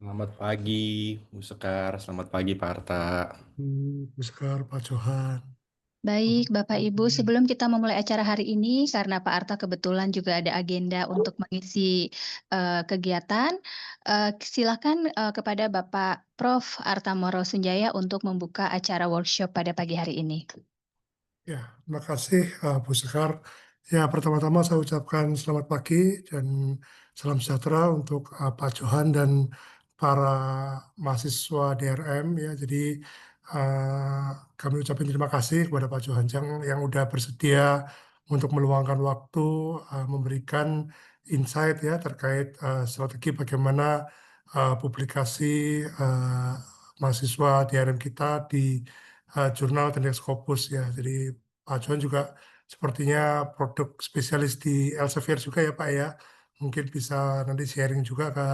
Selamat pagi, Bu Sekar. Selamat pagi, Pak Arta. Puskar, Pak Johan. Baik, Bapak Ibu, sebelum kita memulai acara hari ini, karena Pak Arta kebetulan juga ada agenda untuk mengisi kegiatan, silakan kepada Bapak Prof. Arta Moro Sunjaya untuk membuka acara workshop pada pagi hari ini. Ya, terima kasih Bu Sekar. Ya, pertama-tama saya ucapkan selamat pagi dan salam sejahtera untuk Pak Johan dan para mahasiswa DRM. Ya, jadi eh, kami ucapkan terima kasih kepada Pak Johan yang udah bersedia untuk meluangkan waktu memberikan insight ya terkait strategi bagaimana publikasi eh, mahasiswa DRM kita di jurnal Tendex Scopus ya. Jadi Pak Johan juga sepertinya produk spesialis di Elsevier juga ya Pak ya. Mungkin bisa nanti sharing juga ke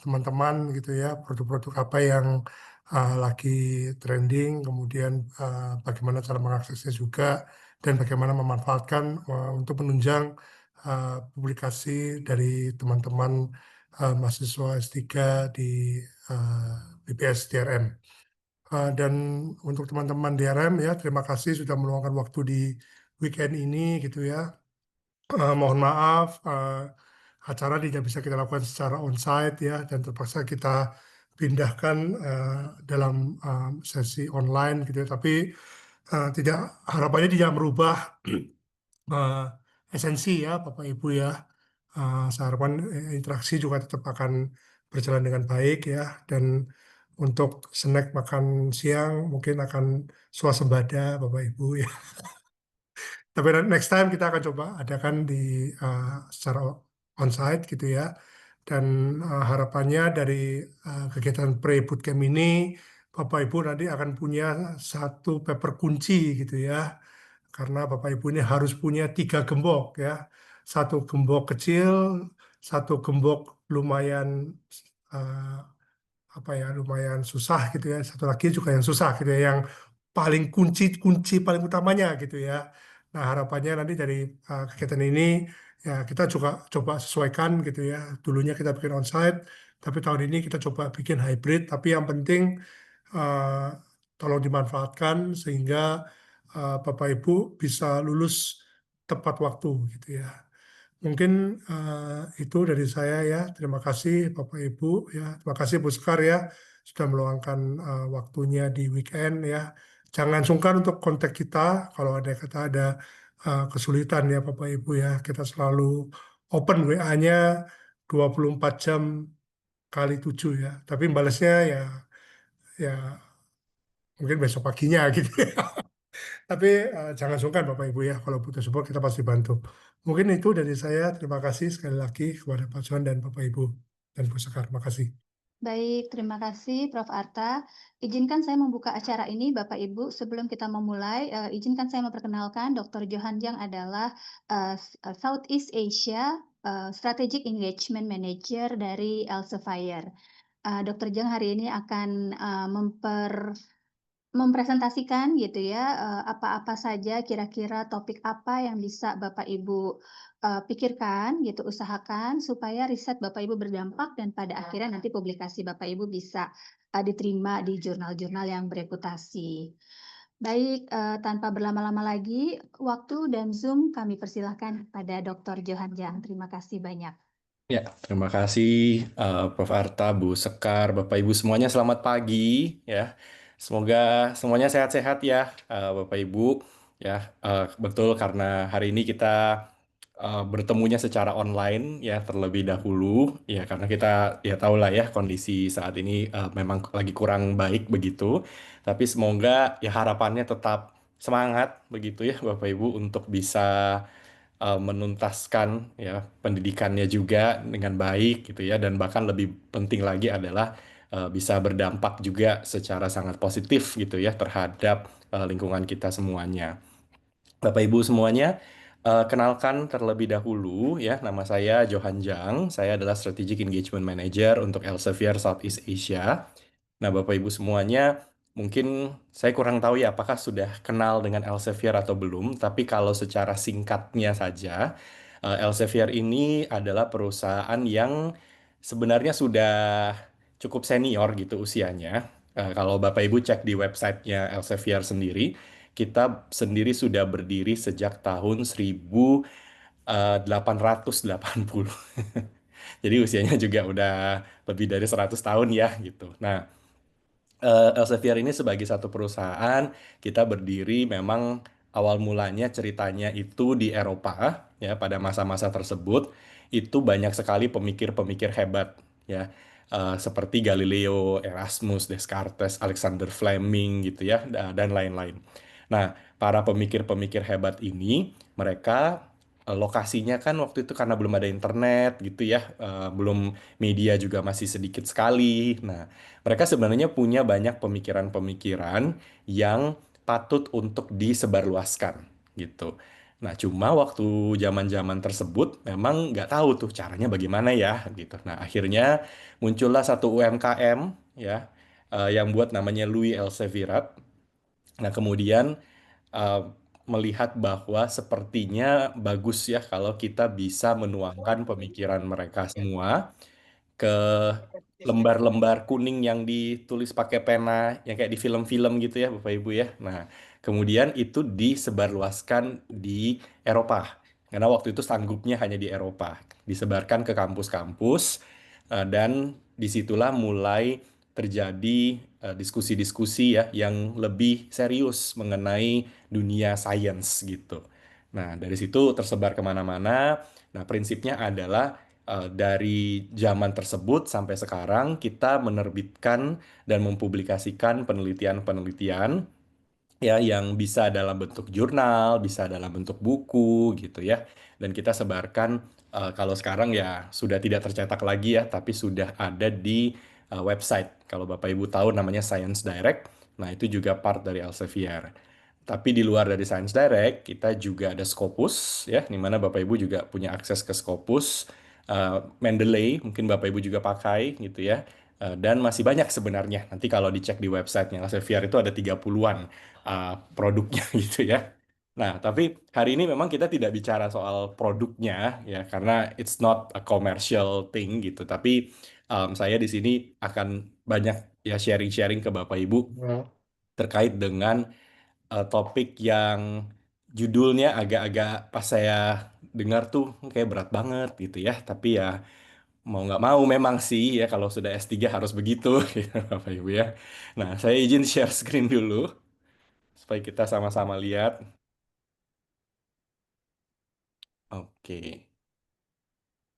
teman-teman gitu ya, produk-produk apa yang lagi trending, kemudian bagaimana cara mengaksesnya juga, dan bagaimana memanfaatkan untuk menunjang publikasi dari teman-teman mahasiswa S3 di BPS DRM. Dan untuk teman-teman DRM ya, terima kasih sudah meluangkan waktu di weekend ini gitu ya. Mohon maaf, acara tidak bisa kita lakukan secara onsite ya, dan terpaksa kita pindahkan dalam sesi online gitu ya. Tapi tidak harapannya tidak merubah eh, esensi ya, Bapak Ibu ya. Saya harapkan interaksi juga tetap akan berjalan dengan baik ya, dan untuk snack makan siang mungkin akan swasembada Bapak Ibu ya. Tapi next time kita akan coba adakan di secara onsite gitu ya. Dan harapannya dari kegiatan pre-bootcamp ini Bapak Ibu nanti akan punya satu paper kunci gitu ya. Karena Bapak Ibu ini harus punya tiga gembok ya. Satu gembok kecil, satu gembok lumayan eh, apa ya, lumayan susah gitu ya. Satu lagi juga yang susah gitu ya, yang paling kunci paling utamanya gitu ya. Nah, harapannya nanti dari kegiatan ini ya kita juga coba sesuaikan gitu ya. Dulunya kita bikin onsite, tapi tahun ini kita coba bikin hybrid. Tapi yang penting eh, tolong dimanfaatkan sehingga Bapak Ibu bisa lulus tepat waktu gitu ya. Mungkin itu dari saya ya. Terima kasih Bapak Ibu ya. Terima kasih Bu Sekar ya sudah meluangkan waktunya di weekend ya. Jangan sungkan untuk kontak kita kalau ada kata ada kesulitan ya Bapak Ibu ya. Kita selalu open WA-nya 24 jam kali 7 ya. Tapi balasnya ya mungkin besok paginya gitu ya. Tapi jangan sungkan Bapak Ibu ya, kalau butuh support kita pasti bantu. Mungkin itu dari saya. Terima kasih sekali lagi kepada Pak Johan dan Bapak Ibu dan Bu Sekar. Terima kasih. Baik, terima kasih Prof. Arta. Izinkan saya membuka acara ini, Bapak Ibu. Sebelum kita memulai, izinkan saya memperkenalkan Dr. Johan Jang adalah Southeast Asia Strategic Engagement Manager dari Elsevier. Dr. Jang hari ini akan mempresentasikan gitu ya, apa-apa saja kira-kira topik apa yang bisa Bapak Ibu pikirkan gitu, usahakan supaya riset Bapak Ibu berdampak dan pada akhirnya nanti publikasi Bapak Ibu bisa diterima di jurnal-jurnal yang bereputasi. Baik, tanpa berlama-lama lagi, waktu dan Zoom kami persilahkan pada Dr. Johan Jang. Terima kasih banyak. Ya, terima kasih Prof. Arta, Bu Sekar, Bapak Ibu semuanya selamat pagi ya. Semoga semuanya sehat-sehat ya, Bapak Ibu ya. Betul karena hari ini kita bertemunya secara online ya terlebih dahulu ya karena kita ya tahu lah ya kondisi saat ini memang lagi kurang baik begitu. Tapi semoga ya harapannya tetap semangat begitu ya Bapak Ibu untuk bisa menuntaskan ya pendidikannya juga dengan baik gitu ya dan bahkan lebih penting lagi adalah bisa berdampak juga secara sangat positif gitu ya terhadap lingkungan kita semuanya. Bapak Ibu semuanya, kenalkan terlebih dahulu ya, nama saya Johan Jang. Saya adalah Strategic Engagement Manager untuk Elsevier Southeast Asia. Nah, Bapak Ibu semuanya, mungkin saya kurang tahu ya apakah sudah kenal dengan Elsevier atau belum, tapi kalau secara singkatnya saja, Elsevier ini adalah perusahaan yang sebenarnya sudah cukup senior gitu usianya. Kalau Bapak Ibu cek di websitenya Elsevier sendiri, kita sendiri sudah berdiri sejak tahun 1880. Jadi usianya juga udah lebih dari 100 tahun ya gitu. Nah, Elsevier ini sebagai satu perusahaan, kita berdiri memang awal mulanya ceritanya itu di Eropa ya pada masa-masa tersebut itu banyak sekali pemikir-pemikir hebat ya. Seperti Galileo, Erasmus, Descartes, Alexander Fleming gitu ya dan lain-lain. Nah, para pemikir-pemikir hebat ini mereka lokasinya kan waktu itu karena belum ada internet gitu ya, belum media juga masih sedikit sekali. Nah, mereka sebenarnya punya banyak pemikiran-pemikiran yang patut untuk disebarluaskan gitu. Nah, cuma waktu zaman-zaman tersebut memang nggak tahu tuh caranya bagaimana ya gitu. Nah, akhirnya muncullah satu UMKM ya yang buat namanya Louis Elsevier. Nah, kemudian eh, melihat bahwa sepertinya bagus ya kalau kita bisa menuangkan pemikiran mereka semua ke lembar-lembar kuning yang ditulis pakai pena yang kayak di film-film gitu ya Bapak Ibu ya. Nah, kemudian itu disebarluaskan di Eropa. Karena waktu itu sanggupnya hanya di Eropa. Disebarkan ke kampus-kampus dan disitulah mulai terjadi diskusi-diskusi ya yang lebih serius mengenai dunia sains gitu. Nah, dari situ tersebar kemana-mana. Nah, prinsipnya adalah dari zaman tersebut sampai sekarang kita menerbitkan dan mempublikasikan penelitian-penelitian ya yang bisa dalam bentuk jurnal, bisa dalam bentuk buku gitu ya. Dan kita sebarkan kalau sekarang ya sudah tidak tercetak lagi ya, tapi sudah ada di website. Kalau Bapak Ibu tahu namanya Science Direct, nah itu juga part dari Elsevier. Tapi di luar dari Science Direct, kita juga ada Scopus ya, di mana Bapak Ibu juga punya akses ke Scopus. Mendeley mungkin Bapak Ibu juga pakai gitu ya. Dan masih banyak sebenarnya. Nanti kalau dicek di websitenya Elsevier itu ada 30-an produknya gitu ya. Nah, tapi hari ini memang kita tidak bicara soal produknya ya karena it's not a commercial thing gitu. Tapi saya di sini akan banyak ya sharing-sharing ke Bapak Ibu terkait dengan topik yang judulnya agak-agak pas saya dengar tuh kayak berat banget gitu ya. Tapi ya mau nggak mau memang sih ya kalau sudah S3 harus begitu gitu Bapak Ibu ya. Nah, saya izin share screen dulu supaya kita sama-sama lihat. Oke,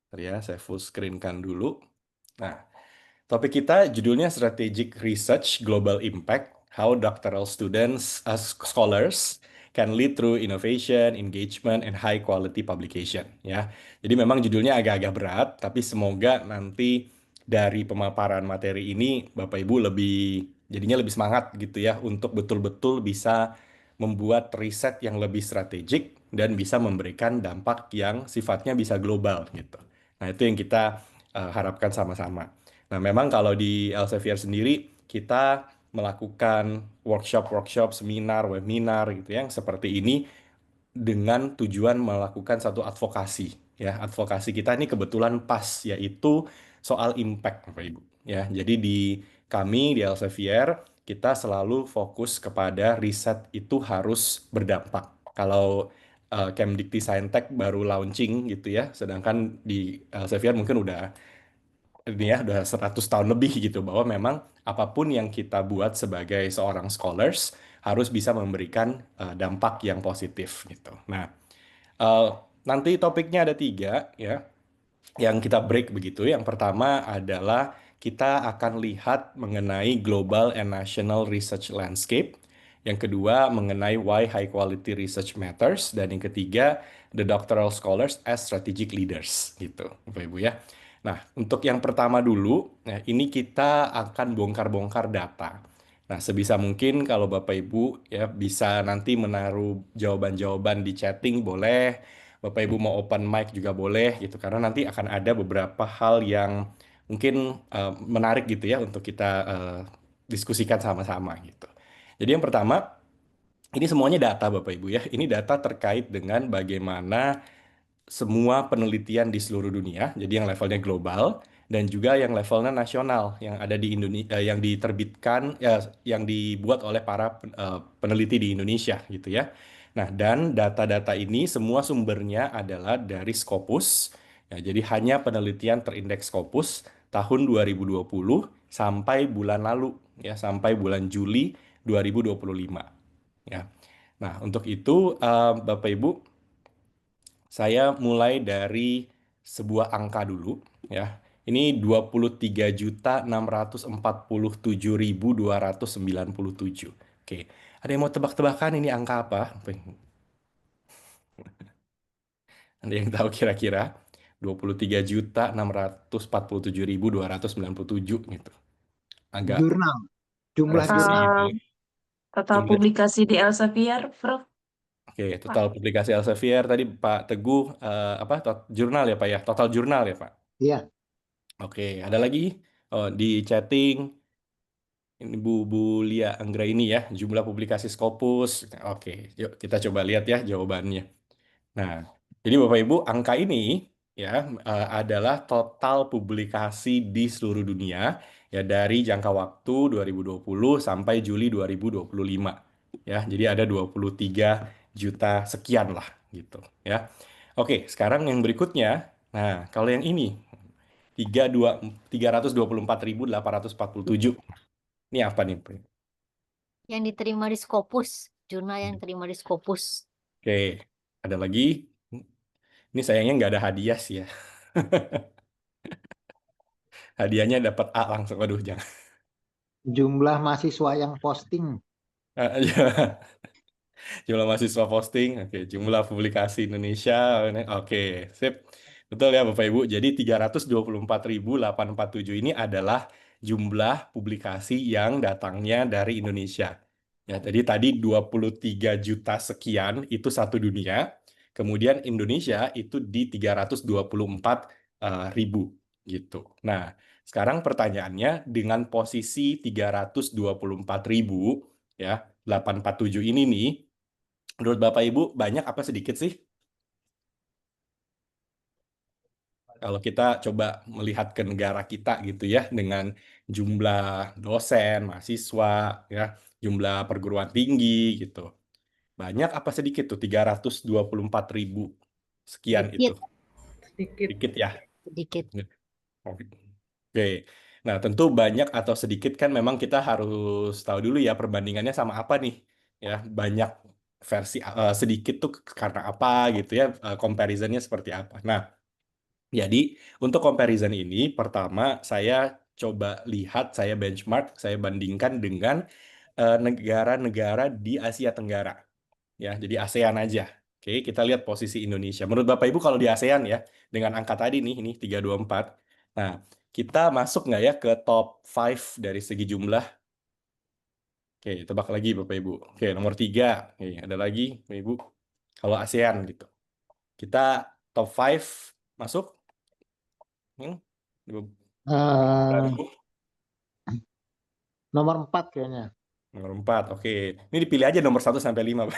bentar ya saya full screen kan dulu. Nah, topik kita judulnya Strategic Research Global Impact: How Doctoral Students as Scholars Can Lead Through Innovation, Engagement, and High Quality Publication. Ya, jadi memang judulnya agak-agak berat, tapi semoga nanti dari pemaparan materi ini Bapak Ibu jadinya lebih semangat gitu ya untuk betul-betul bisa membuat riset yang lebih strategik dan bisa memberikan dampak yang sifatnya bisa global gitu. Nah, itu yang kita harapkan sama-sama. Nah, memang kalau di Elsevier sendiri kita melakukan workshop-workshop, seminar, webinar gitu ya, yang seperti ini dengan tujuan melakukan satu advokasi. Ya, advokasi kita ini kebetulan pas yaitu soal impact, Bapak Ibu. Ya, jadi di kami di Elsevier kita selalu fokus kepada riset itu harus berdampak. Kalau Kemdikti Saintek baru launching gitu ya, sedangkan di Elsevier mungkin udah ini ya udah 100 tahun lebih gitu bahwa memang apapun yang kita buat sebagai seorang scholars harus bisa memberikan dampak yang positif gitu. Nah, eh, nanti topiknya ada tiga ya yang kita break begitu. Yang pertama adalah kita akan lihat mengenai global and national research landscape. Yang kedua mengenai why high quality research matters. Dan yang ketiga, the doctoral scholars as strategic leaders gitu, Bapak Ibu ya. Nah, untuk yang pertama dulu, nah ini kita akan bongkar-bongkar data. Nah, sebisa mungkin kalau Bapak Ibu ya bisa nanti menaruh jawaban-jawaban di chatting boleh. Bapak Ibu mau open mic juga boleh gitu karena nanti akan ada beberapa hal yang mungkin menarik gitu ya untuk kita diskusikan sama-sama gitu. Jadi yang pertama, ini semuanya data Bapak Ibu ya. Ini data terkait dengan bagaimana semua penelitian di seluruh dunia, jadi yang levelnya global, dan juga yang levelnya nasional yang ada di Indonesia, yang diterbitkan ya, yang dibuat oleh para peneliti di Indonesia gitu ya. Nah, dan data-data ini semua sumbernya adalah dari Scopus. Ya, jadi hanya penelitian terindeks Scopus tahun 2020 sampai bulan lalu ya, sampai bulan Juli 2025 ya. Nah, untuk itu Bapak Ibu, saya mulai dari sebuah angka dulu ya. Ini 23.647.297. Oke. Ada yang mau tebak-tebakan ini angka apa? Ada yang tahu kira-kira? 23.647.297 gitu. Agak Jurnal, jumlah prestisi jurnal. gitu Eh, ya. total Jumlah. publikasi di Elsevier, Prof. Oke, total publikasi Elsevier tadi Pak Teguh apa jurnal ya Pak ya? Total jurnal ya Pak. Iya, Oke, ada lagi di chatting ini Bu Lia Anggra ini ya, jumlah publikasi Scopus. Oke, yuk kita coba lihat ya jawabannya. Nah, jadi Bapak Ibu, angka ini ya adalah total publikasi di seluruh dunia ya dari jangka waktu 2020 sampai Juli 2025. Ya, jadi ada 23 juta sekian lah gitu ya. Oke, sekarang yang berikutnya. Nah, kalau yang ini 324.847. Ini apa nih? Yang diterima di Scopus, jurnal yang diterima di Scopus. Oke, ada lagi. Ini sayangnya nggak ada hadiah sih ya. Hadiahnya dapat A langsung. Waduh, jangan. jumlah mahasiswa yang posting. Jumlah mahasiswa posting, oke. Jumlah publikasi Indonesia, oke. Sip. Betul ya Bapak Ibu. Jadi 324.847 ini adalah jumlah publikasi yang datangnya dari Indonesia. Ya, jadi tadi 23 juta sekian itu satu dunia. Kemudian Indonesia itu di 324 ribu gitu. Nah, sekarang pertanyaannya dengan posisi 324.000 ya 847 ini nih, menurut Bapak Ibu banyak apa sedikit sih? Kalau kita coba melihat ke negara kita gitu ya, dengan jumlah dosen, mahasiswa, ya, jumlah perguruan tinggi gitu. Banyak apa sedikit tuh? 324.000 sekian itu. Sedikit, Sedikit. Sedikit ya. sedikit. Oke. Nah, tentu banyak atau sedikit kan memang kita harus tahu dulu ya perbandingannya sama apa nih. Ya, banyak versi sedikit tuh karena apa gitu ya, comparisonnya seperti apa. Nah, jadi untuk comparison ini pertama saya coba lihat, saya benchmark, saya bandingkan dengan negara-negara di Asia Tenggara. Ya, jadi ASEAN aja. Oke, kita lihat posisi Indonesia. Menurut Bapak Ibu kalau di ASEAN ya, dengan angka tadi nih, ini 324. Nah, kita masuk nggak ya ke top 5 dari segi jumlah? Oke, tebak lagi Bapak Ibu. Oke, nomor 3. Oke, ada lagi Bapak Ibu. Kalau ASEAN gitu. Kita top 5 masuk? Hmm? Eh, Ibu? nomor 4 kayaknya. Nomor 4, oke. Ini dipilih aja nomor 1 sampai 5.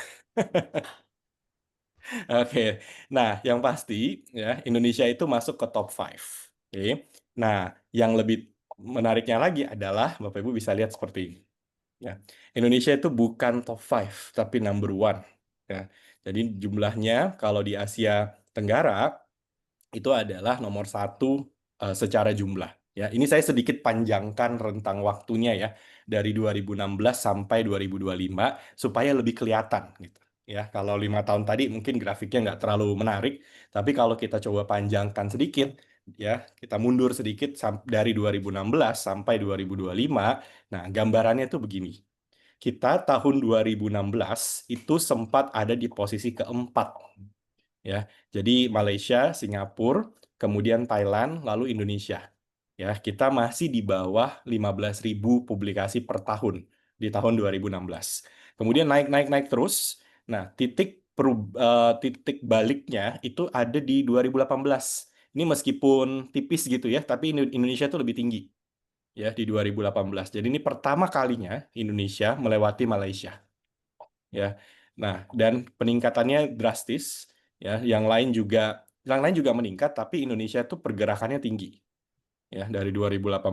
Oke. Nah, yang pasti ya Indonesia itu masuk ke top 5. Oke. Nah, yang lebih menariknya lagi adalah Bapak Ibu bisa lihat seperti ini. Ya. Indonesia itu bukan top 5 tapi number 1. Ya. Jadi jumlahnya kalau di Asia Tenggara itu adalah nomor 1 secara jumlah. Ya, ini saya sedikit panjangkan rentang waktunya ya dari 2016 sampai 2025 supaya lebih kelihatan gitu. Ya, kalau 5 tahun tadi mungkin grafiknya nggak terlalu menarik, tapi kalau kita coba panjangkan sedikit, ya kita mundur sedikit dari 2016 sampai 2025, nah gambarannya tuh begini. Kita tahun 2016 itu sempat ada di posisi keempat ya. Jadi Malaysia, Singapura, kemudian Thailand, lalu Indonesia. Ya, kita masih di bawah 15.000 publikasi per tahun di tahun 2016. Kemudian naik terus. Nah, titik baliknya itu ada di 2018. Ini meskipun tipis gitu ya, tapi Indonesia itu lebih tinggi ya di 2018. Jadi ini pertama kalinya Indonesia melewati Malaysia ya. Nah, dan peningkatannya drastis ya. Yang lain juga meningkat tapi Indonesia itu pergerakannya tinggi. ya, dari 2018,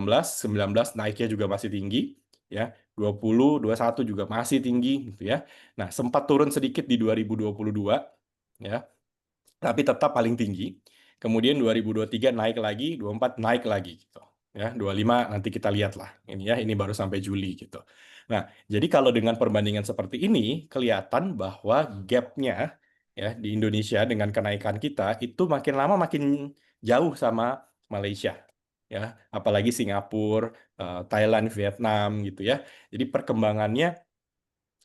19 naiknya juga masih tinggi, ya, 20, 21 juga masih tinggi, gitu ya. Nah, sempat turun sedikit di 2022, ya, tapi tetap paling tinggi. Kemudian 2023 naik lagi, 24 naik lagi, gitu. Ya, 25 nanti kita lihat lah, ini ya, ini baru sampai Juli, gitu. Nah, jadi kalau dengan perbandingan seperti ini, kelihatan bahwa gap-nya ya di Indonesia dengan kenaikan kita itu makin lama makin jauh sama Malaysia, ya, apalagi Singapura, Thailand, Vietnam, gitu ya. Jadi perkembangannya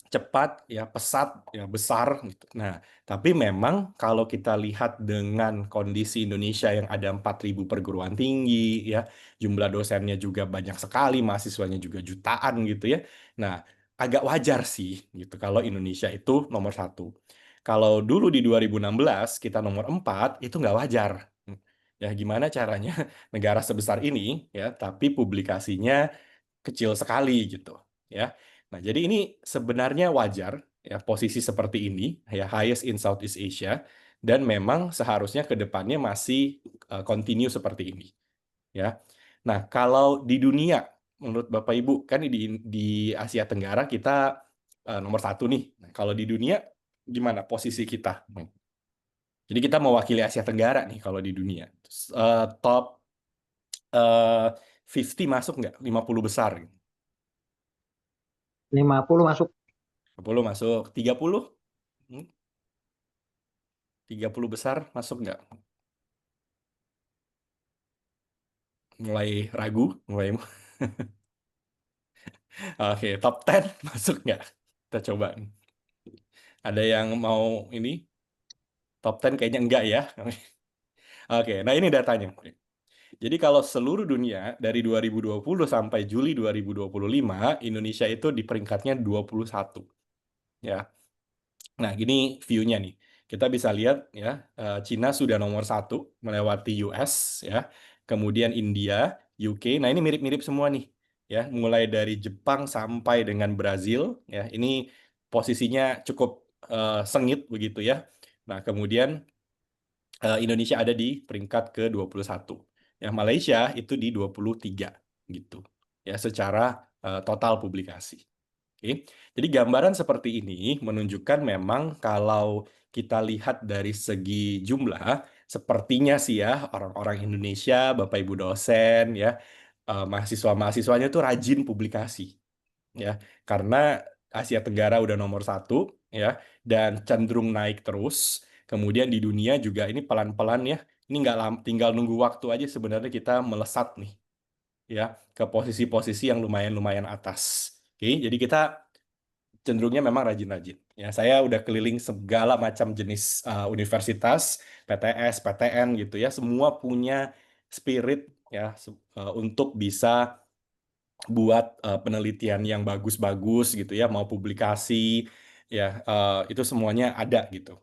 cepat, ya, pesat, ya, besar, gitu. Nah, tapi memang kalau kita lihat dengan kondisi Indonesia yang ada 4.000 perguruan tinggi, ya, jumlah dosennya juga banyak sekali, mahasiswanya juga jutaan, gitu ya. Nah, agak wajar sih, gitu, kalau Indonesia itu nomor 1. Kalau dulu di 2016 kita nomor 4, itu nggak wajar. Ya, gimana caranya negara sebesar ini, ya, tapi publikasinya kecil sekali, gitu, ya. Nah, jadi ini sebenarnya wajar ya posisi seperti ini ya highest in Southeast Asia dan memang seharusnya ke depannya masih continue seperti ini ya. Nah, kalau di dunia menurut Bapak Ibu kan di Asia Tenggara kita nomor 1 nih. Nah, kalau di dunia gimana posisi kita? Jadi kita mewakili Asia Tenggara nih kalau di dunia. Top 50 masuk nggak? 50 besar. 50 masuk. 50 masuk. 30? 30 besar masuk nggak? Mulai ragu? Mulai Oke, top 10 masuk nggak? Kita coba. Ada yang mau ini? Top 10 kayaknya enggak ya. Oke, nah ini datanya. Jadi kalau seluruh dunia dari 2020 sampai Juli 2025, Indonesia itu di peringkatnya 21. Ya. Nah, gini view-nya nih. Kita bisa lihat ya, Cina sudah nomor 1 melewati US ya. Kemudian India, UK. Nah, ini mirip-mirip semua nih. Ya, mulai dari Jepang sampai dengan Brazil ya. Ini posisinya cukup sengit begitu ya. Nah, kemudian Indonesia ada di peringkat ke-21. Ya, Malaysia itu di 23 gitu. Ya, secara total publikasi. Oke. Jadi gambaran seperti ini menunjukkan memang kalau kita lihat dari segi jumlah, sepertinya sih ya orang-orang Indonesia, Bapak Ibu dosen ya, mahasiswa-mahasiswanya tuh rajin publikasi ya. Karena Asia Tenggara udah nomor 1 ya dan cenderung naik terus. Kemudian di dunia juga ini pelan-pelan ya. Ini nggak tinggal nunggu waktu aja sebenarnya kita melesat nih ya ke posisi-posisi yang lumayan-lumayan atas. Oke, jadi kita cenderungnya memang rajin-rajin. Ya, saya udah keliling segala macam jenis universitas, PTS, PTN gitu ya, semua punya spirit ya untuk bisa buat penelitian yang bagus-bagus gitu ya, mau publikasi ya itu semuanya ada gitu.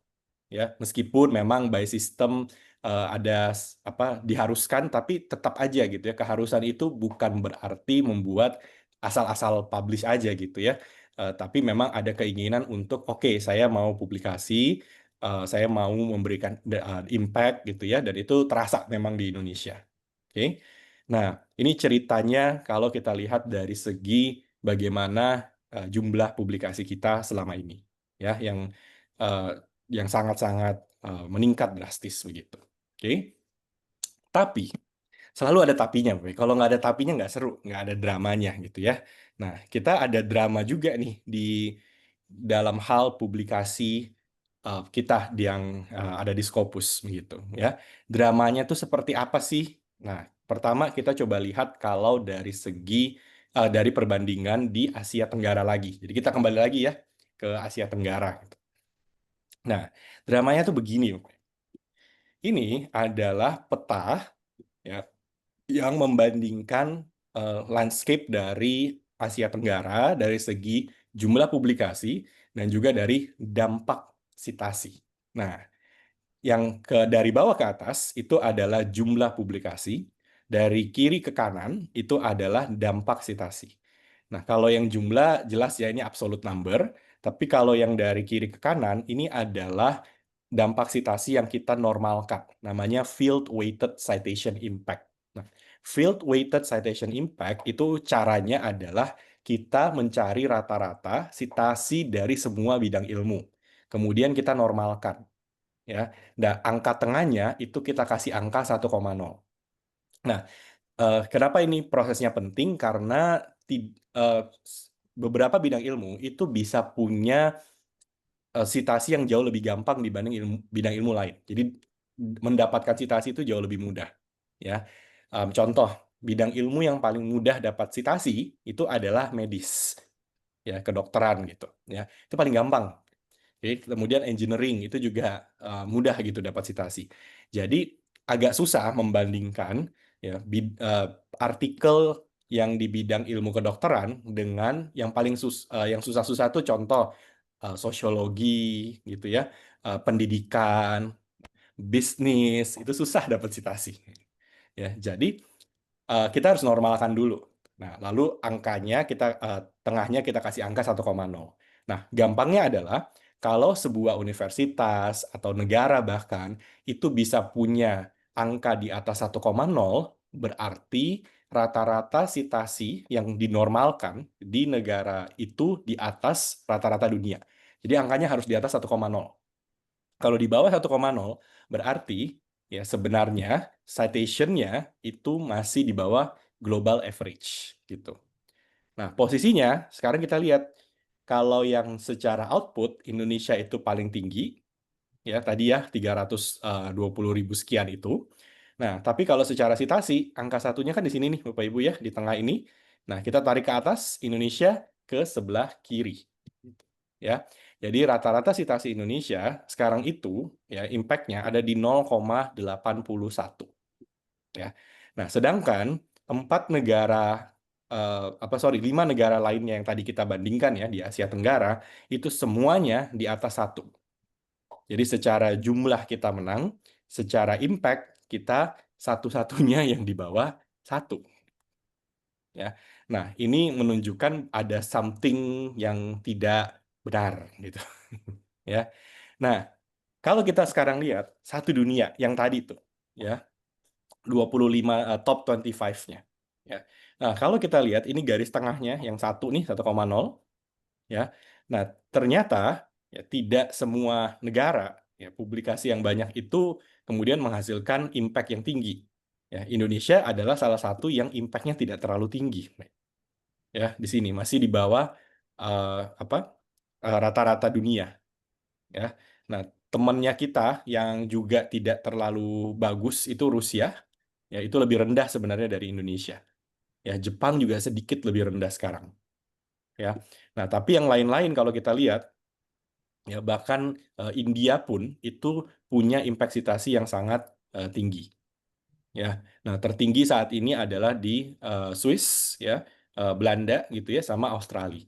Ya, meskipun memang by system ada apa diharuskan tapi tetap aja gitu ya. Keharusan itu bukan berarti membuat asal-asal publish aja gitu ya. Tapi memang ada keinginan untuk oke, saya mau publikasi, saya mau memberikan impact gitu ya dan itu terasa memang di Indonesia. Oke. Nah, ini ceritanya kalau kita lihat dari segi bagaimana jumlah publikasi kita selama ini ya yang sangat-sangat meningkat drastis begitu. Oke. Tapi selalu ada tapinya, Boy. Kalau nggak ada tapinya nggak seru, nggak ada dramanya gitu ya. Nah, kita ada drama juga nih di dalam hal publikasi kita yang ada di Scopus begitu ya. Dramanya tuh seperti apa sih? Nah, pertama kita coba lihat kalau dari segi dari perbandingan di Asia Tenggara lagi. Jadi kita kembali lagi ya ke Asia Tenggara. Nah, dramanya tuh begini. Ini adalah peta ya yang membandingkan landscape dari Asia Tenggara dari segi jumlah publikasi dan juga dari dampak sitasi. Nah, dari bawah ke atas itu adalah jumlah publikasi, dari kiri ke kanan itu adalah dampak sitasi. Nah, kalau yang jumlah jelas ya ini absolute number, tapi kalau yang dari kiri ke kanan ini adalah dampak sitasi yang kita normalkan, namanya field weighted citation impact. Nah, Field Weighted Citation Impact itu caranya adalah kita mencari rata-rata citasi dari semua bidang ilmu. Kemudian kita normalkan. Ya. Nah, angka tengahnya itu kita kasih angka 1,0. Nah, kenapa ini prosesnya penting? Karena beberapa bidang ilmu itu bisa punya citasi yang jauh lebih gampang dibanding bidang ilmu lain. Jadi mendapatkan citasi itu jauh lebih mudah. Ya, contoh bidang ilmu yang paling mudah dapat citasi itu adalah medis, ya kedokteran gitu. Ya, itu paling gampang. Oke, kemudian engineering itu juga mudah gitu dapat citasi. Jadi agak susah membandingkan ya artikel yang di bidang ilmu kedokteran dengan yang paling yang susah-susah tuh contoh sosiologi gitu ya, pendidikan, bisnis itu susah dapat citasi. Ya, jadi kita harus normalkan dulu. Nah, lalu angkanya tengahnya kita kasih angka 1,0. Nah, gampangnya adalah kalau sebuah universitas atau negara bahkan itu bisa punya angka di atas 1,0, berarti rata-rata citasi yang dinormalkan di negara itu di atas rata-rata dunia. Jadi angkanya harus di atas 1,0. Kalau di bawah 1,0 berarti ya sebenarnya citation-nya itu masih di bawah global average gitu. Nah, posisinya sekarang kita lihat kalau yang secara output Indonesia itu paling tinggi ya tadi ya 320.000 sekian itu. Nah, tapi kalau secara citasi angka satunya kan di sini nih Bapak Ibu ya di tengah ini. Nah, kita tarik ke atas Indonesia ke sebelah kiri. Ya. Jadi rata-rata citasi Indonesia sekarang itu ya impact-nya ada di 0,81. Ya. Nah, sedangkan 5 negara lainnya yang tadi kita bandingkan ya di Asia Tenggara itu semuanya di atas 1. Jadi secara jumlah kita menang, secara impact kita satu-satunya yang di bawah 1. Ya. Nah, ini menunjukkan ada something yang tidak benar gitu. Ya. Nah, kalau kita sekarang lihat satu dunia yang tadi tuh ya 25 top 25-nya. Ya. Nah, kalau kita lihat ini garis tengahnya yang satu nih 1,0 ya. Nah, ternyata ya tidak semua negara ya publikasi yang banyak itu kemudian menghasilkan impact yang tinggi. Ya, Indonesia adalah salah satu yang impact-nya tidak terlalu tinggi. Ya, di sini masih di bawah rata-rata dunia. Ya. Nah, temannya kita yang juga tidak terlalu bagus itu Rusia, ya itu lebih rendah sebenarnya dari Indonesia. Ya, Jepang juga sedikit lebih rendah sekarang. Ya. Nah, tapi yang lain-lain kalau kita lihat ya bahkan India pun itu punya impact citasi yang sangat tinggi. Ya. Nah, tertinggi saat ini adalah di Swiss ya, Belanda gitu ya sama Australia.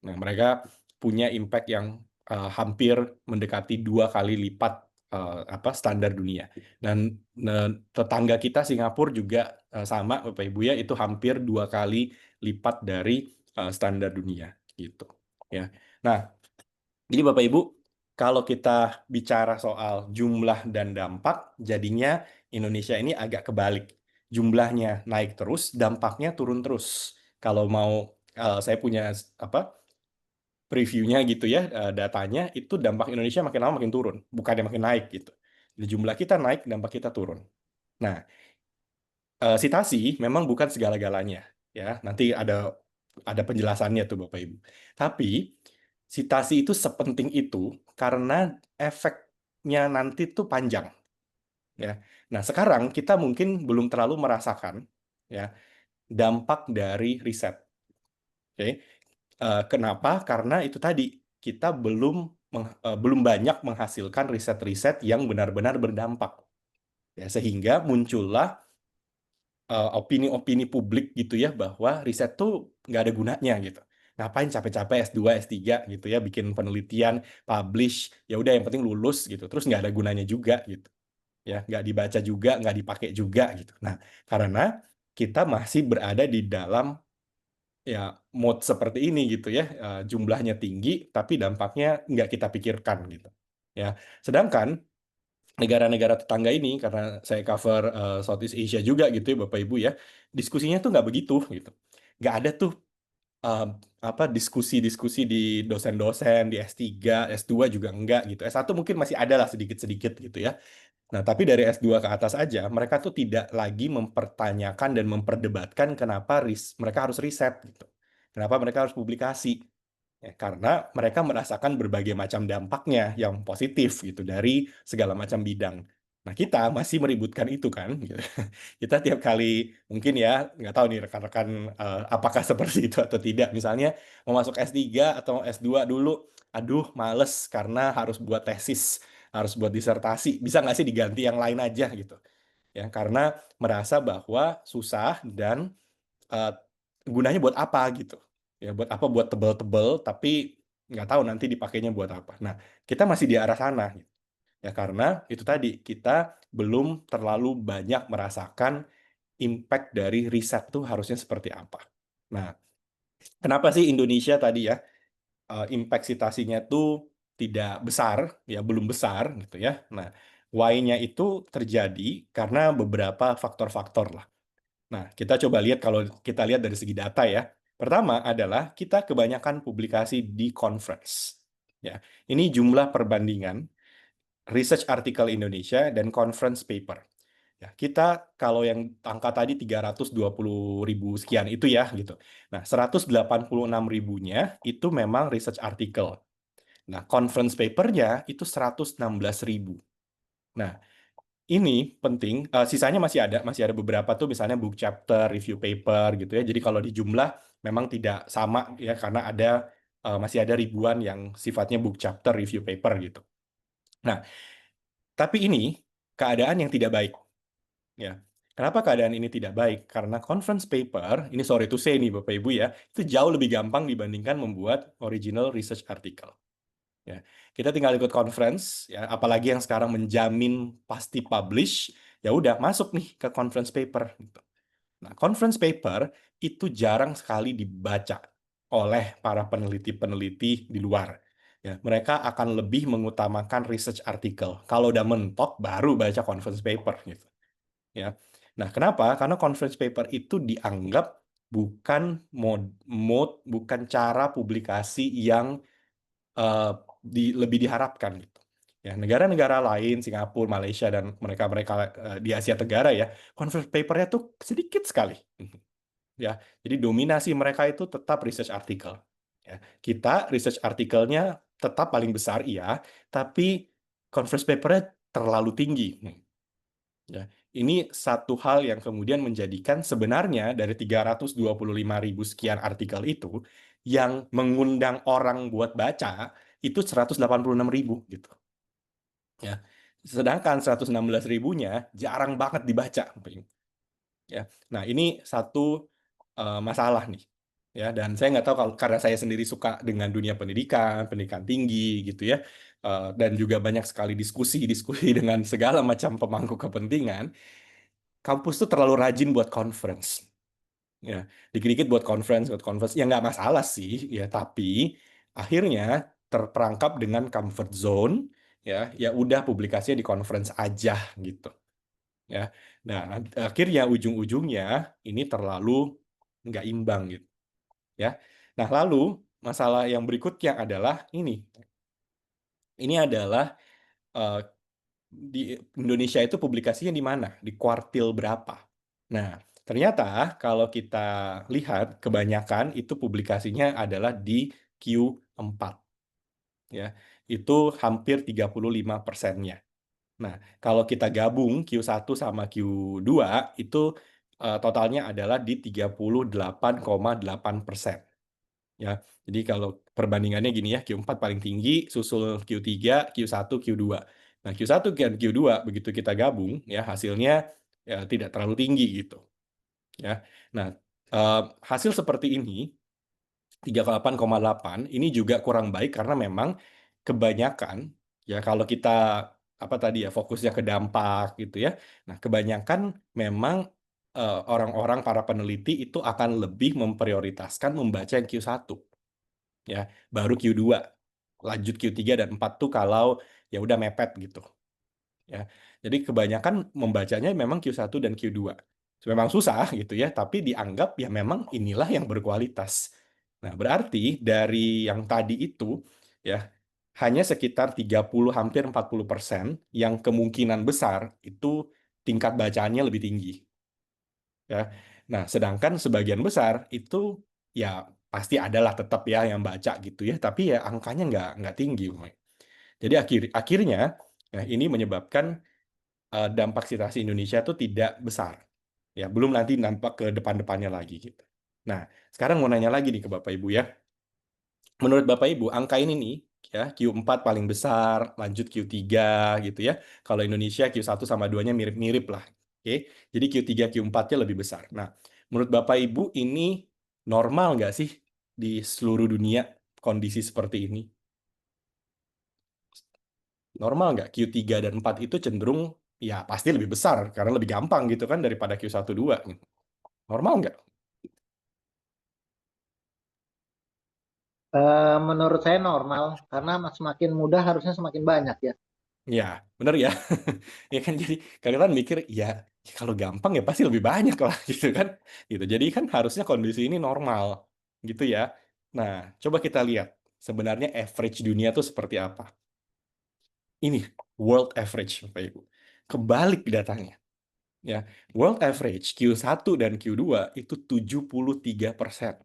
Nah, mereka punya impact yang hampir mendekati 2 kali lipat standar dunia. Dan tetangga kita Singapura juga sama, Bapak Ibu ya, itu hampir 2 kali lipat dari standar dunia gitu. Ya. Nah, jadi Bapak Ibu, kalau kita bicara soal jumlah dan dampak, jadinya Indonesia ini agak kebalik. Jumlahnya naik terus, dampaknya turun terus. Kalau mau saya punya previewnya gitu ya, datanya itu dampak Indonesia makin lama makin turun, bukannya makin naik gitu. Jadi jumlah kita naik, dampak kita turun. Nah, citasi memang bukan segala-galanya ya. Nanti ada penjelasannya tuh Bapak Ibu. Tapi citasi itu sepenting itu karena efeknya nanti tuh panjang ya. Nah, sekarang kita mungkin belum terlalu merasakan ya dampak dari riset. Oke. Kenapa? Karena itu tadi kita belum banyak menghasilkan riset-riset yang benar-benar berdampak. Ya, sehingga muncullah opini-opini publik gitu ya bahwa riset tuh nggak ada gunanya gitu. Ngapain capek-capek S2, S3 gitu ya bikin penelitian, publish, ya udah yang penting lulus gitu. Terus nggak ada gunanya juga gitu. Ya, nggak dibaca juga, nggak dipakai juga gitu. Nah, karena kita masih berada di dalam ya mode seperti ini gitu ya, jumlahnya tinggi tapi dampaknya nggak kita pikirkan gitu. Ya, sedangkan negara-negara tetangga ini, karena saya cover Southeast Asia juga gitu ya Bapak Ibu ya, diskusinya tuh nggak begitu gitu. Nggak ada tuh diskusi-diskusi di dosen-dosen, di S3, S2 juga enggak gitu. S1 mungkin masih ada lah sedikit-sedikit gitu ya. Nah, tapi dari S2 ke atas aja, mereka tuh tidak lagi mempertanyakan dan memperdebatkan kenapa mereka harus riset gitu. Kenapa mereka harus publikasi. Ya, karena mereka merasakan berbagai macam dampaknya yang positif gitu dari segala macam bidang. Nah, kita masih meributkan itu kan. Gitu. Kita tiap kali, mungkin ya, nggak tahu nih rekan-rekan apakah seperti itu atau tidak. Misalnya mau masuk S3 atau S2 dulu, aduh males karena harus buat tesis, harus buat disertasi. Bisa nggak sih diganti yang lain aja gitu. Ya, karena merasa bahwa susah dan eh, gunanya buat apa gitu. Ya, buat apa buat tebel-tebel tapi nggak tahu nanti dipakainya buat apa. Nah, kita masih di arah sana gitu. Ya karena itu tadi kita belum terlalu banyak merasakan impact dari riset tuh harusnya seperti apa. Nah, kenapa sih Indonesia tadi ya impact citasinya tuh tidak besar, ya belum besar gitu ya. Nah, why-nya itu terjadi karena beberapa faktor-faktor lah. Nah, kita coba lihat kalau kita lihat dari segi data ya. Pertama adalah kita kebanyakan publikasi di conference. Ya, ini jumlah perbandingan research article Indonesia dan conference paper. Ya, kita kalau yang angka tadi 320.000 sekian itu ya gitu. Nah, 186 ribunya itu memang research article. Nah, conference papernya itu 116.000. Nah, ini penting, sisanya masih ada beberapa tuh misalnya book chapter, review paper gitu ya. Jadi kalau di jumlah memang tidak sama ya karena ada masih ada ribuan yang sifatnya book chapter, review paper gitu. Nah, tapi ini keadaan yang tidak baik ya. Kenapa keadaan ini tidak baik? Karena conference paper, ini sorry to say nih Bapak Ibu ya, itu jauh lebih gampang dibandingkan membuat original research article. Ya, kita tinggal ikut conference, ya, apalagi yang sekarang menjamin pasti publish, ya udah masuk nih ke conference paper. Gitu. Nah, conference paper itu jarang sekali dibaca oleh para peneliti-peneliti di luar. Ya, mereka akan lebih mengutamakan research article. Kalau udah mentok, baru baca conference paper. Gitu. Ya. Nah, kenapa? Karena conference paper itu dianggap bukan bukan cara publikasi yang lebih diharapkan gitu. Ya, negara-negara lain, Singapura, Malaysia, dan mereka-mereka di Asia Tenggara ya, conference paper-nya tuh sedikit sekali. Ya, jadi dominasi mereka itu tetap research article. Ya, kita research artikelnya tetap paling besar, iya, tapi conference paper-nya terlalu tinggi. Ya, ini satu hal yang kemudian menjadikan sebenarnya dari 325.000 sekian artikel itu, yang mengundang orang buat baca, itu 186.000 gitu. Ya. Sedangkan 116 ribunya jarang banget dibaca. Ya. Nah, ini satu masalah nih. Ya, dan saya nggak tahu kalau karena saya sendiri suka dengan dunia pendidikan, pendidikan tinggi gitu ya, dan juga banyak sekali diskusi-diskusi dengan segala macam pemangku kepentingan, kampus tuh terlalu rajin buat conference. Ya, dikit-dikit buat conference, ya nggak masalah sih, ya tapi akhirnya terperangkap dengan comfort zone, ya udah publikasinya di conference aja gitu. Ya, nah akhirnya ujung-ujungnya ini terlalu nggak imbang gitu. Ya, nah lalu masalah yang berikutnya adalah ini adalah di Indonesia itu publikasinya di mana? Di kuartil berapa? Nah, ternyata kalau kita lihat kebanyakan itu publikasinya adalah di Q4. Ya, itu hampir 35%-nya. Nah, kalau kita gabung Q1 sama Q2 itu totalnya adalah di 38,8%. Ya, jadi kalau perbandingannya gini ya, Q4 paling tinggi, susul Q3, Q1, Q2. Nah, Q1 dan Q2 begitu kita gabung ya hasilnya ya tidak terlalu tinggi gitu. Ya. Nah, hasil seperti ini 38,8 ini juga kurang baik karena memang kebanyakan ya kalau kita apa tadi ya fokusnya ke dampak gitu ya. Nah, kebanyakan memang orang-orang para peneliti itu akan lebih memprioritaskan membaca yang Q1 ya, baru Q2. Lanjut Q3 dan 4 tuh kalau ya udah mepet gitu. ya. Jadi kebanyakan membacanya memang Q1 dan Q2. Memang susah gitu ya, tapi dianggap ya memang inilah yang berkualitas. Nah, berarti dari yang tadi itu ya hanya sekitar 30 hampir 40% yang kemungkinan besar itu tingkat bacaannya lebih tinggi ya. Nah, sedangkan sebagian besar itu ya pasti adalah tetap ya yang baca gitu ya, tapi ya angkanya nggak tinggi. Jadi akhirnya ya, ini menyebabkan dampak situasi Indonesia itu tidak besar. Ya, belum nanti nampak ke depan-depannya lagi gitu. Nah, sekarang mau nanya lagi nih ke Bapak Ibu ya. Menurut Bapak Ibu, angka ini nih ya Q4 paling besar, lanjut Q3 gitu ya. Kalau Indonesia Q1 sama 2-nya mirip-mirip lah. Oke. Jadi Q3 Q4-nya lebih besar. Nah, menurut Bapak Ibu ini normal nggak sih di seluruh dunia kondisi seperti ini? Normal nggak Q3 dan 4 itu cenderung ya pasti lebih besar karena lebih gampang gitu kan daripada Q1 2 gitu. Normal nggak? Menurut saya normal karena semakin mudah harusnya semakin banyak ya. Ya, bener ya. Ya kan jadi kalian mikir ya kalau gampang ya pasti lebih banyak lah gitu kan. Gitu. Jadi kan harusnya kondisi ini normal gitu ya. Nah, coba kita lihat sebenarnya average dunia tuh seperti apa. Ini world average Bapak Ibu. Kebalik datanya. Ya, world average Q1 dan Q2 itu 73%.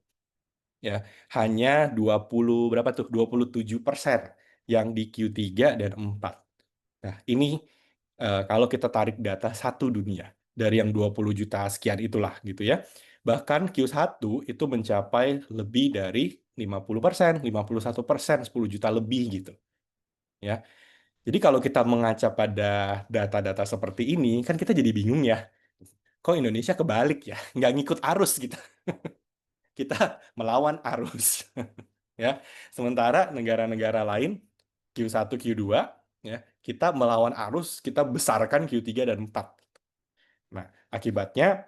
Ya, hanya 20 berapa tuh? 27% yang di Q3 dan 4. Nah, ini kalau kita tarik data satu dunia dari yang 20 juta sekian itulah gitu ya. Bahkan Q1 itu mencapai lebih dari 50%, 51%, 10 juta lebih gitu. Ya. Jadi kalau kita mengaca pada data-data seperti ini, kan kita jadi bingung ya. Kok Indonesia kebalik ya? Nggak ngikut arus gitu. Kita melawan arus. Ya. Sementara negara-negara lain Q1, Q2 ya, kita melawan arus, kita besarkan Q3 dan 4. Nah, akibatnya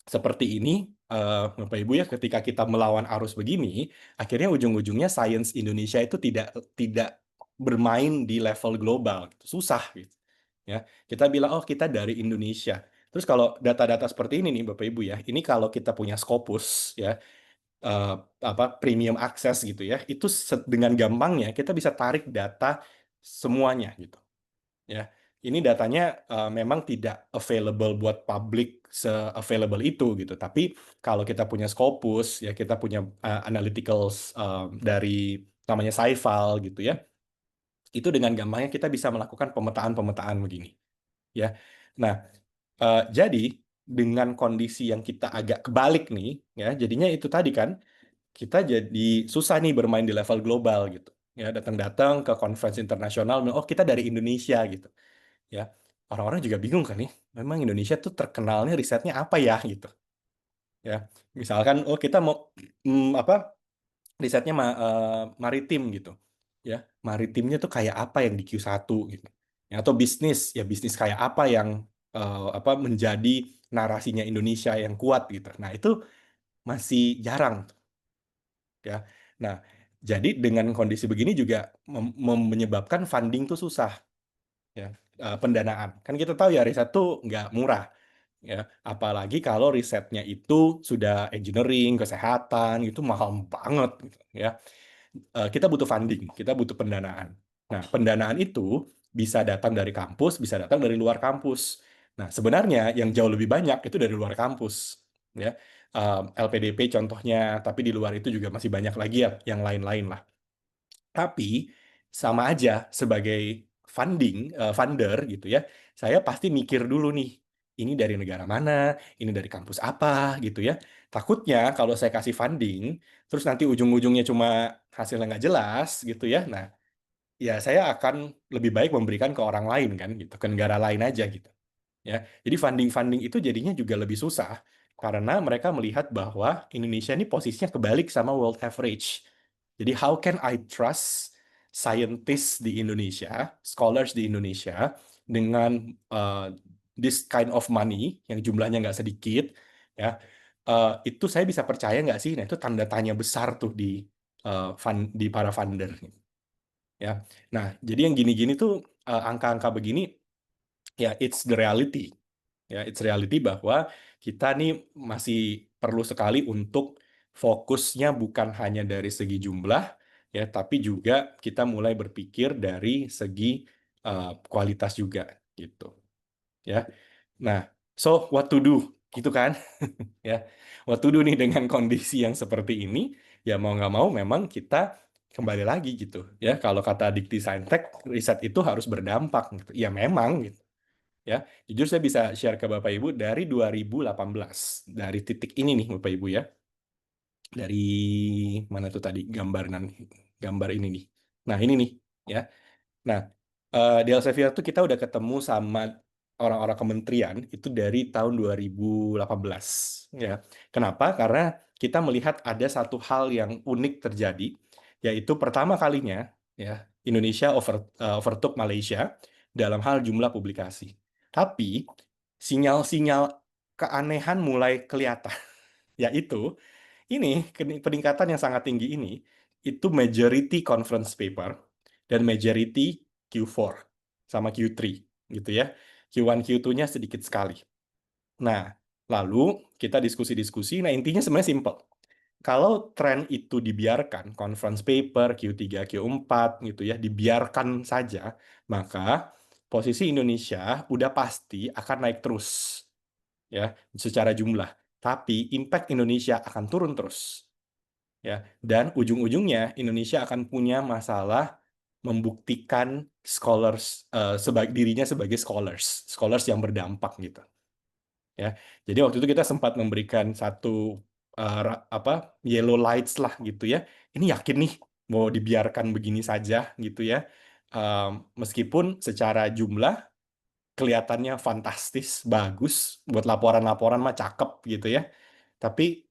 seperti ini Bapak Ibu ya, ketika kita melawan arus begini, akhirnya ujung-ujungnya sains Indonesia itu tidak bermain di level global, susah gitu. Ya, kita bilang oh kita dari Indonesia. Terus kalau data-data seperti ini nih Bapak Ibu ya, ini kalau kita punya Scopus ya, premium access gitu ya, itu dengan gampangnya kita bisa tarik data semuanya gitu ya. Ini datanya memang tidak available buat publik se-available itu gitu, tapi kalau kita punya Scopus ya, kita punya analyticals dari namanya Sci-File gitu ya, itu dengan gampangnya kita bisa melakukan pemetaan-pemetaan begini ya. Nah, jadi dengan kondisi yang kita agak kebalik nih ya, jadinya itu tadi kan kita jadi susah nih bermain di level global gitu ya, datang-datang ke conference internasional oh kita dari Indonesia gitu ya, orang-orang juga bingung kan nih memang Indonesia tuh terkenalnya risetnya apa ya gitu ya, misalkan oh kita mau apa risetnya maritim gitu ya, maritimnya tuh kayak apa yang di Q1 gitu ya, atau bisnis ya, bisnis kayak apa yang apa menjadi narasinya Indonesia yang kuat gitu. Nah itu masih jarang ya. Nah, jadi dengan kondisi begini juga menyebabkan funding tuh susah ya. Pendanaan. Kan kita tahu ya riset tuh nggak murah ya. Apalagi kalau risetnya itu sudah engineering, kesehatan itu mahal banget gitu, ya. Kita butuh funding, kita butuh pendanaan. Nah, pendanaan itu bisa datang dari kampus, bisa datang dari luar kampus. Nah, sebenarnya yang jauh lebih banyak itu dari luar kampus ya. LPDP contohnya, tapi di luar itu juga masih banyak lagi ya yang lain-lain lah. Tapi sama aja sebagai funder gitu ya, saya pasti mikir dulu nih, ini dari negara mana, ini dari kampus apa gitu ya. Takutnya kalau saya kasih funding, terus nanti ujung-ujungnya cuma hasilnya nggak jelas gitu ya. Nah, ya saya akan lebih baik memberikan ke orang lain kan gitu, ke negara lain aja gitu. Ya, jadi funding itu jadinya juga lebih susah karena mereka melihat bahwa Indonesia ini posisinya kebalik sama world average. Jadi how can I trust scientists di Indonesia, scholars di Indonesia dengan this kind of money yang jumlahnya nggak sedikit, ya itu saya bisa percaya nggak sih? Nah itu tanda tanya besar tuh di di para funder, ya. Nah jadi yang gini-gini tuh angka-angka begini ya it's the reality. Ya, it's reality bahwa kita nih masih perlu sekali untuk fokusnya bukan hanya dari segi jumlah, ya, tapi juga kita mulai berpikir dari segi kualitas juga, gitu. Ya, nah, so what to do, gitu kan? Ya, what to do nih dengan kondisi yang seperti ini? Ya mau nggak mau, memang kita kembali lagi gitu, ya. Kalau kata Dikti Saintek, riset itu harus berdampak, gitu. Ya memang, gitu. Ya, jujur saya bisa share ke Bapak Ibu dari 2018, dari titik ini nih Bapak Ibu ya. Dari mana tuh tadi gambar ini nih. Nah, ini nih ya. Nah, di Elsevier tuh kita udah ketemu sama orang-orang kementerian itu dari tahun 2018 ya. Kenapa? Karena kita melihat ada satu hal yang unik terjadi, yaitu pertama kalinya ya Indonesia overtook Malaysia dalam hal jumlah publikasi. Tapi sinyal-sinyal keanehan mulai kelihatan, yaitu ini peningkatan yang sangat tinggi ini itu majority conference paper dan majority Q4 sama Q3 gitu ya. Q1 Q2-nya sedikit sekali. Nah, lalu kita diskusi-diskusi. Nah, intinya sebenarnya simple. Kalau tren itu dibiarkan, conference paper Q3, Q4 gitu ya, dibiarkan saja, maka posisi Indonesia udah pasti akan naik terus ya secara jumlah. Tapi impact Indonesia akan turun terus. Ya, dan ujung-ujungnya Indonesia akan punya masalah membuktikan dirinya sebagai scholars yang berdampak gitu. Ya, jadi waktu itu kita sempat memberikan satu yellow lights lah gitu ya. Ini yakin nih mau dibiarkan begini saja gitu ya. Meskipun secara jumlah kelihatannya fantastis, bagus buat laporan-laporan mah cakep gitu ya. Tapi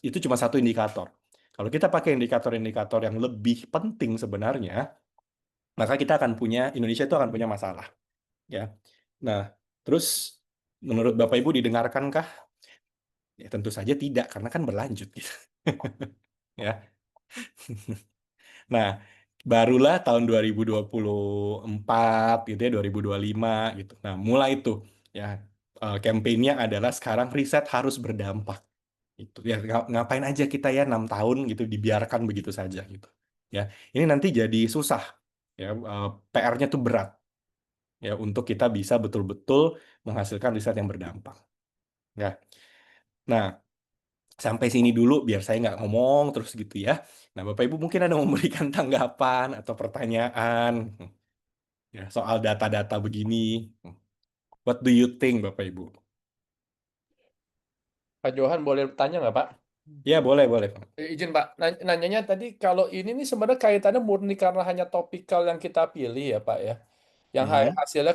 itu cuma satu indikator. Kalau kita pakai indikator-indikator yang lebih penting sebenarnya, maka Indonesia itu akan punya masalah. Ya. Nah, terus menurut Bapak Ibu didengarkankah? Ya tentu saja tidak, karena kan berlanjut. Gitu. Ya. Nah, barulah tahun 2024 gitu ya, 2025 gitu. Nah, mulai itu ya kampanye adalah sekarang riset harus berdampak. Itu ya ngapain aja kita ya 6 tahun gitu dibiarkan begitu saja gitu. Ya, ini nanti jadi susah ya, PR-nya tuh berat ya untuk kita bisa betul-betul menghasilkan riset yang berdampak. Ya. Nah, sampai sini dulu biar saya nggak ngomong terus gitu ya. Nah, Bapak Ibu mungkin ada memberikan tanggapan atau pertanyaan ya soal data-data begini. What do you think, Bapak Ibu? Pak Johan boleh tanya nggak Pak? Ya, boleh, boleh. Izin Pak, nanyanya tadi kalau ini nih sebenarnya kaitannya murni karena hanya topikal yang kita pilih ya Pak ya. Yang hasilnya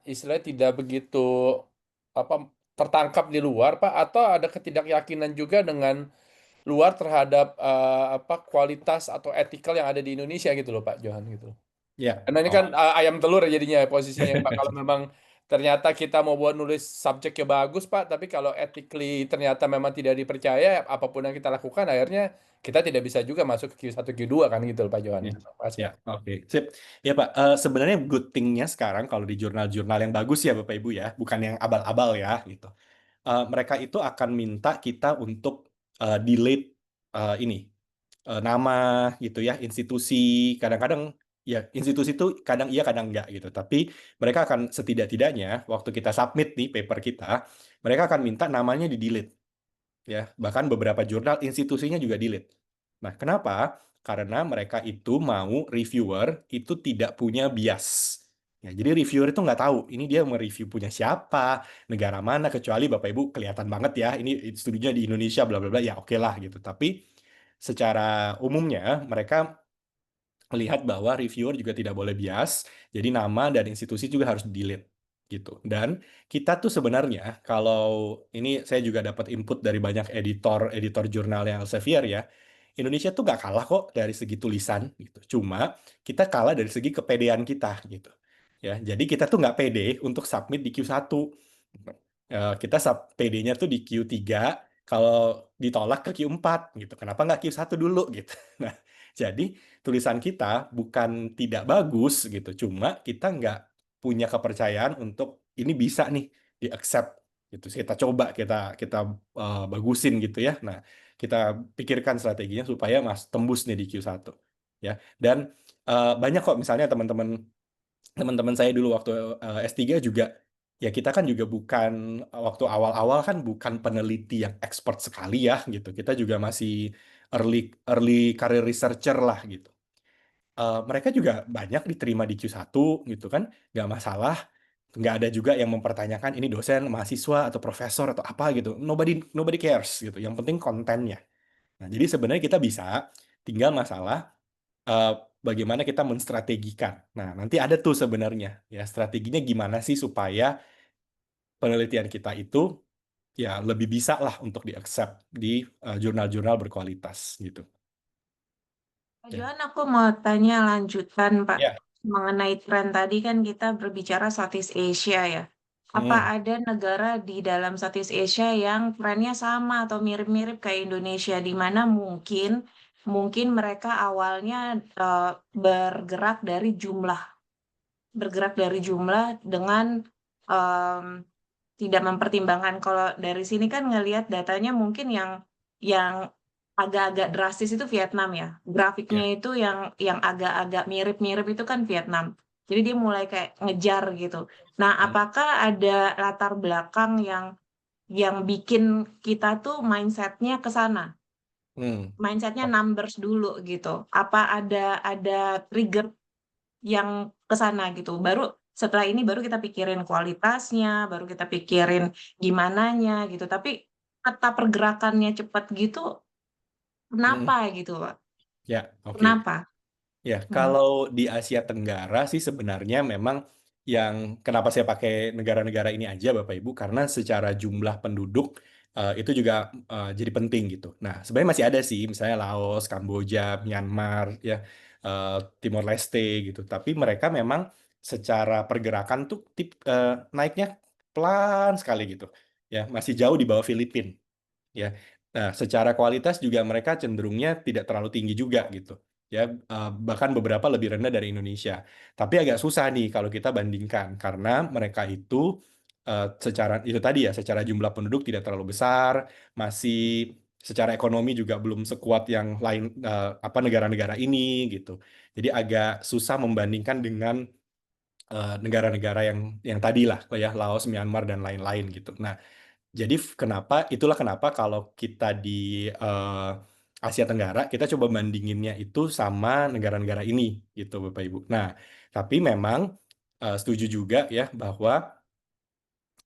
istilahnya tidak begitu apa tertangkap di luar Pak, atau ada ketidakyakinan juga dengan luar terhadap kualitas atau etikal yang ada di Indonesia gitu loh Pak Johan gitu. Ya. Karena ini kan ayam telur ya jadinya posisinya Pak. Kalau memang ternyata kita mau buat nulis subjeknya bagus Pak, tapi kalau ethically ternyata memang tidak dipercaya, apapun yang kita lakukan akhirnya kita tidak bisa juga masuk ke Q1 Q2 kan gitu loh Pak Johan. Ya, oke. Sip. Ya Pak, sebenarnya good thing-nya sekarang kalau di jurnal-jurnal yang bagus ya Bapak Ibu ya, bukan yang abal-abal ya gitu. Mereka itu akan minta kita untuk delete nama gitu ya, institusi. Kadang-kadang ya institusi itu kadang iya kadang enggak gitu. Tapi mereka akan setidak-tidaknya waktu kita submit nih paper kita, mereka akan minta namanya di-delete. Ya, bahkan beberapa jurnal institusinya juga delete. Nah, kenapa? Karena mereka itu mau reviewer itu tidak punya bias. Ya, jadi reviewer itu nggak tahu ini dia mereview punya siapa, negara mana, kecuali Bapak Ibu kelihatan banget ya ini studinya di Indonesia bla bla bla, ya oke lah gitu. Tapi secara umumnya mereka melihat bahwa reviewer juga tidak boleh bias, jadi nama dan institusi juga harus delete gitu. Dan kita tuh sebenarnya kalau ini saya juga dapat input dari banyak editor jurnal yang Elsevier ya, Indonesia tuh nggak kalah kok dari segi tulisan gitu. Cuma kita kalah dari segi kepedean kita gitu. Ya, jadi kita tuh nggak pede untuk submit di Q1. Kita PD-nya tuh di Q3, kalau ditolak ke Q4 gitu. Kenapa nggak Q1 dulu gitu. Nah, jadi tulisan kita bukan tidak bagus gitu, cuma kita nggak punya kepercayaan untuk ini bisa nih di-accept gitu. Kita coba, kita bagusin gitu ya. Nah, kita pikirkan strateginya supaya tembus nih di Q1 ya. Dan banyak kok misalnya teman-teman saya dulu waktu S3 juga, ya kita kan juga bukan, waktu awal-awal kan bukan peneliti yang expert sekali ya gitu. Kita juga masih early career researcher lah gitu. Mereka juga banyak diterima di Q1 gitu kan, nggak masalah. Nggak ada juga yang mempertanyakan ini dosen, mahasiswa, atau profesor, atau apa gitu. Nobody cares gitu. Yang penting kontennya. Nah, jadi sebenarnya kita bisa, tinggal masalah bagaimana kita menstrategikan. Nah, nanti ada tuh sebenarnya ya strateginya gimana sih supaya penelitian kita itu ya lebih bisa lah untuk di-accept di jurnal-jurnal berkualitas gitu. Pak Ya. Johan, aku mau tanya lanjutan, Pak. Ya. Mengenai tren tadi kan kita berbicara Southeast Asia ya. Apa ada negara di dalam Southeast Asia yang trennya sama atau mirip-mirip kayak Indonesia, di mana mungkin mereka awalnya bergerak dari jumlah dengan em, tidak mempertimbangkan. Kalau dari sini kan ngelihat datanya mungkin yang agak-agak drastis itu Vietnam ya. Grafiknya Ya. itu yang agak-agak mirip-mirip itu kan Vietnam. Jadi dia mulai kayak ngejar gitu. Nah, apakah ada latar belakang yang bikin kita tuh mindsetnya ke sana? Mindsetnya numbers dulu gitu. Apa ada trigger yang ke sana gitu. Baru setelah ini baru kita pikirin kualitasnya, baru kita pikirin gimananya gitu. Tapi kata pergerakannya cepat gitu, kenapa gitu, Pak? Ya, oke. Kenapa? Ya, kalau di Asia Tenggara sih sebenarnya memang yang kenapa saya pakai negara-negara ini aja Bapak Ibu, karena secara jumlah penduduk itu juga jadi penting gitu. Nah, sebenarnya masih ada sih, misalnya Laos, Kamboja, Myanmar, ya, Timor Leste gitu. Tapi mereka memang secara pergerakan tuh naiknya pelan sekali gitu. Ya, masih jauh di bawah Filipina. Ya. Nah, secara kualitas juga mereka cenderungnya tidak terlalu tinggi juga gitu. Ya, bahkan beberapa lebih rendah dari Indonesia. Tapi agak susah nih kalau kita bandingkan karena mereka itu secara itu tadi ya, secara jumlah penduduk tidak terlalu besar, masih secara ekonomi juga belum sekuat yang lain apa negara-negara ini gitu. Jadi agak susah membandingkan dengan negara-negara yang tadi lah ya, Laos, Myanmar dan lain-lain gitu. Nah, jadi itulah kenapa kalau kita di Asia Tenggara, kita coba bandinginnya itu sama negara-negara ini gitu Bapak Ibu. Nah, tapi memang setuju juga ya bahwa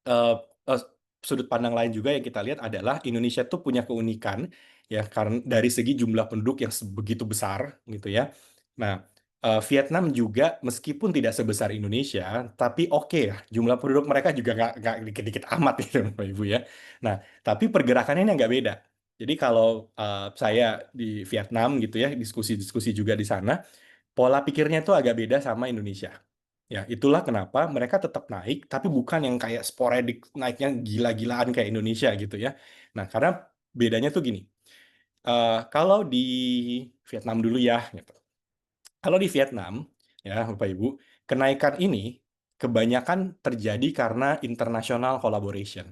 eh, eh, sudut pandang lain juga yang kita lihat adalah Indonesia tuh punya keunikan ya karena dari segi jumlah penduduk yang begitu besar gitu ya. Nah, Vietnam juga meskipun tidak sebesar Indonesia, tapi oke ya jumlah penduduk mereka juga nggak dikit-dikit amat gitu Bapak Ibu ya. Nah, tapi pergerakannya ini nggak beda. Jadi kalau saya di Vietnam gitu ya, diskusi-diskusi juga di sana, pola pikirnya itu agak beda sama Indonesia. Ya, itulah kenapa mereka tetap naik, tapi bukan yang kayak sporadik naiknya gila-gilaan kayak Indonesia gitu ya. Nah, karena bedanya tuh gini, kalau di Vietnam dulu ya, gitu. Kalau di Vietnam, ya Bapak Ibu, kenaikan ini kebanyakan terjadi karena international collaboration.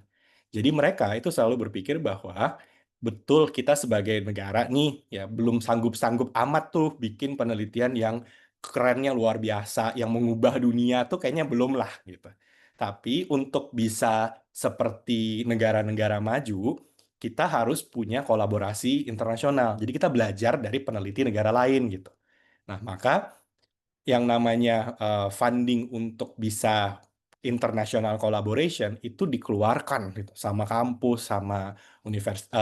Jadi mereka itu selalu berpikir bahwa betul kita sebagai negara nih ya belum sanggup-sanggup amat tuh bikin penelitian yang kerennya luar biasa, yang mengubah dunia tuh kayaknya belum lah gitu. Tapi untuk bisa seperti negara-negara maju, kita harus punya kolaborasi internasional. Jadi kita belajar dari peneliti negara lain gitu. Nah, maka yang namanya funding untuk bisa international collaboration itu dikeluarkan gitu sama kampus, sama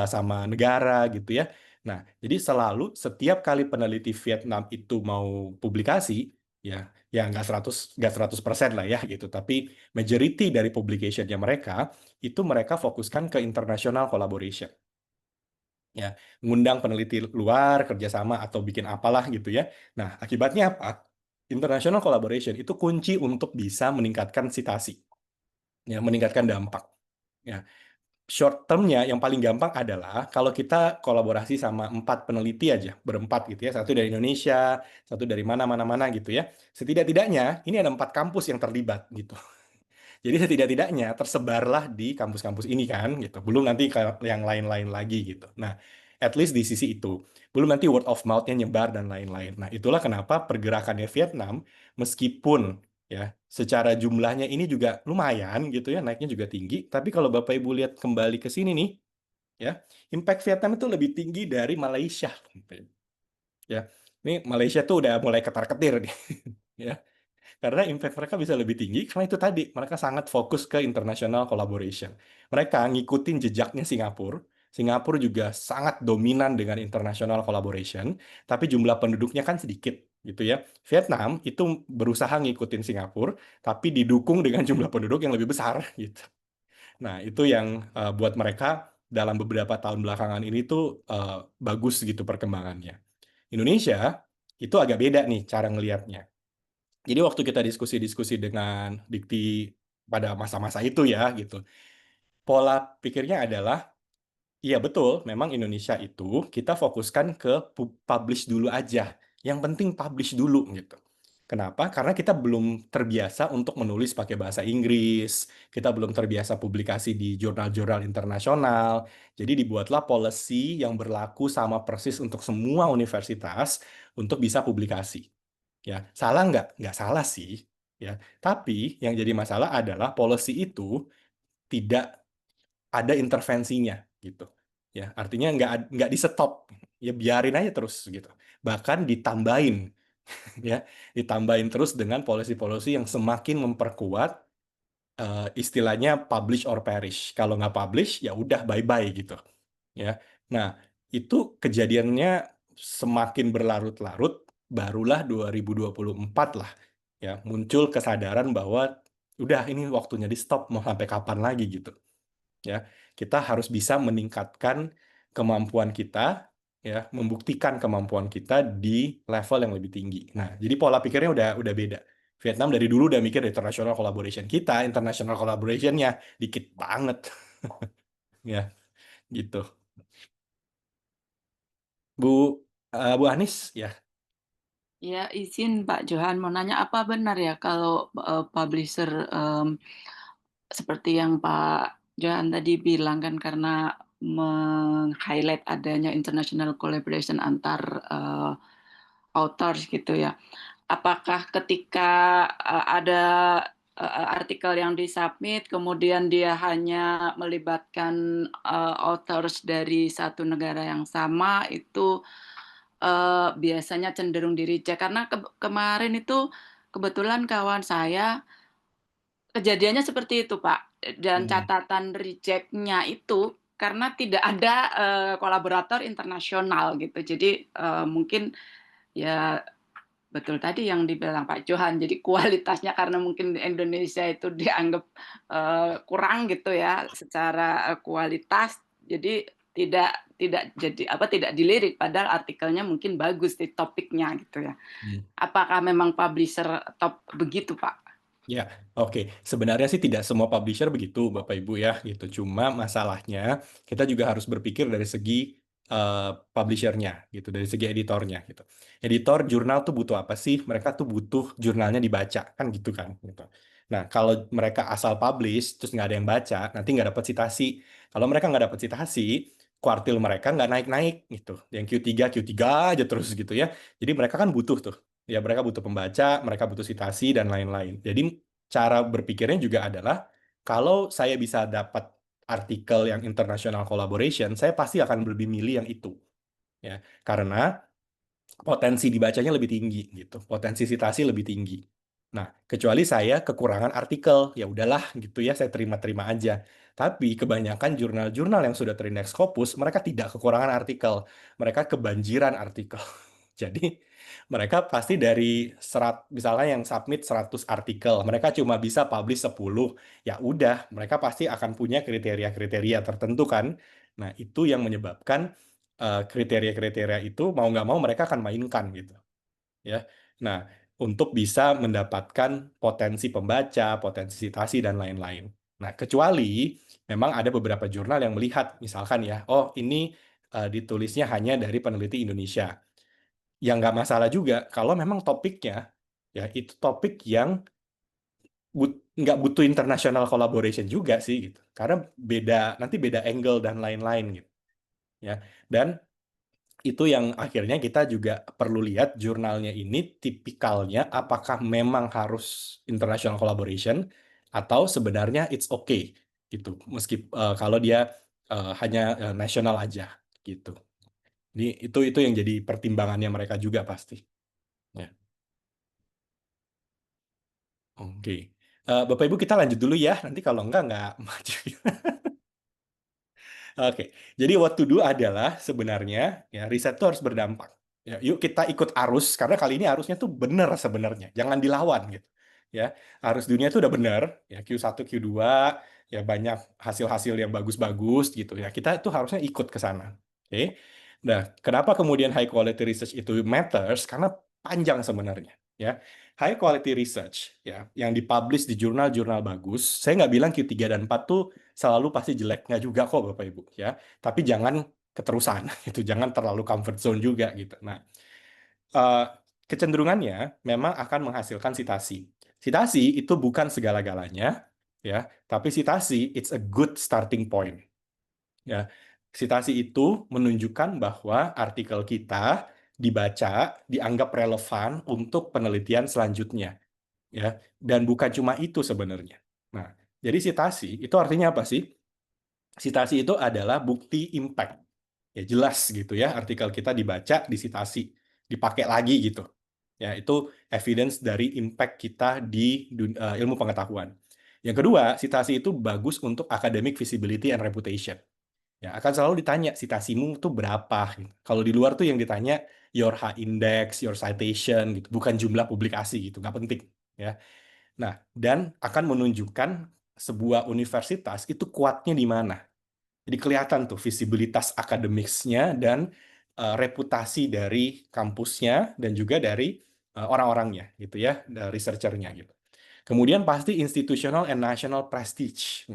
sama negara gitu ya. Nah, jadi selalu setiap kali peneliti Vietnam itu mau publikasi ya nggak 100% lah ya gitu, tapi majority dari publication-nya mereka itu mereka fokuskan ke international collaboration. Ya, ngundang peneliti luar kerjasama atau bikin apalah gitu ya. Nah, akibatnya apa? International collaboration itu kunci untuk bisa meningkatkan citasi, ya, meningkatkan dampak. Ya, short termnya yang paling gampang adalah kalau kita kolaborasi sama 4 peneliti aja, berempat gitu ya, satu dari Indonesia, satu dari mana gitu ya. Setidak-tidaknya ini ada 4 kampus yang terlibat gitu. Jadi setidak-tidaknya tersebarlah di kampus-kampus ini kan gitu. Belum nanti ke yang lain-lain lagi gitu. Nah, at least di sisi itu. Belum nanti word of mouth-nya nyebar dan lain-lain. Nah, itulah kenapa pergerakannya Vietnam meskipun ya secara jumlahnya ini juga lumayan gitu ya, naiknya juga tinggi, tapi kalau Bapak Ibu lihat kembali ke sini nih ya, impact Vietnam itu lebih tinggi dari Malaysia. Ya. Ini Malaysia tuh udah mulai ketar-ketir nih. Ya. Karena impact mereka bisa lebih tinggi karena itu tadi, mereka sangat fokus ke international collaboration. Mereka ngikutin jejaknya Singapura. Singapura juga sangat dominan dengan international collaboration, tapi jumlah penduduknya kan sedikit gitu ya. Vietnam itu berusaha ngikutin Singapura, tapi didukung dengan jumlah penduduk yang lebih besar gitu. Nah, itu yang buat mereka dalam beberapa tahun belakangan ini tuh bagus gitu perkembangannya. Indonesia itu agak beda nih cara ngelihatnya. Jadi waktu kita diskusi-diskusi dengan Dikti pada masa-masa itu ya gitu, pola pikirnya adalah, iya betul, memang Indonesia itu kita fokuskan ke publish dulu aja. Yang penting publish dulu gitu. Kenapa? Karena kita belum terbiasa untuk menulis pakai bahasa Inggris, kita belum terbiasa publikasi di jurnal-jurnal internasional. Jadi dibuatlah policy yang berlaku sama persis untuk semua universitas untuk bisa publikasi. Ya, salah nggak? Nggak salah sih. Ya, tapi yang jadi masalah adalah policy itu tidak ada intervensinya gitu. Ya, artinya nggak di stop. Ya biarin aja terus gitu. Bahkan ditambahin ya, ditambahin terus dengan policy-policy yang semakin memperkuat istilahnya publish or perish. Kalau nggak publish ya udah bye-bye gitu. Ya. Nah, itu kejadiannya semakin berlarut-larut, barulah 2024 lah ya muncul kesadaran bahwa udah ini waktunya di stop, mau sampai kapan lagi gitu. Ya, kita harus bisa meningkatkan kemampuan kita ya, membuktikan kemampuan kita di level yang lebih tinggi. Nah, jadi pola pikirnya udah beda. Vietnam dari dulu udah mikir international collaboration, kita international collaboration-nya dikit banget. Ya, gitu. Bu Anis ya. Ya, izin Pak Johan mau nanya, apa benar ya kalau publisher seperti yang Pak Johan tadi bilang kan, karena meng-highlight adanya international collaboration antar authors gitu ya. Apakah ketika ada artikel yang disubmit kemudian dia hanya melibatkan authors dari satu negara yang sama, itu biasanya cenderung di-reject? Karena kemarin itu kebetulan kawan saya kejadiannya seperti itu, Pak. Dan catatan reject-nya itu karena tidak ada kolaborator internasional gitu. Jadi mungkin ya betul tadi yang dibilang Pak Johan, jadi kualitasnya karena mungkin di Indonesia itu dianggap kurang gitu ya secara kualitas, jadi tidak dilirik padahal artikelnya mungkin bagus di topiknya gitu ya. Apakah memang publisher top begitu, Pak? Ya, oke. Sebenarnya sih tidak semua publisher begitu, Bapak Ibu ya, gitu. Cuma masalahnya kita juga harus berpikir dari segi publishernya, gitu, dari segi editornya, gitu. Editor jurnal tuh butuh apa sih? Mereka tuh butuh jurnalnya dibaca, kan gitu kan. Gitu. Nah, kalau mereka asal publish, terus nggak ada yang baca, nanti nggak dapat citasi. Kalau mereka nggak dapat citasi, kuartil mereka nggak naik-naik, gitu. Yang Q3 aja terus gitu ya. Jadi mereka kan butuh tuh. Ya, mereka butuh pembaca, mereka butuh citasi, dan lain-lain. Jadi, cara berpikirnya juga adalah, kalau saya bisa dapat artikel yang international collaboration, saya pasti akan lebih milih yang itu. Ya, karena potensi dibacanya lebih tinggi, gitu. Potensi citasi lebih tinggi. Nah, kecuali saya kekurangan artikel, ya udahlah gitu ya, saya terima-terima aja. Tapi kebanyakan jurnal-jurnal yang sudah terindeks Scopus, mereka tidak kekurangan artikel. Mereka kebanjiran artikel. Jadi, mereka pasti dari misalnya yang submit 100 artikel, mereka cuma bisa publish 10. Ya udah, mereka pasti akan punya kriteria-kriteria tertentu kan. Nah, itu yang menyebabkan kriteria-kriteria itu mau nggak mau mereka akan mainkan gitu. Ya. Nah, untuk bisa mendapatkan potensi pembaca, potensi citasi, dan lain-lain. Nah, kecuali memang ada beberapa jurnal yang melihat, misalkan ya, oh ini ditulisnya hanya dari peneliti Indonesia. Yang nggak masalah juga kalau memang topiknya ya itu topik yang nggak butuh international collaboration juga sih gitu. Karena nanti beda angle dan lain-lain gitu. Ya. Dan itu yang akhirnya kita juga perlu lihat jurnalnya ini tipikalnya apakah memang harus international collaboration atau sebenarnya it's okay gitu. Kalau dia hanya nasional aja gitu. Ini itu yang jadi pertimbangannya mereka juga pasti. Ya. Oke. Bapak Ibu kita lanjut dulu ya. Nanti kalau nggak maju. Oke, jadi what to do adalah sebenarnya ya riset itu harus berdampak. Ya, yuk kita ikut arus karena kali ini arusnya tuh benar sebenarnya, jangan dilawan gitu. Ya, arus dunia itu udah benar, ya Q1, Q2, ya banyak hasil-hasil yang bagus-bagus gitu ya. Kita itu harusnya ikut ke sana. Oke. Nah, kenapa kemudian high quality research itu matters? Karena panjang sebenarnya, ya. High quality research ya yang dipublish di jurnal-jurnal bagus. Saya nggak bilang Q3 dan 4 tuh selalu pasti jelek, nggak juga kok Bapak Ibu ya. Tapi jangan keterusan itu, jangan terlalu comfort zone juga gitu. Nah, kecenderungannya memang akan menghasilkan sitasi. Sitasi itu bukan segala-galanya ya, tapi sitasi it's a good starting point. Ya, sitasi itu menunjukkan bahwa artikel kita dibaca, dianggap relevan untuk penelitian selanjutnya ya, dan bukan cuma itu sebenarnya. Nah, jadi sitasi itu artinya apa sih? Sitasi itu adalah bukti impact. Ya jelas gitu ya, artikel kita dibaca, disitasi, dipakai lagi gitu. Ya, itu evidence dari impact kita di ilmu pengetahuan. Yang kedua, sitasi itu bagus untuk academic visibility and reputation. Ya, akan selalu ditanya citasimu tuh berapa. Gitu. Kalau di luar tuh yang ditanya your H-index, your citation gitu, bukan jumlah publikasi gitu, nggak penting. Ya. Nah, dan akan menunjukkan sebuah universitas itu kuatnya di mana. Jadi kelihatan tuh visibilitas akademiknya dan reputasi dari kampusnya dan juga dari orang-orangnya gitu ya, researchernya gitu. Kemudian pasti institutional and national prestige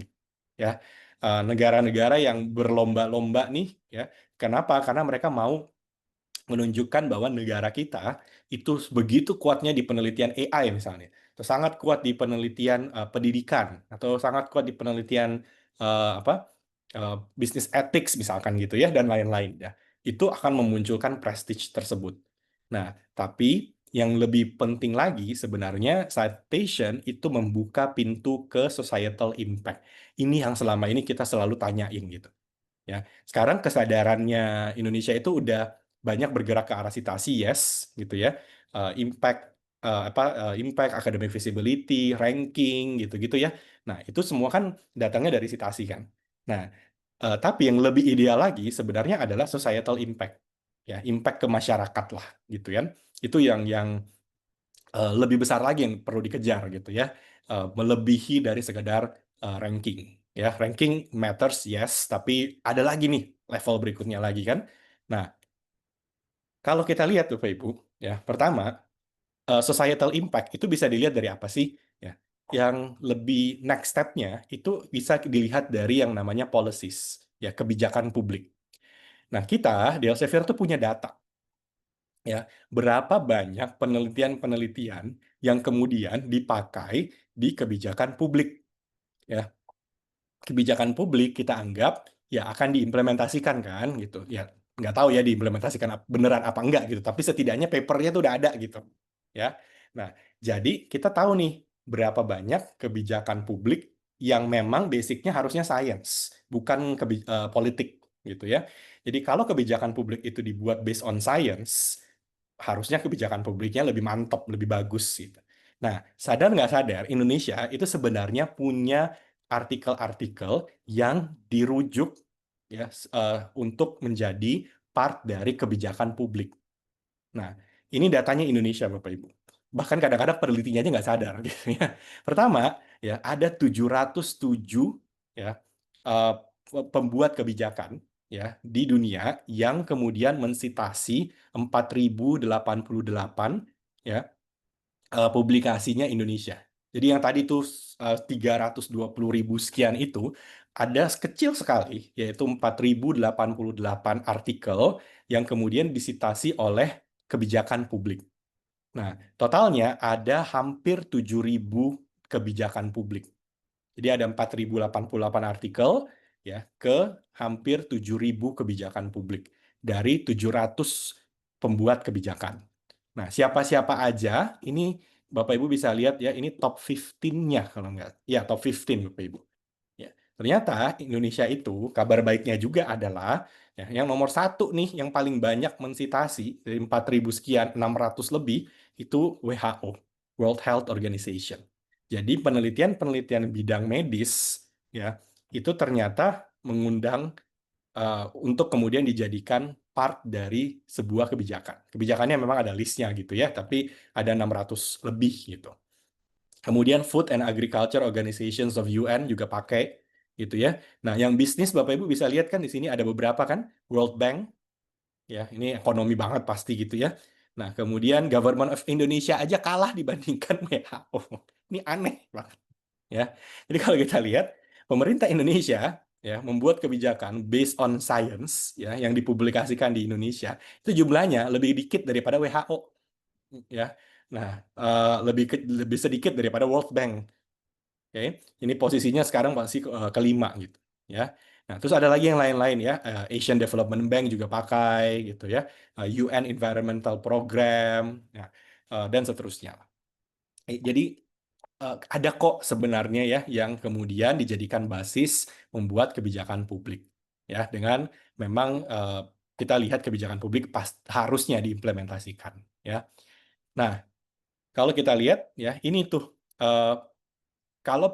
ya. Negara-negara yang berlomba-lomba nih ya. Kenapa? Karena mereka mau menunjukkan bahwa negara kita itu begitu kuatnya di penelitian AI misalnya, atau sangat kuat di penelitian pendidikan, atau sangat kuat di penelitian bisnis ethics misalkan gitu ya, dan lain-lain ya. Itu akan memunculkan prestige tersebut. Nah, tapi yang lebih penting lagi sebenarnya citation itu membuka pintu ke societal impact. Ini yang selama ini kita selalu tanyain gitu. Ya, sekarang kesadarannya Indonesia itu udah banyak bergerak ke arah citasi, yes, gitu ya. Impact, impact, academic visibility, ranking, gitu-gitu ya. Nah, itu semua kan datangnya dari citasi kan. Nah, tapi yang lebih ideal lagi sebenarnya adalah societal impact, ya, impact ke masyarakat lah, gitu kan. Itu yang lebih besar lagi yang perlu dikejar gitu ya, melebihi dari sekedar ranking. Ya, ranking matters yes, tapi ada lagi nih level berikutnya lagi kan. Nah, kalau kita lihat tuh Pak Ibu, ya pertama societal impact itu bisa dilihat dari apa sih? Ya, yang lebih next step-nya itu bisa dilihat dari yang namanya policies, ya kebijakan publik. Nah, kita di Elsevier tuh punya data ya, berapa banyak penelitian-penelitian yang kemudian dipakai di kebijakan publik ya. Kebijakan publik kita anggap ya akan diimplementasikan kan gitu ya, nggak tahu ya diimplementasikan beneran apa enggak gitu, tapi setidaknya papernya tuh udah ada gitu ya. Nah, jadi kita tahu nih berapa banyak kebijakan publik yang memang basicnya harusnya science, bukan politik gitu ya. Jadi kalau kebijakan publik itu dibuat based on science, harusnya kebijakan publiknya lebih mantap, lebih bagus gitu. Nah, sadar nggak sadar, Indonesia itu sebenarnya punya artikel-artikel yang dirujuk ya untuk menjadi part dari kebijakan publik. Nah, ini datanya Indonesia, Bapak Ibu. Bahkan kadang-kadang penelitinya aja nggak sadar gitu ya. Pertama, ya ada 707 ya pembuat kebijakan ya di dunia yang kemudian mensitasi 4088 ya publikasinya Indonesia. Jadi yang tadi tuh 320.000 sekian itu ada kecil sekali, yaitu 4.088 artikel yang kemudian disitasi oleh kebijakan publik. Nah, totalnya ada hampir 7.000 kebijakan publik. Jadi ada 4.088 artikel ya ke hampir 7.000 kebijakan publik dari 700 pembuat kebijakan. Nah, siapa-siapa aja ini Bapak Ibu bisa lihat ya, ini top 15-nya kalau nggak. Ya, top 15 Bapak Ibu. Ya, ternyata Indonesia itu kabar baiknya juga adalah ya, yang nomor satu nih yang paling banyak mensitasi dari 4.000 sekian 600 lebih itu WHO, World Health Organization. Jadi penelitian-penelitian bidang medis ya itu ternyata mengundang untuk kemudian dijadikan part dari sebuah kebijakan. Kebijakannya memang ada listnya gitu ya, tapi ada 600 lebih gitu. Kemudian Food and Agriculture Organizations of UN juga pakai gitu ya. Nah, yang bisnis Bapak Ibu bisa lihat kan di sini ada beberapa kan, World Bank ya, ini ekonomi banget pasti gitu ya. Nah, kemudian Government of Indonesia aja kalah dibandingkan WHO. Ini aneh banget ya. Jadi kalau kita lihat pemerintah Indonesia ya membuat kebijakan based on science ya yang dipublikasikan di Indonesia itu jumlahnya lebih dikit daripada WHO ya. Nah, lebih sedikit daripada World Bank. Oke, ini posisinya sekarang masih kelima gitu ya. Nah, terus ada lagi yang lain-lain ya, Asian Development Bank juga pakai gitu ya, UN Environmental Program, ya, dan seterusnya. Jadi ada kok sebenarnya ya yang kemudian dijadikan basis membuat kebijakan publik ya dengan memang kita lihat kebijakan publik harusnya diimplementasikan ya. Nah, kalau kita lihat ya ini tuh kalau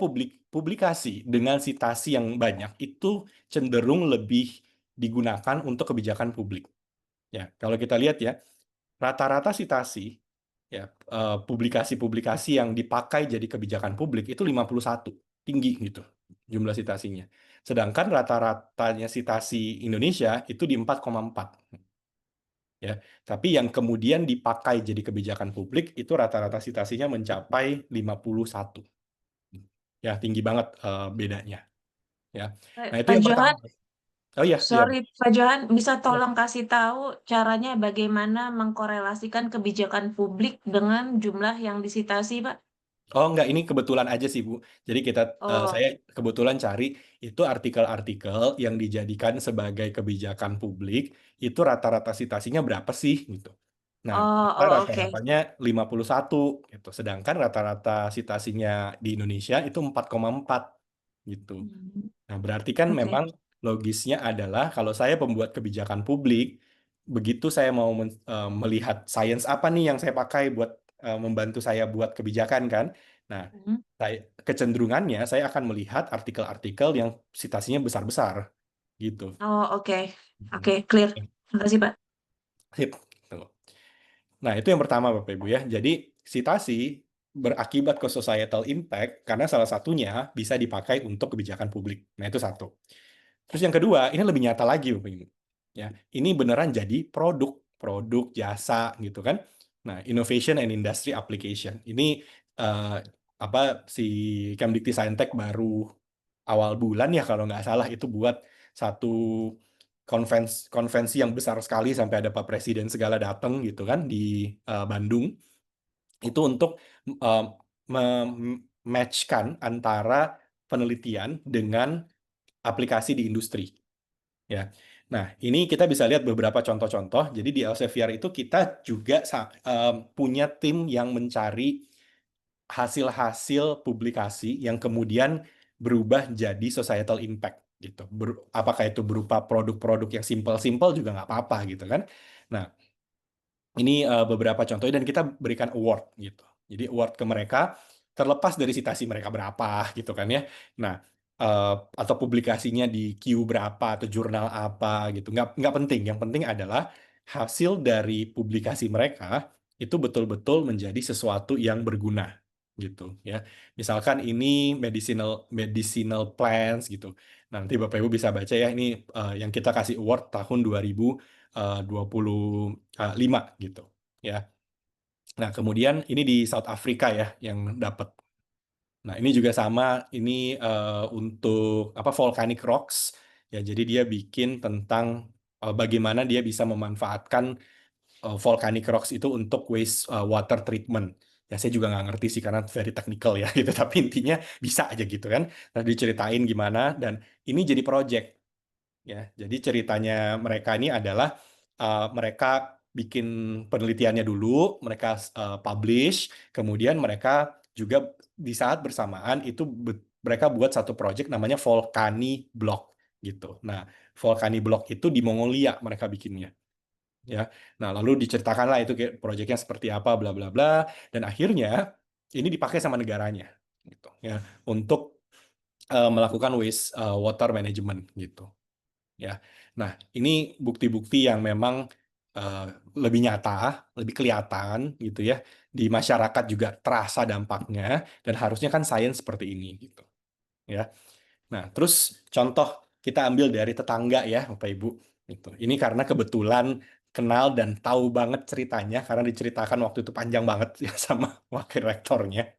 publikasi dengan citasi yang banyak itu cenderung lebih digunakan untuk kebijakan publik. Ya, kalau kita lihat ya, rata-rata citasi ya publikasi-publikasi yang dipakai jadi kebijakan publik itu 51, tinggi gitu jumlah citasinya. Sedangkan rata-ratanya citasi Indonesia itu di 4,4. Ya, tapi yang kemudian dipakai jadi kebijakan publik itu rata-rata citasinya mencapai 51. Ya, tinggi banget bedanya. Ya. Nah, itu Pak yang Johan, pertama. Oh iya, iya. sorry Pak Johan, bisa tolong kasih tahu caranya bagaimana mengkorelasikan kebijakan publik dengan jumlah yang disitasi, Pak? Oh enggak, ini kebetulan aja sih Bu. Jadi Oh, saya kebetulan cari itu artikel-artikel yang dijadikan sebagai kebijakan publik itu rata-rata citasinya berapa sih gitu. Nah, kita oke. rata-ratanya 51 gitu. Sedangkan rata-rata citasinya di Indonesia itu 4,4 gitu. Hmm, Nah, berarti kan Oke. memang logisnya adalah kalau saya pembuat kebijakan publik, begitu saya mau melihat sains apa nih yang saya pakai buat membantu saya buat kebijakan kan. Nah, Hmm. kecenderungannya saya akan melihat artikel-artikel yang citasinya besar-besar gitu. Oh, oke. Hmm. Oke, clear. Terima kasih, Pak. Sip. Tuh. Nah, itu yang pertama Bapak Ibu ya. Jadi, citasi berakibat ke societal impact karena salah satunya bisa dipakai untuk kebijakan publik. Nah, itu satu. Terus yang kedua, ini lebih nyata lagi Bapak Ibu. Ya, ini beneran jadi produk jasa gitu kan. Nah, innovation and industry application. Ini eh, apa si Kemdikti-Saintek baru awal bulan ya kalau nggak salah itu buat satu konvensi yang besar sekali sampai ada Pak Presiden segala datang gitu kan di Bandung. Itu untuk mematchkan antara penelitian dengan aplikasi di industri. Ya. Nah, ini kita bisa lihat beberapa contoh-contoh. Jadi di Elsevier itu kita juga punya tim yang mencari hasil-hasil publikasi yang kemudian berubah jadi societal impact gitu. Apakah itu berupa produk-produk yang simple-simple juga nggak apa-apa gitu kan. Nah, ini beberapa contohnya dan kita berikan award gitu. Jadi award ke mereka terlepas dari citasi mereka berapa gitu kan ya. Nah, atau publikasinya di Q berapa atau jurnal apa gitu. Nggak penting. Yang penting adalah hasil dari publikasi mereka itu betul-betul menjadi sesuatu yang berguna gitu ya. Misalkan ini medicinal medicinal plants gitu. Nanti Bapak Ibu bisa baca ya ini yang kita kasih award tahun 2025 gitu ya. Nah, kemudian ini di South Africa ya yang dapat. Nah, ini juga sama, ini untuk volcanic rocks ya. Jadi dia bikin tentang bagaimana dia bisa memanfaatkan volcanic rocks itu untuk waste water treatment. Ya saya juga nggak ngerti sih karena very technical ya gitu. Tapi intinya bisa aja gitu kan. Nah, diceritain gimana dan ini jadi project ya. Jadi ceritanya mereka ini adalah mereka bikin penelitiannya dulu, mereka publish, kemudian mereka juga di saat bersamaan itu mereka buat satu project namanya Volcani Block gitu. Nah, Volcani Block itu di Mongolia mereka bikinnya ya. Nah, lalu diceritakanlah itu kayak proyeknya seperti apa bla bla bla dan akhirnya ini dipakai sama negaranya gitu ya untuk melakukan waste water management gitu ya. Nah, ini bukti-bukti yang memang eh, lebih nyata, lebih kelihatan gitu ya. Di masyarakat juga terasa dampaknya dan harusnya kan sains seperti ini gitu ya. Nah, terus contoh kita ambil dari tetangga ya, Bapak Ibu. Gitu. Ini karena kebetulan kenal dan tahu banget ceritanya karena diceritakan waktu itu panjang banget ya sama wakil rektornya.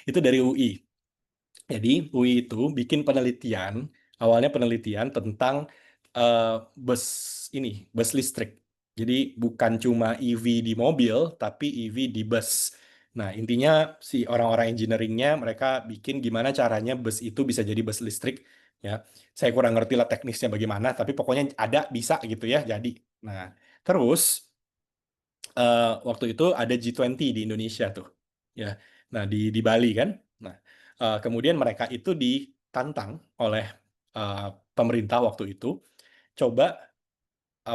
Itu dari UI. Jadi UI itu bikin penelitian, awalnya penelitian tentang bus bus listrik. Jadi bukan cuma EV di mobil, tapi EV di bus. Nah, intinya si orang-orang engineeringnya mereka bikin gimana caranya bus itu bisa jadi bus listrik. Ya, saya kurang ngerti lah teknisnya bagaimana, tapi pokoknya ada bisa gitu ya. Jadi, nah terus waktu itu ada G20 di Indonesia tuh, ya. Nah di Bali kan. Nah kemudian mereka itu ditantang oleh eh, pemerintah waktu itu, coba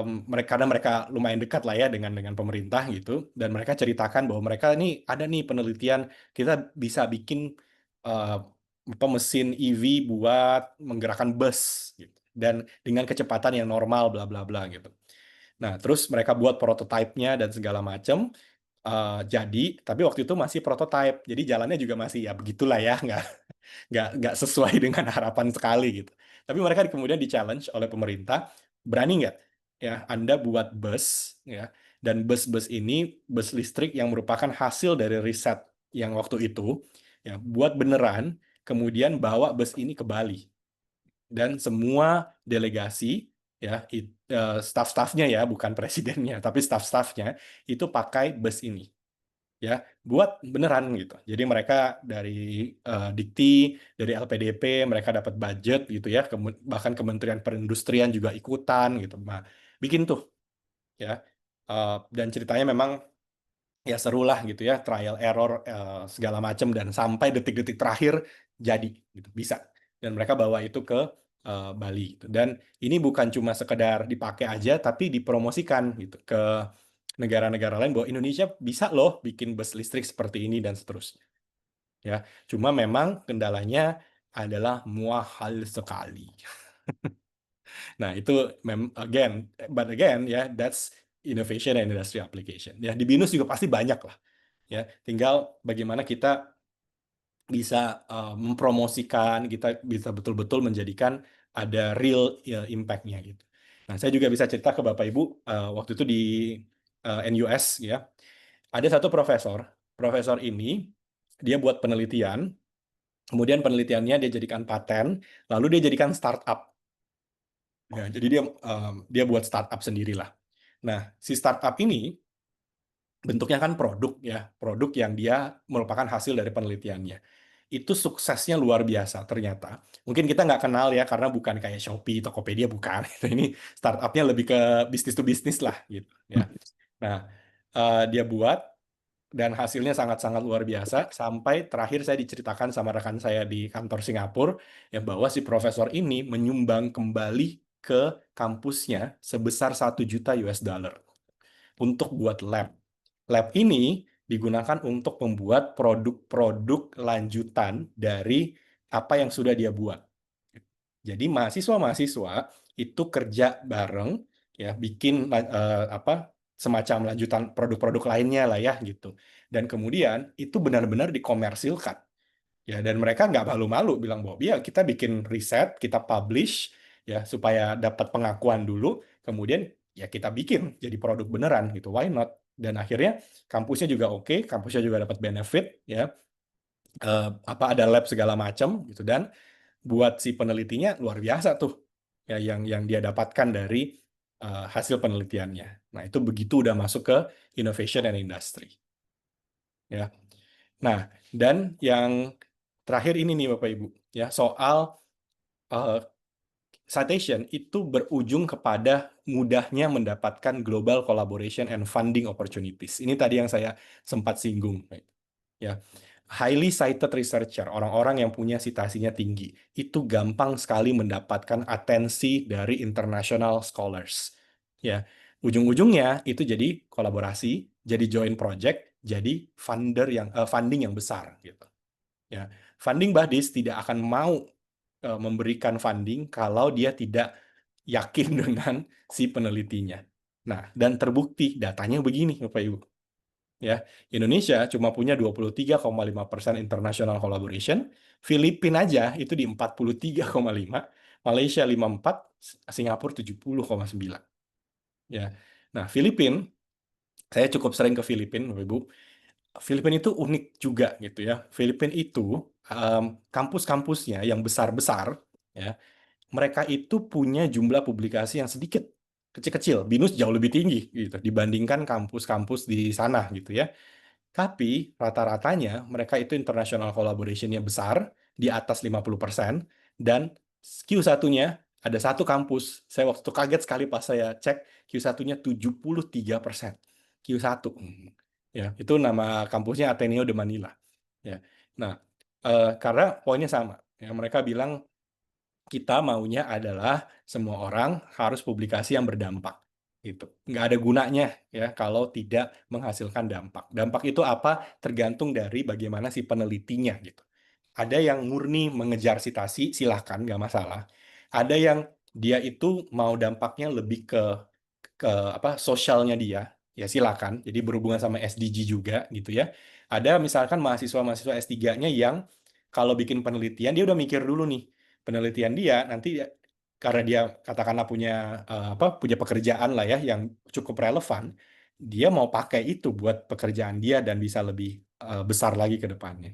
mereka karena mereka lumayan dekat lah ya dengan pemerintah gitu, dan mereka ceritakan bahwa mereka ini ada nih penelitian kita bisa bikin eh, mesin EV buat menggerakkan bus gitu, dan dengan kecepatan yang normal bla bla bla gitu. Nah, terus mereka buat prototipe-nya dan segala macam jadi, tapi waktu itu masih prototipe, jadi jalannya juga masih ya begitulah ya, nggak sesuai dengan harapan sekali gitu. Tapi mereka kemudian di-challenge oleh pemerintah, berani nggak ya Anda buat bus ya, dan bus-bus ini bus listrik yang merupakan hasil dari riset yang waktu itu ya, buat beneran, kemudian bawa bus ini ke Bali dan semua delegasi ya staff-staffnya ya bukan presidennya tapi staff-staffnya itu pakai bus ini ya buat beneran gitu. Jadi mereka dari Dikti, dari LPDP mereka dapat budget gitu ya, bahkan Kementerian Perindustrian juga ikutan gitu. Nah, bikin tuh ya. Dan ceritanya memang ya seru lah gitu ya, trial error segala macam dan sampai detik-detik terakhir jadi gitu, bisa. Dan mereka bawa itu ke Bali gitu. Dan ini bukan cuma sekedar dipakai aja tapi dipromosikan gitu ke negara-negara lain bahwa Indonesia bisa loh bikin bus listrik seperti ini dan seterusnya. Ya, cuma memang kendalanya adalah mahal sekali. Nah, itu but again ya, that's innovation and industry application. Ya, di BINUS juga pasti banyak lah. Ya, tinggal bagaimana kita bisa mempromosikan, kita bisa betul-betul menjadikan ada real impact-nya gitu. Nah, saya juga bisa cerita ke Bapak Ibu waktu itu di NUS ya. Ada satu profesor ini dia buat penelitian, kemudian penelitiannya dia jadikan paten, lalu dia jadikan startup. Ya, jadi dia buat startup sendirilah. Nah, si startup ini bentuknya kan produk ya, produk yang dia merupakan hasil dari penelitiannya. Itu suksesnya luar biasa ternyata. Mungkin kita nggak kenal ya karena bukan kayak Shopee, Tokopedia bukan. Ini startupnya lebih ke bisnis to bisnis lah gitu ya. Nah, dia buat dan hasilnya sangat-sangat luar biasa sampai terakhir saya diceritakan sama rekan saya di kantor Singapura ya bahwa si profesor ini menyumbang kembali ke kampusnya sebesar 1 juta US dollar untuk buat lab. Lab ini digunakan untuk membuat produk-produk lanjutan dari apa yang sudah dia buat. Jadi mahasiswa-mahasiswa itu kerja bareng ya bikin semacam lanjutan produk-produk lainnya lah ya gitu. Dan kemudian itu benar-benar dikomersilkan. Ya, dan mereka nggak malu-malu bilang bahwa ya kita bikin riset, kita publish ya supaya dapat pengakuan dulu, kemudian ya kita bikin jadi produk beneran gitu. Why not? Dan akhirnya kampusnya juga oke, kampusnya juga dapat benefit ya. ada lab segala macam gitu, dan buat si penelitinya luar biasa tuh ya yang dia dapatkan dari hasil penelitiannya. Nah, itu begitu udah masuk ke innovation and industry. Ya. Nah, dan yang terakhir ini nih Bapak Ibu, ya soal citation itu berujung kepada mudahnya mendapatkan global collaboration and funding opportunities. Ini tadi yang saya sempat singgung. Ya, highly cited researcher, orang-orang yang punya citasinya tinggi, itu gampang sekali mendapatkan atensi dari international scholars. Ya, ujung-ujungnya itu jadi kolaborasi, jadi joint project, jadi funding yang besar gitu. Ya, funding bodies tidak akan mau memberikan funding kalau dia tidak yakin dengan si penelitinya. Nah, dan terbukti datanya begini, Bapak Ibu. Ya, Indonesia cuma punya 23,5% international collaboration, Filipina aja itu di 43,5, Malaysia 54, Singapura 70,9. Ya. Nah, Filipina, saya cukup sering ke Filipina, Bapak Ibu. Filipina itu unik juga gitu ya. Filipina itu kampus-kampusnya yang besar-besar ya, mereka itu punya jumlah publikasi yang sedikit, kecil-kecil. BINUS jauh lebih tinggi gitu dibandingkan kampus-kampus di sana gitu ya. Tapi rata-ratanya mereka itu international collaboration-nya besar, di atas 50%, dan Q1-nya ada satu kampus. Saya waktu kaget sekali pas saya cek, Q1-nya 73%. Q1. Ya, itu nama kampusnya Ateneo de Manila. Ya. Nah, karena poinnya sama. Ya, mereka bilang kita maunya adalah semua orang harus publikasi yang berdampak. Gitu. Nggak ada gunanya ya kalau tidak menghasilkan dampak. Dampak itu apa? Tergantung dari bagaimana si penelitinya gitu. Ada yang murni mengejar citasi, silahkan, nggak masalah. Ada yang dia itu mau dampaknya lebih ke apa sosialnya dia, ya silakan. Jadi berhubungan sama SDG juga gitu ya. Ada misalkan mahasiswa-mahasiswa S3-nya yang kalau bikin penelitian dia udah mikir dulu nih. Penelitian dia nanti karena dia katakanlah punya pekerjaan lah ya yang cukup relevan, dia mau pakai itu buat pekerjaan dia dan bisa lebih besar lagi ke depannya.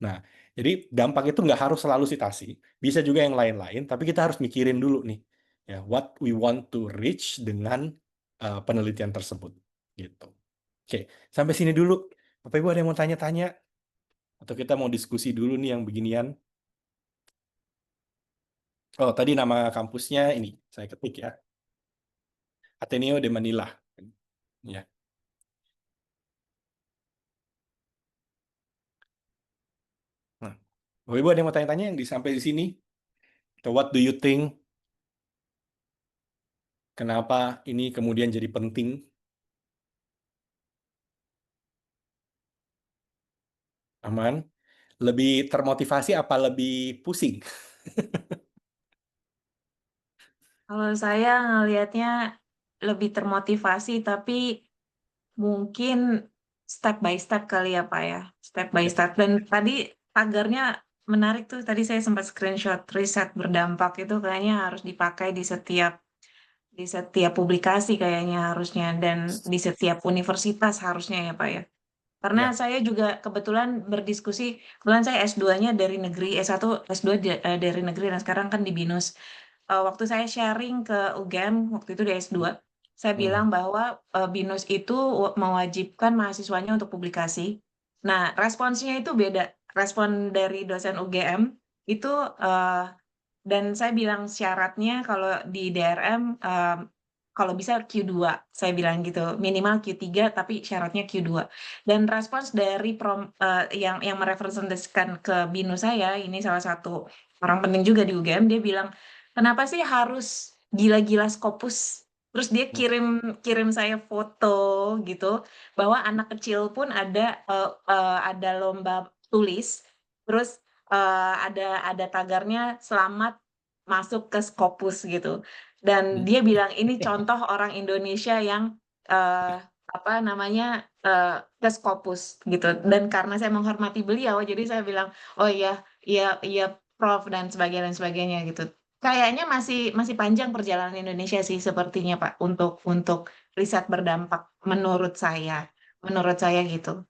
Nah, jadi dampak itu nggak harus selalu citasi, bisa juga yang lain-lain, tapi kita harus mikirin dulu nih, ya what we want to reach dengan penelitian tersebut, gitu. Oke, sampai sini dulu. Bapak Ibu ada yang mau tanya-tanya? Atau kita mau diskusi dulu nih yang beginian? Oh, tadi nama kampusnya ini, saya ketik ya. Ateneo de Manila. Ya. Nah, Bapak Ibu ada yang mau tanya-tanya yang sampai di sini? Atau what do you think? Kenapa ini kemudian jadi penting? Aman? Lebih termotivasi apa lebih pusing? Kalau saya ngelihatnya lebih termotivasi, tapi mungkin step by step kali ya Pak ya, step by step. Dan tadi tagarnya menarik tuh, tadi saya sempat screenshot, riset berdampak itu kayaknya harus dipakai di setiap publikasi kayaknya harusnya, dan di setiap universitas harusnya ya Pak ya. Karena Ya. saya juga kebetulan kebetulan saya S2-nya dari negeri, S1, S2 dari negeri, dan sekarang kan di BINUS. Waktu saya sharing ke UGM, waktu itu di S2, saya bilang bahwa BINUS itu mewajibkan mahasiswanya untuk publikasi. Nah, responsnya itu beda. Respon dari dosen UGM itu, dan saya bilang syaratnya kalau di DRM, kalau bisa Q2, saya bilang gitu, minimal Q3 tapi syaratnya Q2. Dan respons dari yang merepresentasikan ke BINUS saya, ini salah satu orang penting juga di UGM, dia bilang, kenapa sih harus gila-gila Scopus? Terus dia kirim saya foto gitu, bahwa anak kecil pun ada lomba tulis, terus ada tagarnya selamat masuk ke Scopus gitu. Dan dia bilang ini contoh orang Indonesia yang apa namanya ke Scopus gitu. Dan karena saya menghormati beliau, jadi saya bilang, oh iya, iya Prof dan sebagainya gitu. Kayaknya masih panjang perjalanan Indonesia sih sepertinya Pak untuk riset berdampak menurut saya gitu.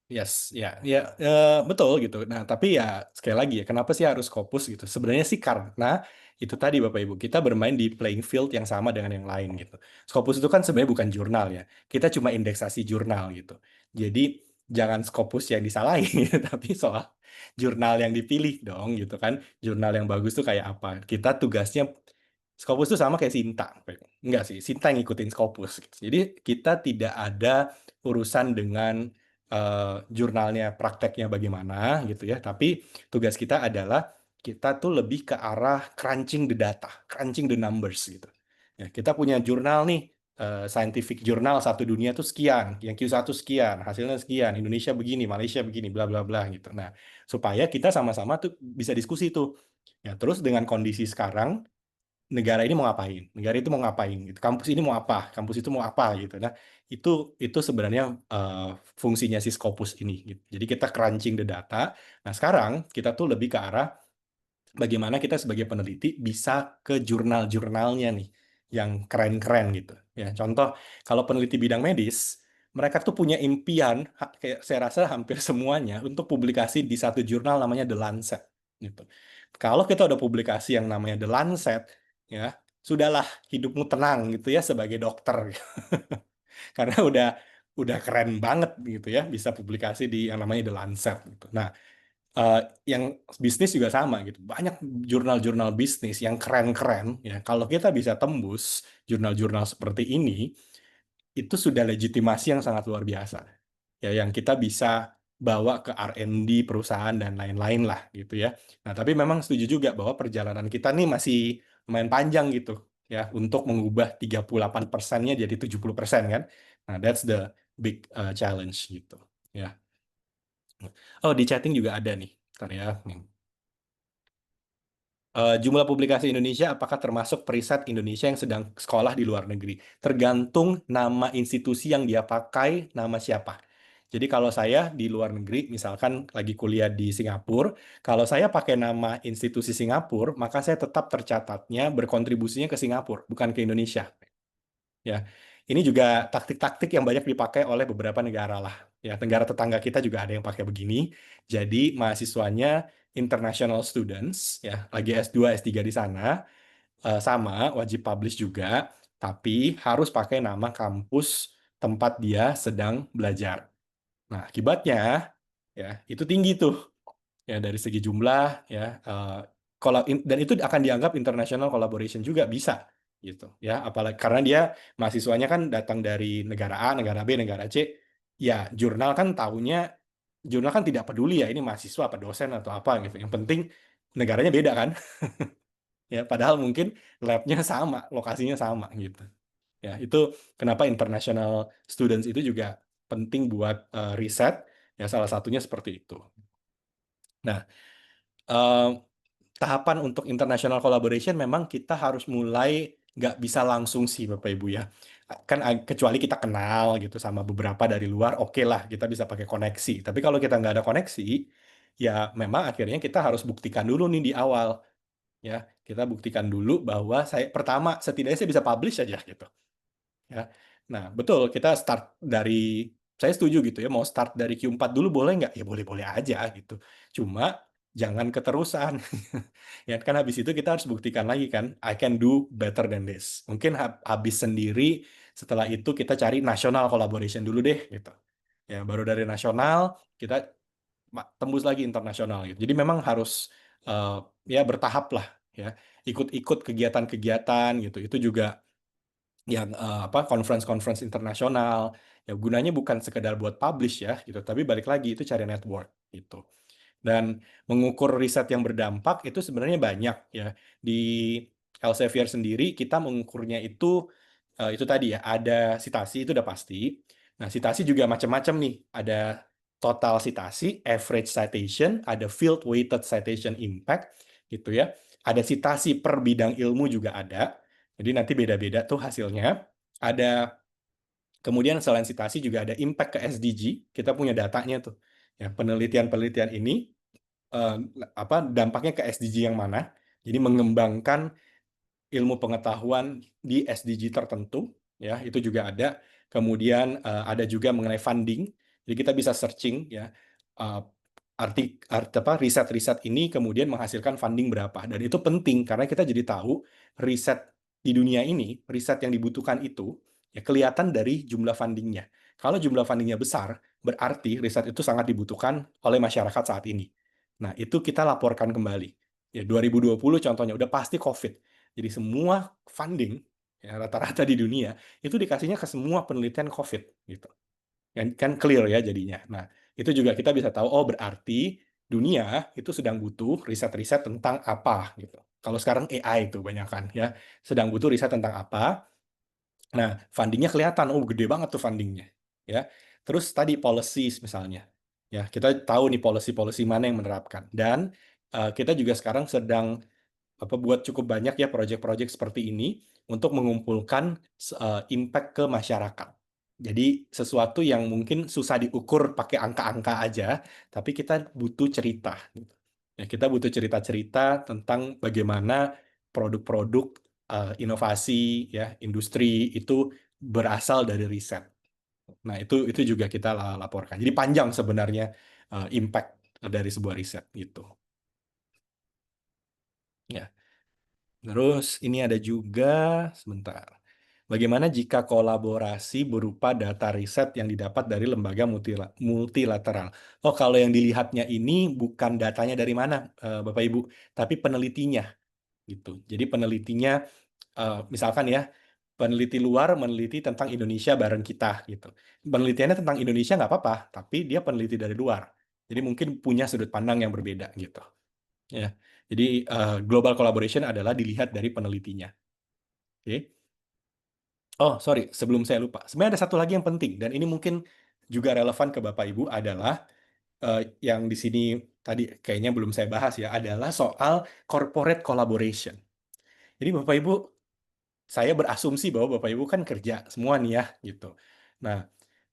Yes, ya, ya, betul gitu. Nah, tapi ya sekali lagi ya, kenapa sih harus Scopus gitu? Sebenarnya sih karena itu tadi Bapak Ibu, kita bermain di playing field yang sama dengan yang lain gitu. Scopus itu kan sebenarnya bukan jurnal ya, kita cuma indeksasi jurnal gitu. Jadi jangan Scopus yang disalahin, tapi soal jurnal yang dipilih dong gitu kan. Jurnal yang bagus tuh kayak apa? Kita tugasnya Scopus tuh sama kayak Sinta. Enggak sih, Sinta yang ngikutin Scopus. Gitu. Jadi kita tidak ada urusan dengan jurnalnya prakteknya bagaimana gitu ya. Tapi tugas kita adalah kita tuh lebih ke arah crunching the data, crunching the numbers gitu. Ya, kita punya jurnal nih, scientific jurnal satu dunia tuh sekian, yang Q1 sekian, hasilnya sekian, Indonesia begini, Malaysia begini, bla bla bla gitu. Nah, supaya kita sama-sama tuh bisa diskusi tuh. Ya, terus dengan kondisi sekarang negara ini mau ngapain, negara itu mau ngapain, gitu. Kampus ini mau apa, kampus itu mau apa gitu. Nah, itu sebenarnya fungsinya si Scopus ini. Gitu. Jadi kita crunching the data. Nah, sekarang kita tuh lebih ke arah bagaimana kita sebagai peneliti bisa ke jurnal-jurnalnya nih yang keren-keren gitu. Ya, contoh kalau peneliti bidang medis, mereka tuh punya impian, kayak saya rasa hampir semuanya untuk publikasi di satu jurnal namanya The Lancet gitu. Kalau kita udah publikasi yang namanya The Lancet, ya sudahlah hidupmu tenang gitu ya sebagai dokter. Karena udah keren banget gitu ya bisa publikasi di yang namanya The Lancet gitu. Nah, yang bisnis juga sama gitu. Banyak jurnal-jurnal bisnis yang keren-keren ya. Kalau kita bisa tembus jurnal-jurnal seperti ini, itu sudah legitimasi yang sangat luar biasa. Ya, yang kita bisa bawa ke R&D perusahaan dan lain-lain lah gitu ya. Nah, tapi memang setuju juga bahwa perjalanan kita nih masih lumayan panjang gitu ya untuk mengubah 38%-nya jadi 70% kan. Nah, that's the big challenge gitu ya. Oh, di chatting juga ada nih. Bentar ya. Jumlah publikasi Indonesia apakah termasuk periset Indonesia yang sedang sekolah di luar negeri? Tergantung nama institusi yang dia pakai, nama siapa. Jadi kalau saya di luar negeri, misalkan lagi kuliah di Singapura, kalau saya pakai nama institusi Singapura, maka saya tetap tercatatnya berkontribusinya ke Singapura, bukan ke Indonesia. Ya, ini juga taktik-taktik yang banyak dipakai oleh beberapa negara lah. Ya, negara tetangga kita juga ada yang pakai begini. Jadi mahasiswanya international students, ya, lagi S2, S3 di sana, sama wajib publish juga, tapi harus pakai nama kampus tempat dia sedang belajar. Nah, akibatnya ya itu tinggi tuh ya dari segi jumlah ya dan itu akan dianggap international collaboration juga bisa gitu ya apalagi karena dia mahasiswanya kan datang dari negara A, negara B, negara C ya jurnal kan tidak peduli ya ini mahasiswa apa dosen atau apa gitu yang penting negaranya beda kan ya padahal mungkin labnya sama lokasinya sama gitu ya itu kenapa international students itu juga penting buat riset ya salah satunya seperti itu. Nah, tahapan untuk international collaboration memang kita harus mulai nggak bisa langsung sih Bapak Ibu ya. Kan kecuali kita kenal gitu sama beberapa dari luar, oke lah kita bisa pakai koneksi. Tapi kalau kita nggak ada koneksi, ya memang akhirnya kita harus buktikan dulu nih di awal. Ya, kita buktikan dulu bahwa pertama setidaknya saya bisa publish aja gitu. Ya. Nah, betul kita start dari saya setuju gitu ya, mau start dari Q4 dulu boleh nggak? Ya boleh-boleh aja gitu. Cuma jangan keterusan. Ya kan habis itu kita harus buktikan lagi kan, I can do better than this. Mungkin habis sendiri, setelah itu kita cari national collaboration dulu deh gitu. Ya, baru dari nasional kita tembus lagi internasional gitu. Jadi memang harus ya bertahap lah ya. Ikut-ikut kegiatan-kegiatan gitu. Itu juga yang conference-conference internasional ya gunanya bukan sekedar buat publish ya gitu tapi balik lagi itu cari network gitu dan mengukur riset yang berdampak itu sebenarnya banyak ya di Elsevier sendiri kita mengukurnya itu tadi ya ada citasi itu udah pasti nah citasi juga macam-macam nih ada total citasi average citation ada field weighted citation impact gitu ya ada citasi per bidang ilmu juga ada jadi nanti beda-beda tuh hasilnya. Ada kemudian selain citasi juga ada impact ke SDG. Kita punya datanya tuh. Ya, penelitian-penelitian ini dampaknya ke SDG yang mana? Jadi mengembangkan ilmu pengetahuan di SDG tertentu, ya itu juga ada. Kemudian ada juga mengenai funding. Jadi kita bisa searching ya, uh, riset-riset ini kemudian menghasilkan funding berapa. Dan itu penting karena kita jadi tahu riset di dunia ini, riset yang dibutuhkan itu ya kelihatan dari jumlah fundingnya. Kalau jumlah fundingnya besar, berarti riset itu sangat dibutuhkan oleh masyarakat saat ini. Nah, itu kita laporkan kembali. Ya, 2020 contohnya udah pasti COVID. Jadi semua funding ya rata-rata di dunia itu dikasihnya ke semua penelitian COVID gitu. Kan clear ya jadinya. Nah, itu juga kita bisa tahu, oh berarti dunia itu sedang butuh riset-riset tentang apa gitu. Kalau sekarang AI itu banyak kan ya, sedang butuh riset tentang apa. Nah, fundingnya kelihatan, oh gede banget tuh fundingnya ya. Terus tadi policies misalnya, ya kita tahu nih policy-policy mana yang menerapkan. Dan kita juga sekarang sedang buat cukup banyak ya proyek-proyek seperti ini untuk mengumpulkan impact ke masyarakat. Jadi sesuatu yang mungkin susah diukur pakai angka-angka aja, tapi kita butuh cerita. Ya, kita butuh cerita-cerita tentang bagaimana produk-produk inovasi ya industri itu berasal dari riset. Nah itu juga kita laporkan. Jadi panjang sebenarnya impact dari sebuah riset gitu. Ya. Terus ini ada juga, sebentar. Bagaimana jika kolaborasi berupa data riset yang didapat dari lembaga multilateral? Oh, kalau yang dilihatnya ini bukan datanya dari mana, Bapak Ibu, tapi penelitinya, gitu. Jadi penelitinya, misalkan ya, peneliti luar meneliti tentang Indonesia bareng kita, gitu. Penelitiannya tentang Indonesia nggak apa-apa, tapi dia peneliti dari luar. Jadi mungkin punya sudut pandang yang berbeda, gitu. Ya, jadi global collaboration adalah dilihat dari penelitinya. Oke. Oh, sorry, sebelum saya lupa. Sebenarnya ada satu lagi yang penting dan ini mungkin juga relevan ke Bapak Ibu adalah yang di sini tadi kayaknya belum saya bahas ya, adalah soal corporate collaboration. Jadi Bapak Ibu, saya berasumsi bahwa Bapak Ibu kan kerja semua nih ya, gitu. Nah,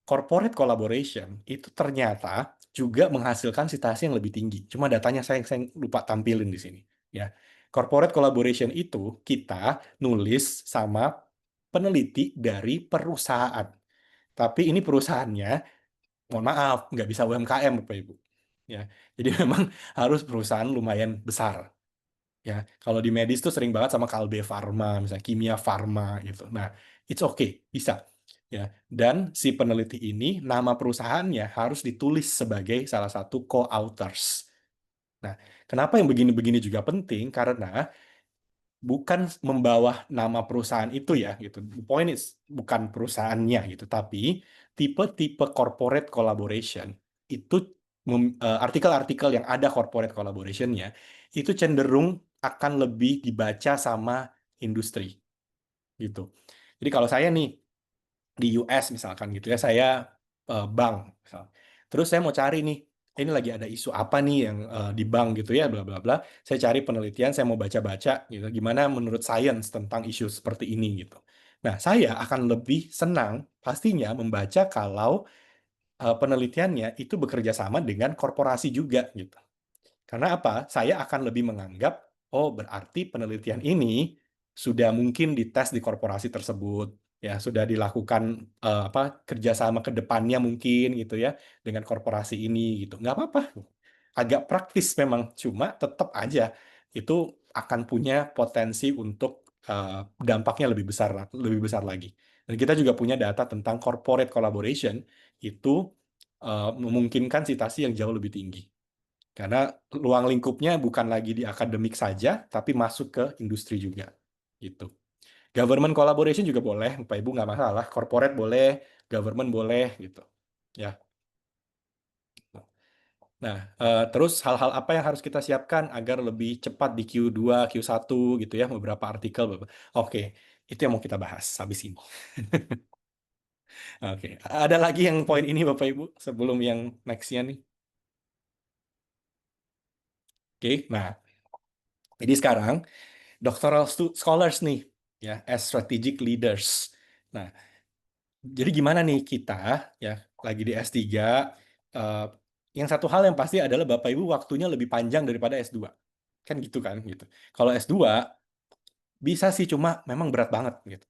corporate collaboration itu ternyata juga menghasilkan citasi yang lebih tinggi. Cuma datanya saya lupa tampilin di sini. Ya, corporate collaboration itu kita nulis sama peneliti dari perusahaan. Tapi ini perusahaannya, mohon maaf, nggak bisa UMKM, Bapak Ibu. Ya, jadi memang harus perusahaan lumayan besar. Ya, kalau di medis tuh sering banget sama Kalbe Farma, misalnya Kimia Farma gitu. Nah, it's okay, bisa. Ya, dan si peneliti ini nama perusahaannya harus ditulis sebagai salah satu co-authors. Nah, kenapa yang begini-begini juga penting? Karena bukan membawa nama perusahaan itu ya gitu. The point is bukan perusahaannya gitu, tapi tipe-tipe corporate collaboration itu artikel-artikel yang ada corporate collaboration-nya itu cenderung akan lebih dibaca sama industri gitu. Jadi kalau saya nih di US misalkan gitu ya, saya bank misal. Terus saya mau cari nih, ini lagi ada isu apa nih yang di bank gitu ya, bla bla bla. Saya cari penelitian, saya mau baca-baca gitu, gimana menurut sains tentang isu seperti ini gitu. Nah, saya akan lebih senang pastinya membaca kalau penelitiannya itu bekerja sama dengan korporasi juga gitu. Karena apa? Saya akan lebih menganggap, oh berarti penelitian ini sudah mungkin dites di korporasi tersebut, ya sudah dilakukan kerjasama ke depannya mungkin gitu ya dengan korporasi ini gitu. Nggak apa-apa, agak praktis memang, cuma tetap aja itu akan punya potensi untuk dampaknya lebih besar lagi. Dan kita juga punya data tentang corporate collaboration itu memungkinkan citasi yang jauh lebih tinggi. Karena ruang lingkupnya bukan lagi di akademik saja, tapi masuk ke industri juga. Gitu. Government collaboration juga boleh, Bapak Ibu nggak masalah. Corporate boleh, government boleh, gitu. Ya. Nah, terus hal-hal apa yang harus kita siapkan agar lebih cepat di Q2, Q1 gitu ya, beberapa artikel. Oke, itu yang mau kita bahas habis ini. Oke, ada lagi yang poin ini Bapak Ibu sebelum yang next-nya nih. Oke, nah, jadi sekarang doctoral scholars nih, ya, as strategic leaders. Nah, jadi gimana nih kita, ya, lagi di S3, yang satu hal yang pasti adalah Bapak Ibu waktunya lebih panjang daripada S2. Kan gitu kan, gitu. Kalau S2, bisa sih, cuma memang berat banget, gitu.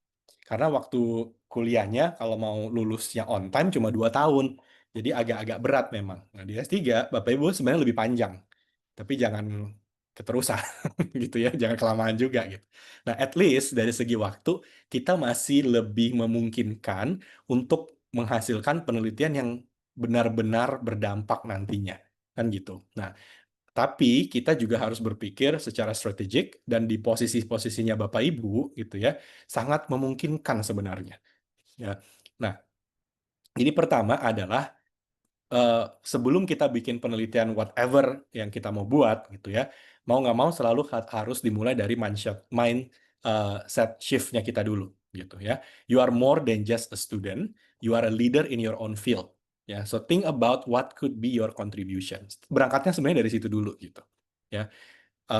Karena waktu kuliahnya, kalau mau lulusnya on time, cuma 2 tahun. Jadi agak-agak berat memang. Nah, di S3 Bapak Ibu sebenarnya lebih panjang, tapi jangan keterusan gitu ya, jangan kelamaan juga gitu. Nah, at least dari segi waktu kita masih lebih memungkinkan untuk menghasilkan penelitian yang benar-benar berdampak nantinya, kan gitu. Nah, tapi kita juga harus berpikir secara strategik dan di posisi-posisinya Bapak Ibu gitu ya, sangat memungkinkan sebenarnya. Ya. Nah, jadi pertama adalah sebelum kita bikin penelitian whatever yang kita mau buat gitu ya, mau nggak mau selalu harus dimulai dari mindset shift-nya kita dulu gitu ya. You are more than just a student, you are a leader in your own field. Ya, so think about what could be your contributions. Berangkatnya sebenarnya dari situ dulu gitu. Ya,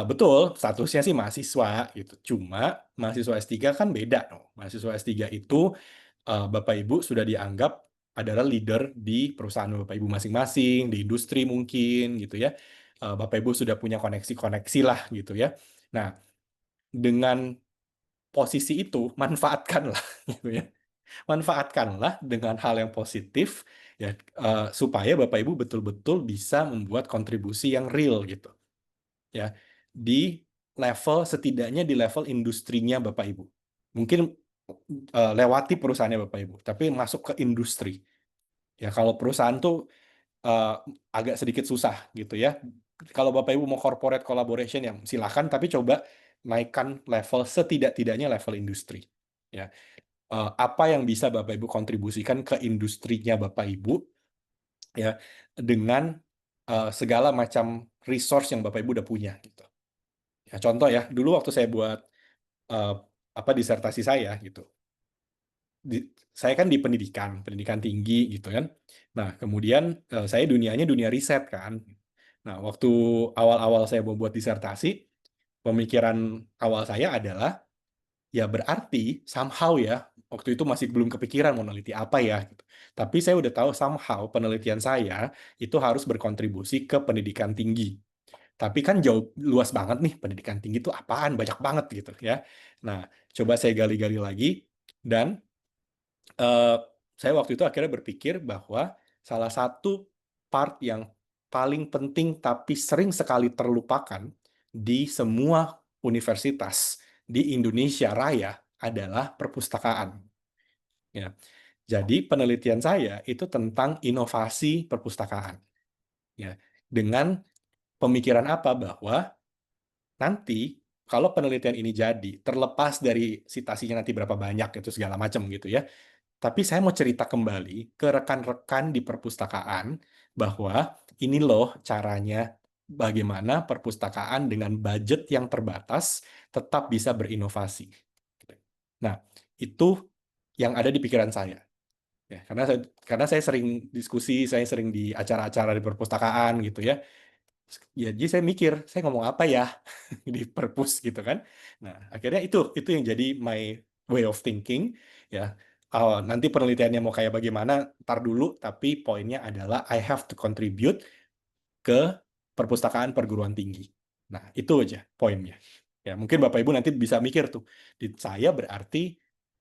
betul statusnya sih mahasiswa gitu. Cuma mahasiswa S3 kan beda. Mahasiswa S3 itu Bapak Ibu sudah dianggap adalah leader di perusahaan Bapak Ibu masing-masing, di industri mungkin gitu ya. Bapak Ibu sudah punya koneksi-koneksi lah gitu ya. Nah, dengan posisi itu manfaatkanlah gitu ya. Manfaatkanlah dengan hal yang positif ya, supaya Bapak Ibu betul-betul bisa membuat kontribusi yang real gitu. Ya, di level setidaknya di level industrinya Bapak Ibu. Mungkin lewati perusahaannya Bapak Ibu, tapi masuk ke industri. Ya, kalau perusahaan tuh agak sedikit susah gitu ya. Kalau Bapak Ibu mau corporate collaboration ya silakan, tapi coba naikkan level setidak-tidaknya level industri. Ya, apa yang bisa Bapak Ibu kontribusikan ke industrinya Bapak Ibu ya dengan segala macam resource yang Bapak Ibu udah punya gitu. Ya, contoh ya, dulu waktu saya buat disertasi saya gitu. Saya kan di pendidikan tinggi gitu kan. Nah, kemudian saya dunianya dunia riset kan. Nah, waktu awal-awal saya mau buat disertasi, pemikiran awal saya adalah, ya berarti somehow ya, waktu itu masih belum kepikiran mau neliti apa ya. Gitu. Tapi saya udah tahu somehow penelitian saya itu harus berkontribusi ke pendidikan tinggi. Tapi kan jauh luas banget nih, pendidikan tinggi itu apaan, banyak banget gitu ya. Nah, coba saya gali-gali lagi, dan saya waktu itu akhirnya berpikir bahwa salah satu part yang paling penting tapi sering sekali terlupakan di semua universitas di Indonesia Raya adalah perpustakaan. Ya. Jadi penelitian saya itu tentang inovasi perpustakaan. Ya. Dengan pemikiran apa? Bahwa nanti kalau penelitian ini jadi, terlepas dari citasinya nanti berapa banyak itu segala macam gitu ya, tapi saya mau cerita kembali ke rekan-rekan di perpustakaan bahwa ini loh caranya bagaimana perpustakaan dengan budget yang terbatas tetap bisa berinovasi. Nah, itu yang ada di pikiran saya. Ya, karena saya sering diskusi, saya sering di acara-acara di perpustakaan gitu ya. Ya, jadi saya mikir, saya ngomong apa ya di perpus gitu kan. Nah, akhirnya itu yang jadi my way of thinking ya. Nanti penelitiannya mau kayak bagaimana, ntar dulu, tapi poinnya adalah I have to contribute ke perpustakaan perguruan tinggi. Nah, itu aja poinnya. Ya, mungkin Bapak Ibu nanti bisa mikir tuh, di saya berarti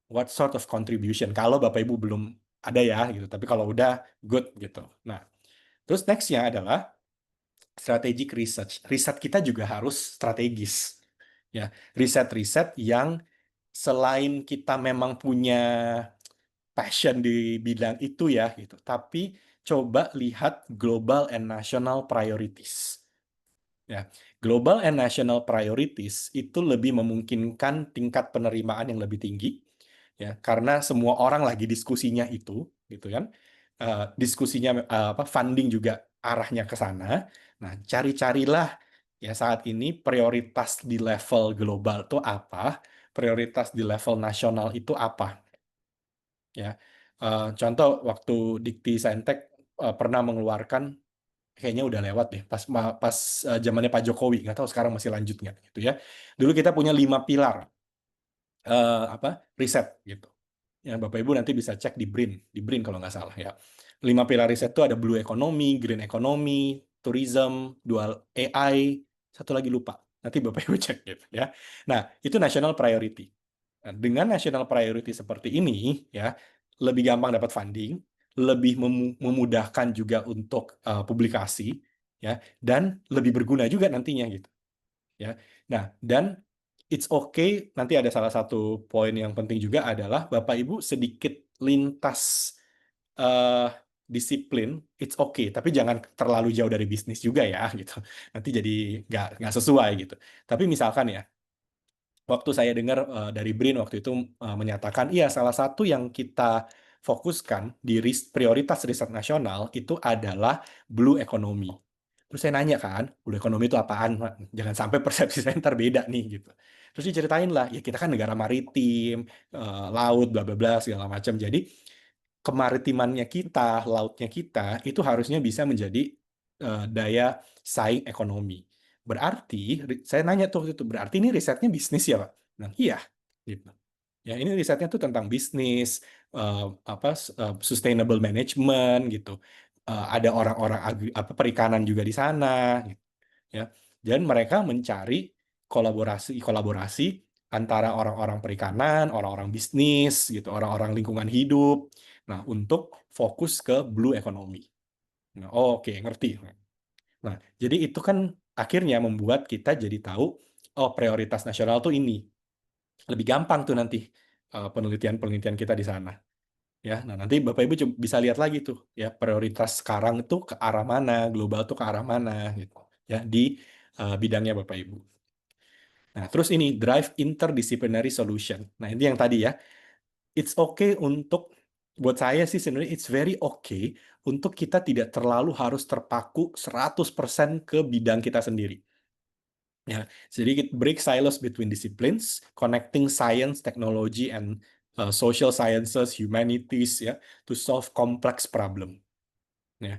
what sort of contribution, kalau Bapak Ibu belum ada ya, gitu. Tapi kalau udah, good, gitu. Nah, terus next-nya adalah strategic research. Riset kita juga harus strategis. Ya, riset-riset yang selain kita memang punya passion di bidang itu ya gitu, tapi coba lihat global and national priorities. Ya, global and national priorities itu lebih memungkinkan tingkat penerimaan yang lebih tinggi ya, karena semua orang lagi diskusinya itu gitu kan. Diskusinya funding juga arahnya ke sana. Nah, cari-carilah ya saat ini prioritas di level global itu apa, prioritas di level nasional itu apa. Ya, contoh waktu Dikti Saintek pernah mengeluarkan, kayaknya udah lewat deh, pas zamannya Pak Jokowi, nggak tahu sekarang masih lanjut nggak gitu ya. Dulu kita punya 5 pilar riset gitu. Ya, Bapak Ibu nanti bisa cek di BRIN kalau nggak salah ya. 5 pilar riset itu ada blue economy, green economy, tourism, dual AI, satu lagi lupa. Nanti Bapak Ibu cek gitu ya. Nah, itu national priority. Nah, dengan national priority seperti ini ya, lebih gampang dapat funding, lebih memudahkan juga untuk publikasi, ya, dan lebih berguna juga nantinya gitu. Ya, nah, dan it's okay. Nanti ada salah satu poin yang penting juga adalah Bapak Ibu sedikit lintas disiplin, it's okay, tapi jangan terlalu jauh dari bisnis juga ya gitu. Nanti jadi nggak sesuai gitu. Tapi misalkan ya, waktu saya dengar dari BRIN waktu itu menyatakan, iya salah satu yang kita fokuskan di prioritas riset nasional itu adalah blue economy. Terus saya nanya kan, blue economy itu apaan, Pak? Jangan sampai persepsi saya ntar beda nih gitu. Terus diceritain lah, ya kita kan negara maritim, laut, bla bla bla segala macam. Jadi kemaritimannya kita, lautnya kita itu harusnya bisa menjadi daya saing ekonomi. Berarti saya nanya tuh waktu itu, berarti ini risetnya bisnis ya, Pak? Nah, iya, gitu. Ya, ini risetnya tuh tentang bisnis, sustainable management gitu. Ada orang-orang perikanan juga di sana, gitu. Ya. Dan mereka mencari kolaborasi antara orang-orang perikanan, orang-orang bisnis, gitu, orang-orang lingkungan hidup. Nah, untuk fokus ke blue economy. Nah, oke, ngerti. Nah, jadi itu kan akhirnya membuat kita jadi tahu, oh prioritas nasional tuh ini. Lebih gampang tuh nanti penelitian-penelitian kita di sana. Ya, nah nanti Bapak Ibu bisa lihat lagi tuh ya prioritas sekarang itu ke arah mana, global tuh ke arah mana gitu. Ya, di bidangnya Bapak Ibu. Nah, terus ini drive interdisciplinary solution. Nah, ini yang tadi ya. It's okay untuk buat saya sih sebenarnya it's very okay untuk kita tidak terlalu harus terpaku 100% ke bidang kita sendiri. Ya, sedikit break silos between disciplines, connecting science, technology, and social sciences, humanities, ya, to solve complex problem. Ya,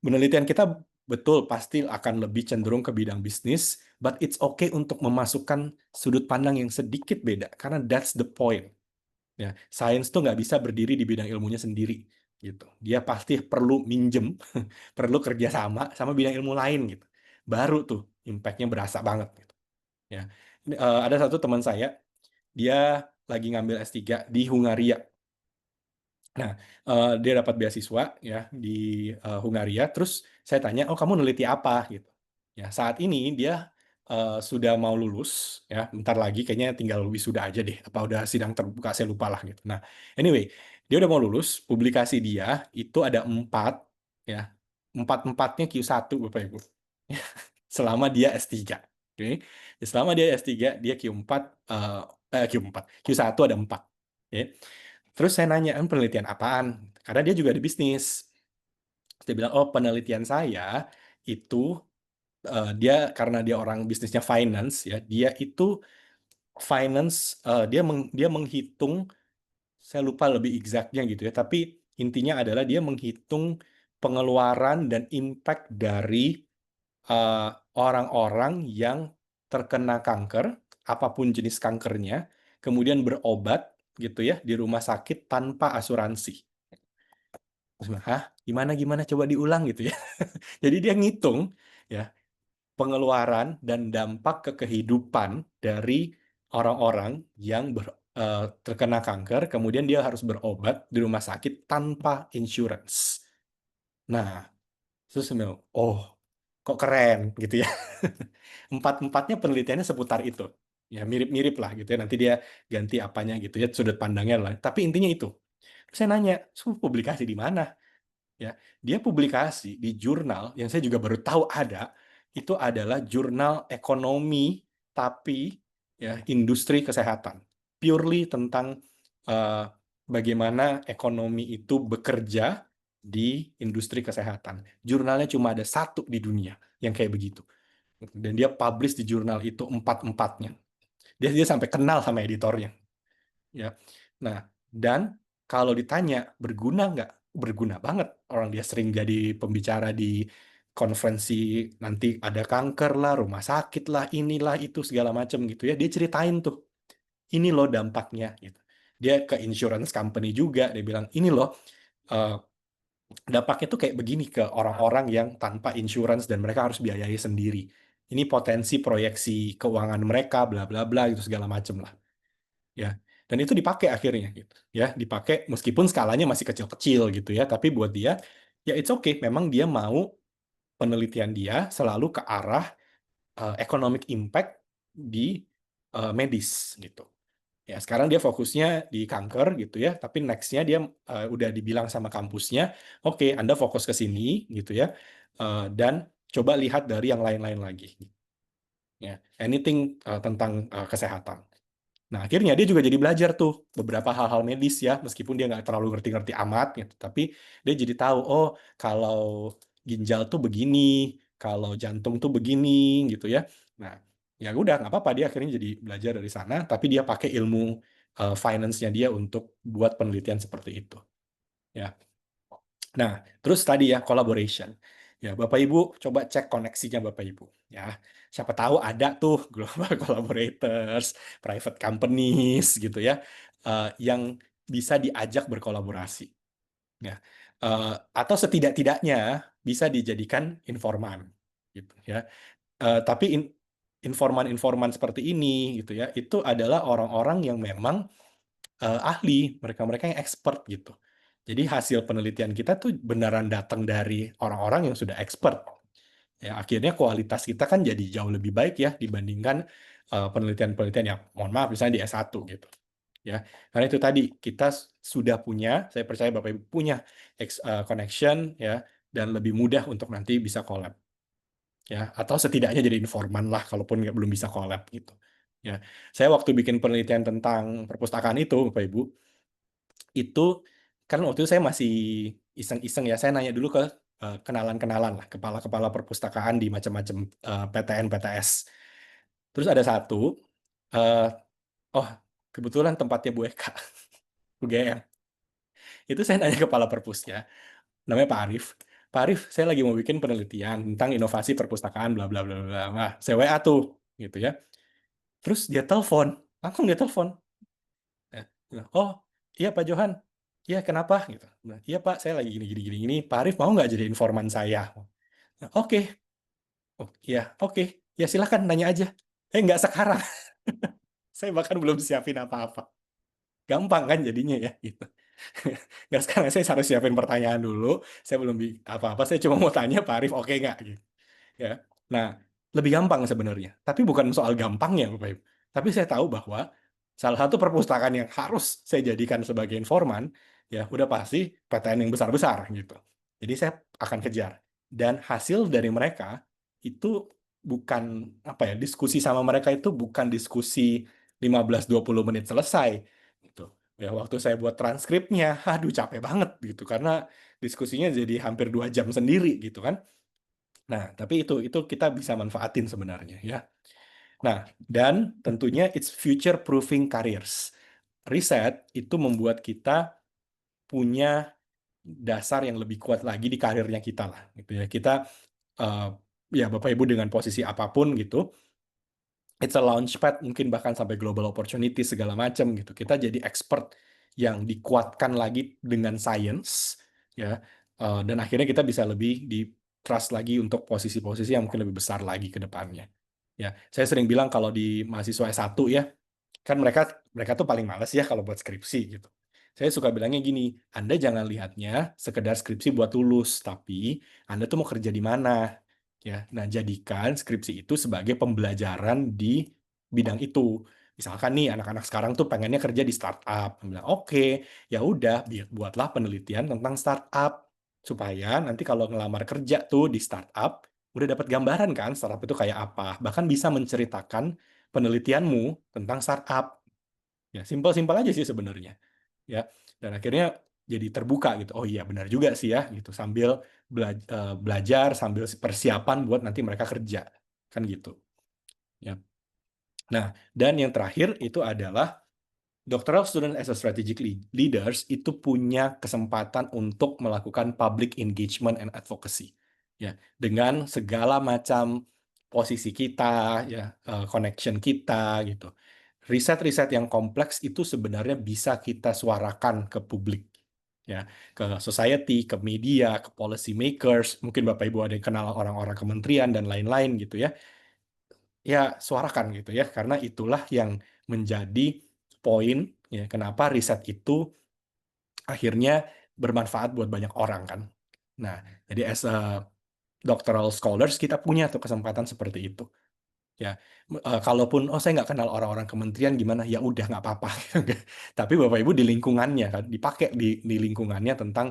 penelitian kita betul pasti akan lebih cenderung ke bidang bisnis, but it's okay untuk memasukkan sudut pandang yang sedikit beda, karena that's the point. Ya, science tuh nggak bisa berdiri di bidang ilmunya sendiri, gitu. Dia pasti perlu minjem, perlu kerjasama sama bidang ilmu lain, gitu. Baru tuh impact-nya berasa banget. Gitu. Ya, ada satu teman saya, dia lagi ngambil S3 di Hungaria. Nah, dia dapat beasiswa ya di Hungaria. Terus saya tanya, oh kamu neliti apa gitu. Ya, saat ini dia sudah mau lulus ya. Bentar lagi kayaknya tinggal wisuda aja deh. Apa udah sidang terbuka saya lupa lah gitu. Nah, anyway, dia udah mau lulus. Publikasi dia itu ada 4 ya. 4-4-nya Q1 Bapak Ibu. Selama dia S3. Oke. Selama dia S3, dia Q1 ada 4. Oke. Terus saya nanya, penelitian apaan? Karena dia juga di bisnis. Dia bilang, oh penelitian saya itu, karena dia orang bisnisnya finance, ya, dia itu finance, dia menghitung, saya lupa lebih exactnya gitu ya, tapi intinya adalah dia menghitung pengeluaran dan impact dari orang-orang yang terkena kanker, apapun jenis kankernya, kemudian berobat gitu ya di rumah sakit tanpa asuransi. Hah? Gimana coba diulang gitu ya. Jadi dia ngitung ya pengeluaran dan dampak ke kehidupan dari orang-orang yang terkena kanker, kemudian dia harus berobat di rumah sakit tanpa insurance. Nah, terus oh kok keren gitu ya. Empat-empatnya penelitiannya seputar itu. Ya mirip-mirip lah gitu ya. Nanti dia ganti apanya gitu ya, sudut pandangnya lah. Tapi intinya itu. Terus saya nanya, publikasi di mana? Ya, dia publikasi di jurnal yang saya juga baru tahu ada, itu adalah jurnal ekonomi tapi ya industri kesehatan. Purely tentang bagaimana ekonomi itu bekerja di industri kesehatan. Jurnalnya cuma ada 1 di dunia yang kayak begitu. Dan dia publish di jurnal itu 4-empatnya. Dia sampai kenal sama editornya. Ya. Nah, dan kalau ditanya berguna nggak? Berguna banget. Orang dia sering jadi pembicara di konferensi, nanti ada kanker lah, rumah sakit lah, inilah itu segala macam gitu ya. Dia ceritain tuh, ini loh dampaknya. Gitu. Dia ke insurance company juga, dia bilang ini loh dampaknya tuh kayak begini ke orang-orang yang tanpa insurance dan mereka harus biayai sendiri. Ini potensi proyeksi keuangan mereka, bla bla bla, itu segala macam lah. Ya. Dan itu dipakai akhirnya gitu ya, dipakai meskipun skalanya masih kecil-kecil gitu ya, tapi buat dia ya it's okay, memang dia mau penelitian dia selalu ke arah economic impact di medis gitu. Ya, sekarang dia fokusnya di kanker gitu ya, tapi next-nya dia udah dibilang sama kampusnya, oke, Anda fokus ke sini gitu ya, dan coba lihat dari yang lain-lain lagi. Ya, anything tentang kesehatan. Nah, akhirnya dia juga jadi belajar tuh beberapa hal-hal medis ya, meskipun dia nggak terlalu ngerti-ngerti amat gitu, tapi dia jadi tahu, oh kalau ginjal tuh begini, kalau jantung tuh begini gitu ya. Nah, ya udah nggak apa-apa, dia akhirnya jadi belajar dari sana, tapi dia pakai ilmu finance-nya dia untuk buat penelitian seperti itu. Ya. Nah, terus tadi ya collaboration. Ya, Bapak Ibu coba cek koneksinya Bapak Ibu. Ya, siapa tahu ada tuh global collaborators, private companies gitu ya, yang bisa diajak berkolaborasi. Ya, atau setidak-tidaknya bisa dijadikan informan, gitu ya. Tapi informan-informan seperti ini gitu ya, itu adalah orang-orang yang memang ahli, mereka-mereka yang expert gitu. Jadi hasil penelitian kita tuh beneran datang dari orang-orang yang sudah expert. Ya, akhirnya kualitas kita kan jadi jauh lebih baik ya dibandingkan penelitian-penelitian yang mohon maaf misalnya di S1 gitu. Ya, karena itu tadi kita sudah punya, saya percaya Bapak Ibu punya connection ya, dan lebih mudah untuk nanti bisa collab. Ya, atau setidaknya jadi informan lah kalaupun belum bisa collab gitu. Ya, saya waktu bikin penelitian tentang perpustakaan itu Bapak Ibu, itu kan waktu itu saya masih iseng-iseng ya, saya nanya dulu ke kenalan-kenalan lah, kepala-kepala perpustakaan di macam-macam PTN, PTS. Terus ada satu, oh kebetulan tempatnya Bu Eka, UGM. Itu saya nanya kepala perpusnya, namanya Pak Arif. Pak Arif, saya lagi mau bikin penelitian tentang inovasi perpustakaan, bla bla bla bla. Nah, saya WA tuh, gitu ya. Terus dia telepon, langsung dia telepon. Oh, iya Pak Johan. Iya, kenapa? Gitu. Nah, iya Pak, saya lagi gini. Pak Arif mau nggak jadi informan saya? Nah, oke. Oh, iya, oke. Ya silakan nanya aja. Nggak sekarang. Saya bahkan belum siapin apa-apa. Gampang kan jadinya ya, gitu. Nggak sekarang, saya harus siapin pertanyaan dulu. Saya belum apa-apa, saya cuma mau tanya Pak Arif oke nggak? Gitu. Ya. Nah, lebih gampang sebenarnya. Tapi bukan soal gampangnya, Bapak Ibu. Tapi saya tahu bahwa salah satu perpustakaan yang harus saya jadikan sebagai informan, ya udah pasti PTN yang besar-besar gitu. Jadi saya akan kejar. Dan hasil dari mereka itu bukan apa ya, diskusi sama mereka itu bukan diskusi 15-20 menit selesai gitu. Ya waktu saya buat transkripnya, aduh capek banget gitu karena diskusinya jadi hampir 2 jam sendiri gitu kan. Nah, tapi itu kita bisa manfaatin sebenarnya ya. Nah, dan tentunya it's future proofing careers. Riset itu membuat kita punya dasar yang lebih kuat lagi di karirnya kita lah gitu ya. Kita ya Bapak Ibu dengan posisi apapun gitu, it's a launchpad mungkin bahkan sampai global opportunity segala macam gitu. Kita jadi expert yang dikuatkan lagi dengan science ya. Dan akhirnya kita bisa lebih di trust lagi untuk posisi-posisi yang mungkin lebih besar lagi ke depannya. Ya, saya sering bilang kalau di mahasiswa S1 ya, kan mereka tuh paling males ya kalau buat skripsi gitu. Saya suka bilangnya gini, Anda jangan lihatnya sekedar skripsi buat lulus, tapi Anda tuh mau kerja di mana. Ya, nah jadikan skripsi itu sebagai pembelajaran di bidang itu. Misalkan nih anak-anak sekarang tuh pengennya kerja di startup. Bilang, oke, ya udah buatlah penelitian tentang startup supaya nanti kalau ngelamar kerja tuh di startup udah dapat gambaran kan startup itu kayak apa. Bahkan bisa menceritakan penelitianmu tentang startup. Ya, simpel-simpel aja sih sebenarnya. Ya, dan akhirnya jadi terbuka gitu. Oh iya, benar juga sih ya gitu. Sambil belajar, sambil persiapan buat nanti mereka kerja. Kan gitu. Ya. Nah, dan yang terakhir itu adalah Doctoral Student as a Strategic Leaders itu punya kesempatan untuk melakukan public engagement and advocacy. Ya, dengan segala macam posisi kita, ya, connection kita gitu. Riset-riset yang kompleks itu sebenarnya bisa kita suarakan ke publik. Ya, ke society, ke media, ke policy makers, mungkin Bapak Ibu ada yang kenal orang-orang kementerian dan lain-lain gitu ya. Ya, suarakan gitu ya, karena itulah yang menjadi poin Ya, kenapa riset itu akhirnya bermanfaat buat banyak orang kan. Nah, jadi as a doctoral scholars kita punya tuh kesempatan seperti itu. Ya, kalaupun saya nggak kenal orang-orang kementerian gimana, ya udah nggak apa-apa. Tapi Bapak Ibu di lingkungannya kan, dipakai di lingkungannya tentang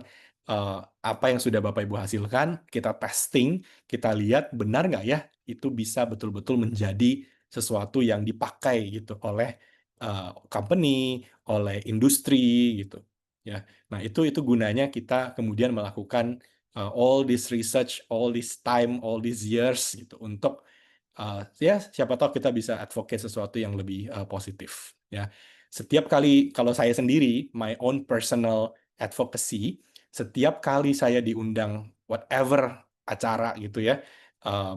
apa yang sudah Bapak Ibu hasilkan, kita testing, kita lihat benar nggak ya itu bisa betul-betul menjadi sesuatu yang dipakai gitu oleh company, oleh industri gitu. Ya, nah itu gunanya kita kemudian melakukan all this research, all this time, all these years gitu untuk ya siapa tahu kita bisa advocate sesuatu yang lebih positif ya. Setiap kali kalau saya sendiri my own personal advocacy, setiap kali saya diundang whatever acara gitu ya,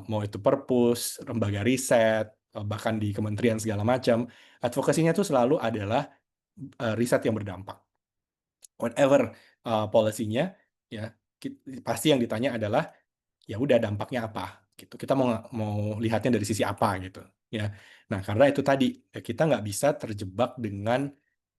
mau itu perpus, lembaga riset, bahkan di kementerian segala macam, advokasinya itu selalu adalah riset yang berdampak. Whatever policy-nya ya, pasti yang ditanya adalah ya udah dampaknya apa gitu. Kita mau lihatnya dari sisi apa gitu ya. Nah, karena itu tadi ya kita nggak bisa terjebak dengan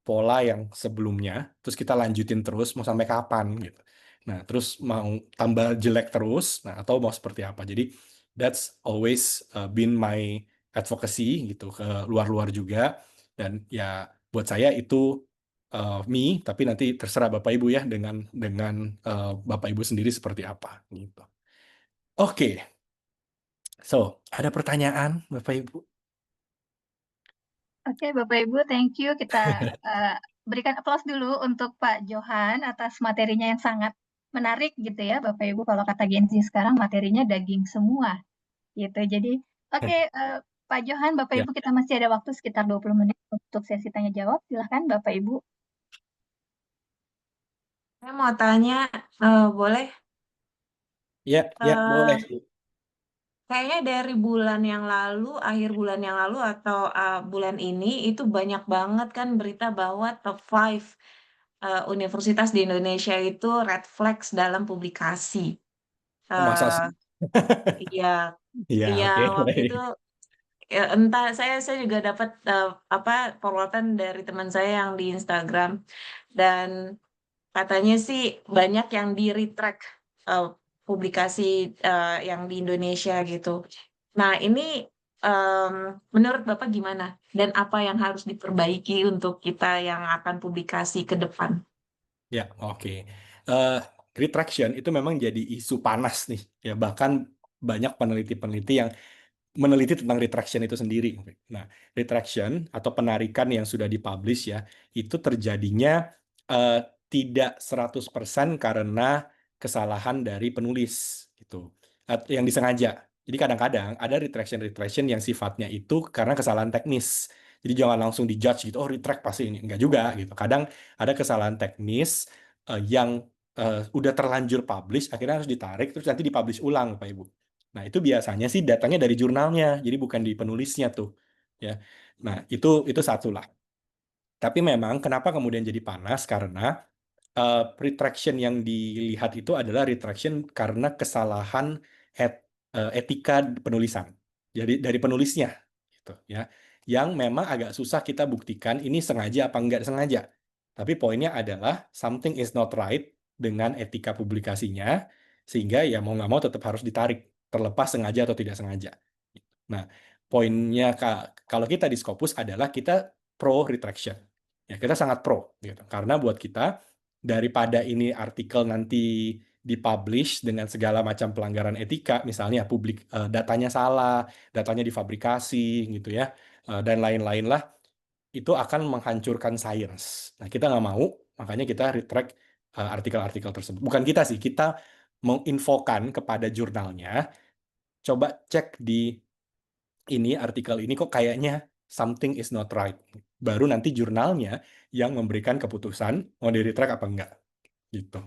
pola yang sebelumnya, terus kita lanjutin terus mau sampai kapan gitu. Nah, terus mau tambah jelek terus, nah atau mau seperti apa. Jadi that's always been my advocacy gitu ke luar-luar juga, dan ya buat saya itu me, tapi nanti terserah Bapak Ibu ya dengan Bapak Ibu sendiri seperti apa gitu. Oke, so ada pertanyaan Bapak Ibu? Oke, Bapak Ibu, thank you. Kita berikan aplaus dulu untuk Pak Johan atas materinya yang sangat menarik gitu ya, Bapak Ibu. Kalau kata Gen Z sekarang materinya daging semua gitu. Jadi, oke, Pak Johan, Bapak Ya, Ibu, kita masih ada waktu sekitar 20 menit untuk sesi tanya jawab. Silahkan Bapak Ibu. Saya mau tanya, boleh? ya, boleh. Kayaknya dari bulan yang lalu, akhir bulan yang lalu atau bulan ini itu banyak banget kan berita bahwa top 5 universitas di Indonesia itu red flags dalam publikasi. Masa Eh sih? iya, Ya, iya oke. waktu itu ya, entah saya juga dapat apa forwardan dari teman saya yang di Instagram, dan katanya sih banyak yang di retract publikasi yang di Indonesia gitu. Nah, ini menurut Bapak gimana? Dan apa yang harus diperbaiki untuk kita yang akan publikasi ke depan? Ya, oke. Retraction itu memang jadi isu panas nih. Ya, bahkan banyak peneliti-peneliti yang meneliti tentang retraction itu sendiri. Nah, retraction atau penarikan yang sudah dipublish ya, itu terjadinya eh, tidak 100% karena kesalahan dari penulis gitu. Yang disengaja. Jadi kadang-kadang ada retraction yang sifatnya itu karena kesalahan teknis. Jadi jangan langsung dijudge gitu, oh retract pasti ini. Enggak juga gitu. Kadang ada kesalahan teknis yang udah terlanjur publish, akhirnya harus ditarik, terus nanti dipublish ulang, Pak Ibu. Nah, itu biasanya sih datangnya dari jurnalnya, jadi bukan di penulisnya tuh. Ya. Nah, itu satu lah. Tapi memang kenapa kemudian jadi panas? Karena retraction yang dilihat itu adalah retraction karena kesalahan etika penulisan. Jadi dari penulisnya gitu ya. Yang memang agak susah kita buktikan ini sengaja apa enggak sengaja. Tapi poinnya adalah something is not right dengan etika publikasinya, sehingga ya mau nggak mau tetap harus ditarik, terlepas sengaja atau tidak sengaja. Nah, poinnya kalau kita di Scopus adalah kita pro retraction. Ya, kita sangat pro gitu. Karena buat kita daripada ini artikel nanti dipublish dengan segala macam pelanggaran etika, misalnya datanya salah, datanya difabrikasi gitu ya, dan lain-lain lah, itu akan menghancurkan sains. Nah, kita nggak mau, makanya kita retract artikel-artikel tersebut. Bukan kita sih, kita menginfokan kepada jurnalnya, coba cek di ini artikel ini kok kayaknya something is not right. Baru nanti jurnalnya yang memberikan keputusan mau di retract apa enggak. Gitu.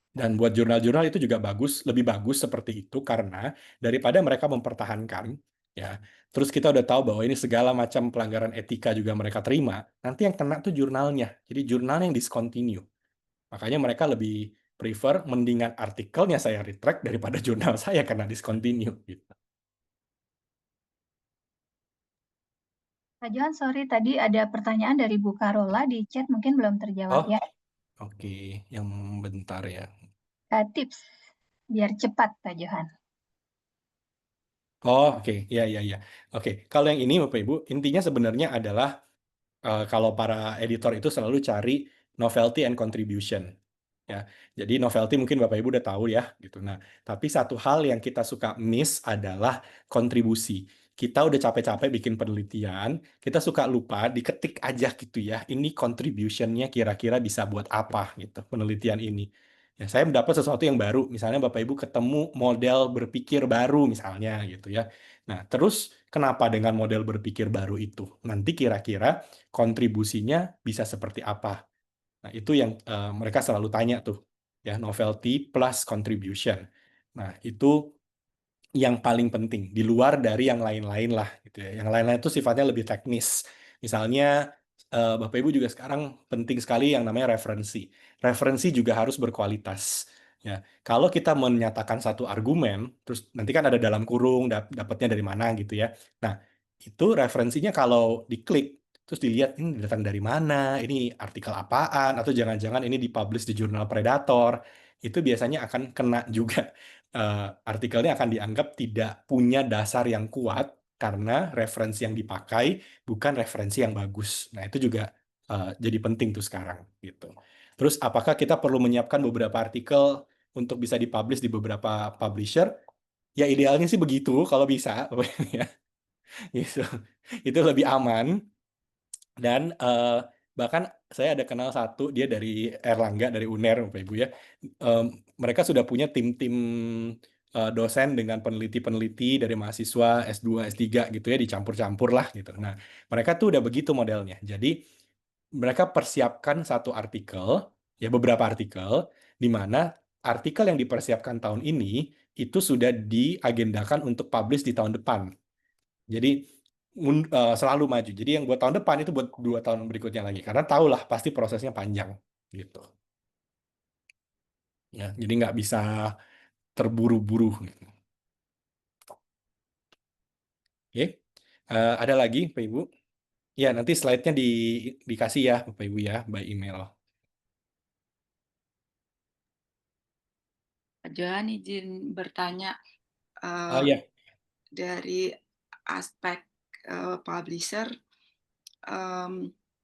Dan buat jurnal-jurnal itu juga bagus, lebih bagus seperti itu karena daripada mereka mempertahankan, ya. Terus kita udah tahu bahwa ini segala macam pelanggaran etika juga mereka terima, nanti yang kena tuh jurnalnya. Jadi jurnal yang discontinue. Makanya mereka lebih prefer mendingan artikelnya saya retract daripada jurnal saya kena discontinue gitu. Pak Johan, sorry tadi ada pertanyaan dari Bu Karola di chat mungkin belum terjawab Oh, ya. oke, yang bentar ya. Tips biar cepat Pak Johan. Oh, oke, ya, ya, ya. Oke, kalau yang ini Bapak Ibu, intinya sebenarnya adalah kalau para editor itu selalu cari novelty and contribution. Ya, jadi novelty mungkin Bapak Ibu udah tahu ya, gitu. Nah, tapi satu hal yang kita suka miss adalah kontribusi. Kita udah capek-capek bikin penelitian, kita suka lupa diketik aja gitu ya. Ini contribution-nya kira-kira bisa buat apa gitu penelitian ini. Ya, saya mendapat sesuatu yang baru, misalnya Bapak Ibu ketemu model berpikir baru misalnya gitu ya. Nah, terus kenapa dengan model berpikir baru itu? Nanti kira-kira kontribusinya bisa seperti apa? Nah, itu yang mereka selalu tanya tuh, ya, novelty plus contribution. Nah, itu yang paling penting di luar dari yang lain-lain lah gitu ya. Yang lain-lain itu sifatnya lebih teknis. Misalnya Bapak Ibu juga sekarang penting sekali yang namanya referensi. Referensi juga harus berkualitas. Ya, kalau kita menyatakan satu argumen, terus nanti kan ada dalam kurung, dapatnya dari mana gitu ya. Nah, itu referensinya kalau diklik, terus dilihat ini datang dari mana, ini artikel apaan, atau jangan-jangan ini dipublish di jurnal Predator, itu biasanya akan kena juga. Artikelnya akan dianggap tidak punya dasar yang kuat karena referensi yang dipakai bukan referensi yang bagus. Nah, itu juga jadi penting tuh sekarang gitu. Terus apakah kita perlu menyiapkan beberapa artikel untuk bisa dipublish di beberapa publisher? Ya idealnya sih begitu kalau bisa, ya. Gitu. Itu lebih aman. Dan bahkan saya ada kenal satu, dia dari Erlangga, dari UNER, Bapak Ibu ya. Mereka sudah punya tim-tim dosen dengan peneliti-peneliti dari mahasiswa S2, S3 gitu ya, dicampur-campur lah gitu. Nah, mereka tuh udah begitu modelnya. Jadi, mereka persiapkan satu artikel, ya beberapa artikel, di mana artikel yang dipersiapkan tahun ini itu sudah diagendakan untuk publish di tahun depan. Jadi selalu maju. Jadi yang buat tahun depan itu buat 2 tahun berikutnya lagi. Karena tahulah pasti prosesnya panjang gitu. Ya, jadi nggak bisa terburu-buru. Gitu. Oke, ada lagi Bapak Ibu? Ya, nanti slide-nya dikasih ya Bapak Ibu ya, by email. Pak Johan izin bertanya Ya, dari aspek publisher,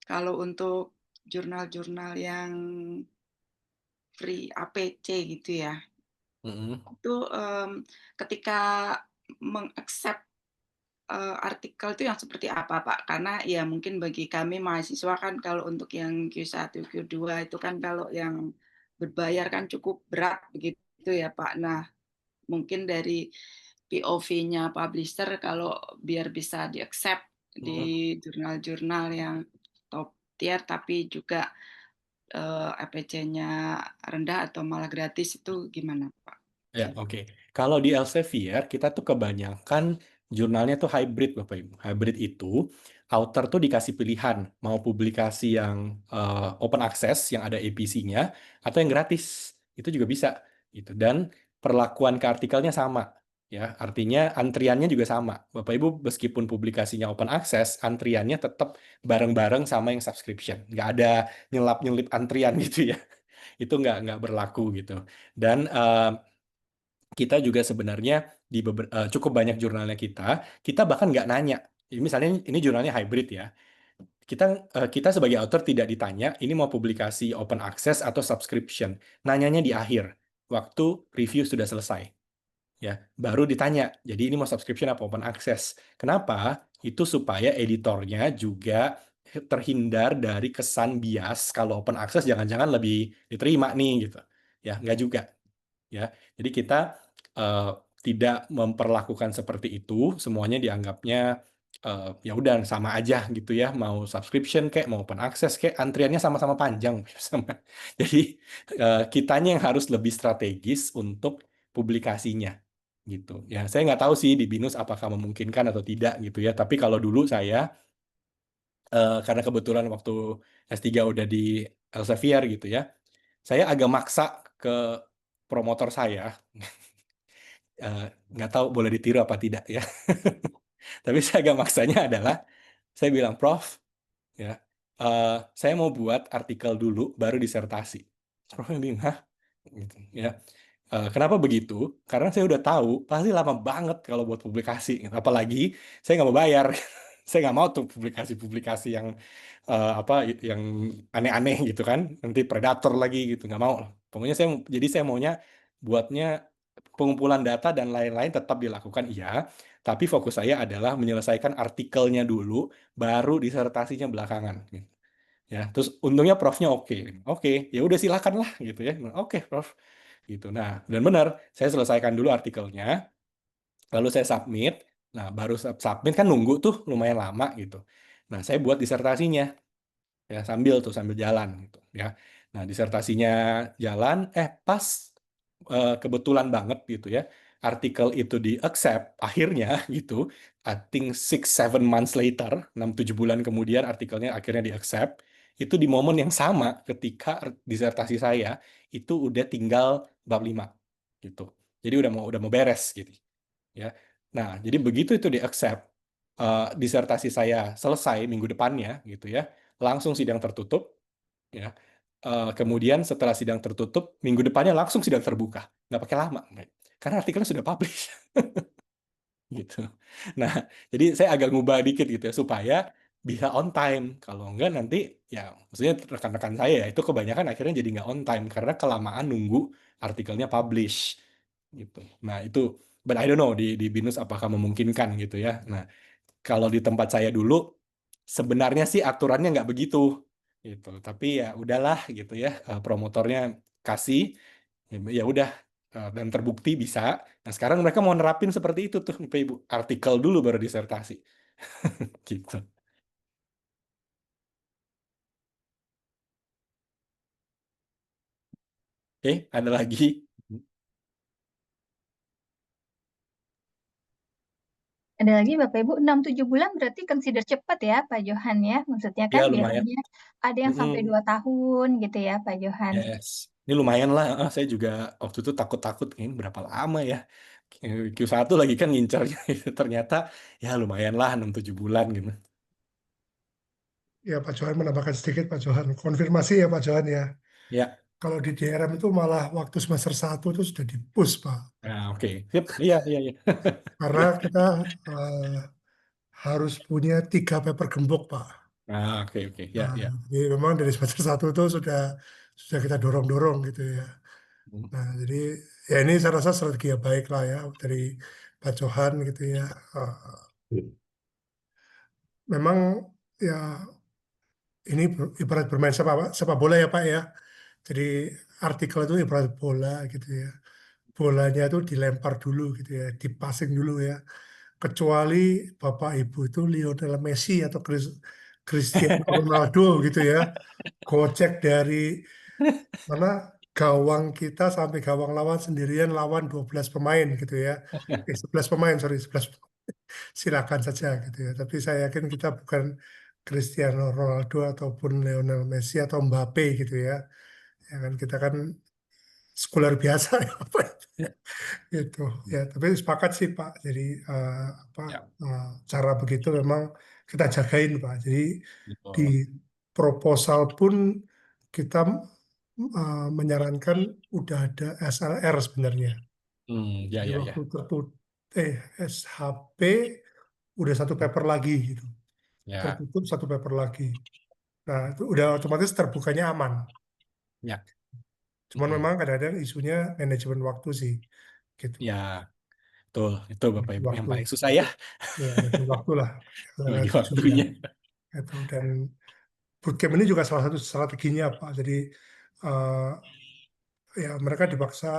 kalau untuk jurnal-jurnal yang free APC gitu ya, itu ketika mengaccept artikel itu yang seperti apa Pak? Karena ya mungkin bagi kami mahasiswa kan kalau untuk yang Q1, Q2 itu kan kalau yang berbayar kan cukup berat begitu ya Pak. Nah, mungkin dari POV-nya publisher kalau biar bisa di-accept di jurnal-jurnal yang top tier tapi juga APC-nya rendah atau malah gratis itu gimana Pak? ya, oke. Kalau di Elsevier, kita tuh kebanyakan jurnalnya tuh hybrid, Bapak Ibu. Hybrid itu, author tuh dikasih pilihan, mau publikasi yang open access, yang ada APC-nya, atau yang gratis. Itu juga bisa. Gitu. Dan perlakuan ke artikelnya sama. Ya, artinya antriannya juga sama. Bapak Ibu, meskipun publikasinya open access, antriannya tetap bareng-bareng sama yang subscription. Nggak ada nyelap-nyelip antrian gitu ya. Itu nggak berlaku gitu. Dan kita juga sebenarnya di cukup banyak jurnalnya kita bahkan nggak nanya. Jadi misalnya ini jurnalnya hybrid ya. Kita sebagai author tidak ditanya ini mau publikasi open access atau subscription. Nanyanya di akhir, waktu review sudah selesai. Ya, baru ditanya. Jadi ini mau subscription apa open access? Kenapa? Itu supaya editornya juga terhindar dari kesan bias kalau open access jangan-jangan lebih diterima nih gitu. Ya, nggak juga. Ya, jadi kita tidak memperlakukan seperti itu, semuanya dianggapnya ya udah sama aja gitu ya, mau subscription kayak mau open access kayak antriannya sama-sama panjang. Jadi kitanya yang harus lebih strategis untuk publikasinya gitu. Ya, saya nggak tahu sih di BINUS apakah memungkinkan atau tidak gitu ya. Tapi kalau dulu saya karena kebetulan waktu S3 udah di Elsevier gitu ya, saya agak maksa ke promotor saya. Nggak tahu boleh ditiru apa tidak ya. Tapi saya agak maksanya adalah Saya bilang, Prof, ya, saya mau buat artikel dulu, baru disertasi. Profnya bingung, hah? Gitu, ya. Kenapa begitu? Karena saya udah tahu pasti lama banget kalau buat publikasi. Apalagi saya nggak mau bayar. Saya nggak mau tuh publikasi-publikasi yang yang aneh-aneh gitu kan. Nanti predator lagi gitu, nggak mau. Pokoknya saya maunya buatnya pengumpulan data dan lain-lain tetap dilakukan, iya. Tapi fokus saya adalah menyelesaikan artikelnya dulu, baru disertasinya belakangan. Ya, terus untungnya profnya oke, ya udah silakan lah gitu ya. Oke, Prof, gitu. Nah, dan benar, saya selesaikan dulu artikelnya, lalu saya submit. Nah, baru submit kan nunggu tuh lumayan lama gitu. Nah, saya buat disertasinya ya sambil jalan gitu ya. Nah, disertasinya jalan, pas kebetulan banget gitu ya, artikel itu di accept akhirnya gitu. I think 6-7 months later, 6-7 bulan kemudian artikelnya akhirnya di accept. Itu di momen yang sama ketika disertasi saya itu udah tinggal bab 5 gitu. Jadi udah mau beres gitu ya. Nah, jadi begitu itu di accept, disertasi saya selesai minggu depannya gitu ya, langsung sidang tertutup ya. Kemudian setelah sidang tertutup, minggu depannya langsung sidang terbuka, nggak pakai lama, karena artikelnya sudah publish. Gitu. Nah, jadi saya agak ngubah dikit gitu ya supaya bisa on time. Kalau enggak nanti ya, maksudnya rekan-rekan saya ya itu kebanyakan akhirnya jadi nggak on time karena kelamaan nunggu artikelnya publish gitu. Nah itu, but I don't know di BINUS apakah memungkinkan gitu ya. Nah kalau di tempat saya dulu sebenarnya sih aturannya nggak begitu gitu. Tapi ya udahlah gitu ya, promotornya kasih, ya udah, dan terbukti bisa. Nah sekarang mereka mau nerapin seperti itu tuh Bapak Ibu, artikel dulu baru disertasi gitu. Oke, ada lagi? Ada lagi Bapak Ibu, 6-7 bulan berarti consider cepat ya Pak Johan ya. Maksudnya kan Ya lumayan. biasanya ada yang sampai 2 tahun gitu ya Pak Johan. Yes, ini lumayan lah. Saya juga waktu itu takut-takut ini berapa lama ya. Q1 lagi kan ngincarnya ternyata ya lumayan lah 6-7 bulan gitu. Ya Pak Johan menambahkan sedikit Pak Johan. Konfirmasi ya Pak Johan ya. Ya, Kalau di DRM itu malah waktu semester 1 itu sudah di-push Pak. nah, oke. Sip. Iya, iya, iya. Karena kita harus punya 3 paper gembok Pak. Nah, oke, oke. Ya, Nah, ya. jadi memang dari semester 1 itu sudah kita dorong-dorong gitu ya. Nah, jadi ya ini saya rasa strategi yang baik lah ya dari Pak Johan gitu ya. Memang ya ini ibarat bermain sepak bola ya Pak ya. Jadi artikel itu ibarat bola gitu ya. Bolanya itu dilempar dulu gitu ya, dipassing dulu ya. Kecuali Bapak Ibu itu Lionel Messi atau Cristiano Ronaldo gitu ya. Gocek dari mana gawang kita sampai gawang lawan sendirian lawan 12 pemain gitu ya. 11 pemain, sorry, 11 silakan saja gitu ya. Tapi saya yakin kita bukan Cristiano Ronaldo ataupun Lionel Messi atau Mbappe gitu ya. Ya kan kita kan sekuler biasa ya Pak. Gitu ya. Tapi sepakat sih Pak. Jadi Ya, cara begitu memang kita jagain Pak. Jadi di betul. proposal pun kita menyarankan udah ada SLR sebenarnya. Ya, Jadi ya, ya. waktu SHP udah 1 paper lagi gitu. Ya, Tertutup 1 paper lagi. Nah, itu udah otomatis terbukanya aman. ya. Cuman memang kadang-kadang isunya manajemen waktu sih. Gitu. Ya, betul. Itu Bapak Ibu yang Waktu. paling susah ya, Ya, manajemen waktu lah. bagi Isunya. waktunya. Itu. Dan bootcamp ini juga salah satu strateginya, Pak. Jadi eh, ya mereka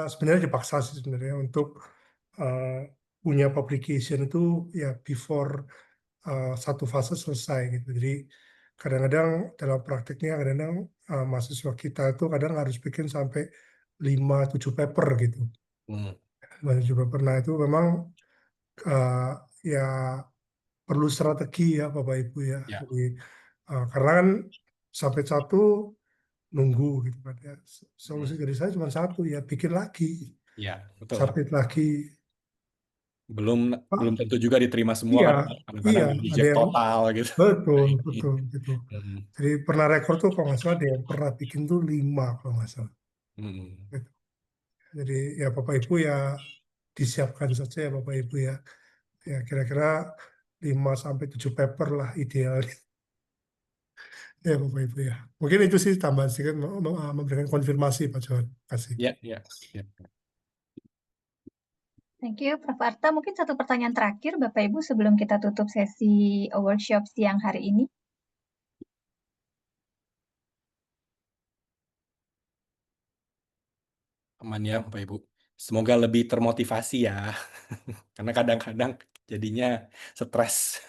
sebenarnya dipaksa sih sebenarnya untuk punya publication itu ya before 1 fase selesai gitu. Jadi kadang-kadang dalam praktiknya kadang-kadang mahasiswa kita itu kadang harus bikin sampai 5-7 paper gitu. Hmm, 5-7 paper. Nah itu memang eh, ya perlu strategi ya Bapak Ibu ya. ya, Jadi karena kan sampai 1 nunggu gitu kan ya. Solusi dari saya cuma 1 ya bikin lagi, ya, betul. submit lagi. belum Pak, belum tentu juga diterima semua iya, kan, Pak. Kadang-kadang iya, di ada reject yang total gitu. betul, Nah, betul, gitu. hmm, Jadi pernah rekor tuh kalau nggak salah ada yang pernah bikin tuh 5 kalau nggak salah. hmm. Gitu. Jadi ya Bapak Ibu ya disiapkan saja ya Bapak Ibu ya. Ya kira-kira 5 sampai 7 paper lah idealnya. Ya Bapak Ibu ya. Mungkin itu sih tambahan sedikit memberikan konfirmasi Pak Johan. Kasih. Ya, ya, ya. Thank you, Prof. Arta. Mungkin satu pertanyaan terakhir, Bapak Ibu, sebelum kita tutup sesi workshop siang hari ini. Aman ya Bapak Ibu. Semoga lebih termotivasi ya. Karena kadang-kadang jadinya stres,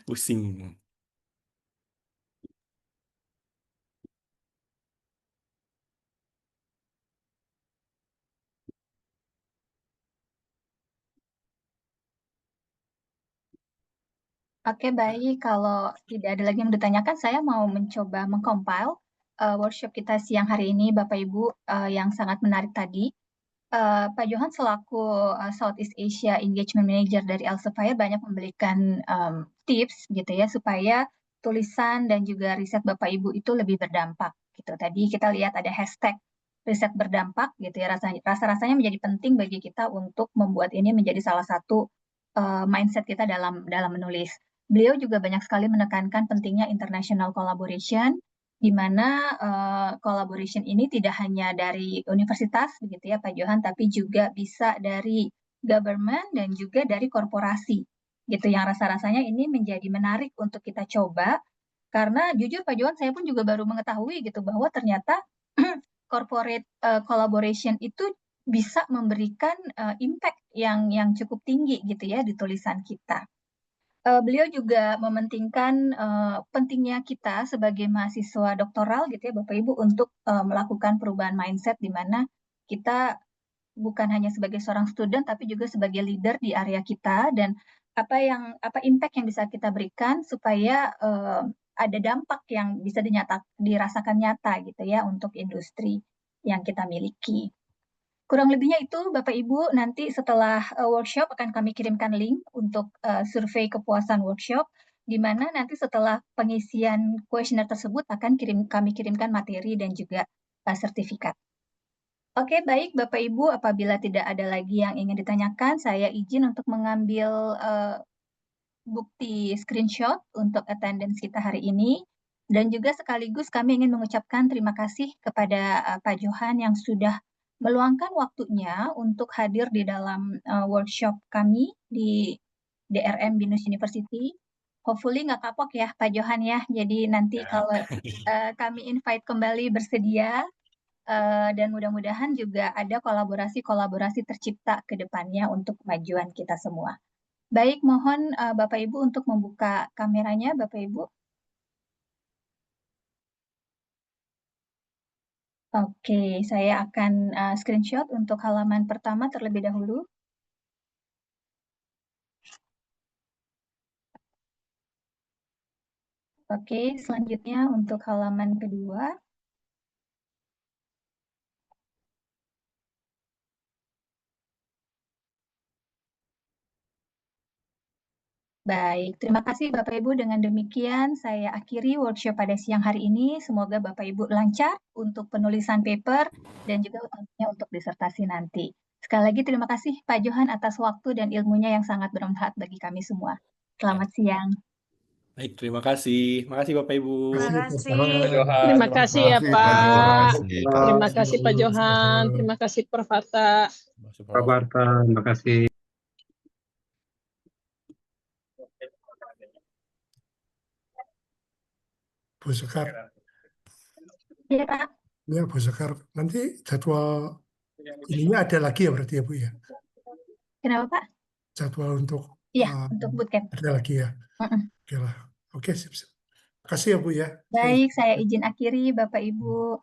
pusing. Oke, baik. Kalau tidak ada lagi yang ditanyakan, saya mau mencoba mengcompile workshop kita siang hari ini, Bapak Ibu, yang sangat menarik tadi. Pak Johan selaku Southeast Asia Engagement Manager dari Elsevier banyak memberikan tips gitu ya supaya tulisan dan juga riset Bapak Ibu itu lebih berdampak gitu. Tadi kita lihat ada hashtag riset berdampak gitu ya, rasa-rasanya menjadi penting bagi kita untuk membuat ini menjadi salah satu mindset kita dalam menulis. Beliau juga banyak sekali menekankan pentingnya international collaboration, di mana collaboration ini tidak hanya dari universitas begitu ya Pak Johan, tapi juga bisa dari government dan juga dari korporasi gitu, yang rasa-rasanya ini menjadi menarik untuk kita coba, karena jujur Pak Johan saya pun juga baru mengetahui gitu bahwa ternyata corporate collaboration itu bisa memberikan impact yang cukup tinggi gitu ya di tulisan kita. Beliau juga mementingkan pentingnya kita sebagai mahasiswa doktoral gitu ya Bapak Ibu untuk melakukan perubahan mindset, di mana kita bukan hanya sebagai seorang student tapi juga sebagai leader di area kita, dan apa impact yang bisa kita berikan supaya ada dampak yang bisa dirasakan nyata gitu ya untuk industri yang kita miliki. Kurang lebihnya itu Bapak Ibu, nanti setelah workshop akan kami kirimkan link untuk survei kepuasan workshop, di mana nanti setelah pengisian kuesioner tersebut akan kami kirimkan materi dan juga sertifikat. Oke, baik Bapak Ibu, apabila tidak ada lagi yang ingin ditanyakan, saya izin untuk mengambil bukti screenshot untuk attendance kita hari ini. Dan juga sekaligus kami ingin mengucapkan terima kasih kepada Pak Johan yang sudah meluangkan waktunya untuk hadir di dalam workshop kami di DRM Binus University. Hopefully nggak kapok ya Pak Johan ya. Jadi nanti Ya. kalau kami invite kembali bersedia, dan mudah-mudahan juga ada kolaborasi-kolaborasi tercipta ke depannya untuk kemajuan kita semua. Baik, mohon Bapak Ibu untuk membuka kameranya, Bapak Ibu. Oke, saya akan screenshot untuk halaman pertama terlebih dahulu. Oke, selanjutnya untuk halaman kedua. Baik, terima kasih Bapak Ibu. Dengan demikian, saya akhiri workshop pada siang hari ini. Semoga Bapak Ibu lancar untuk penulisan paper dan juga tentunya untuk disertasi nanti. Sekali lagi terima kasih Pak Johan atas waktu dan ilmunya yang sangat bermanfaat bagi kami semua. Selamat siang. Baik, terima kasih. Makasih Bapak Ibu. Terima kasih. Pak Johan. Terima kasih ya Terima kasih, Pak. Pak. Terima kasih Pak Johan. Terima kasih Prof. Arta. Prof. Terima kasih. Bu Sekar. Iya Pak. Ya Bu Sekar, nanti jadwal ininya ada lagi ya berarti ya Bu ya? Kenapa Pak? Jadwal untuk Iya, untuk bootcamp. ada lagi ya? Oke lah. Oke, sip. Terima kasih ya Bu ya. Baik, saya izin akhiri Bapak Ibu.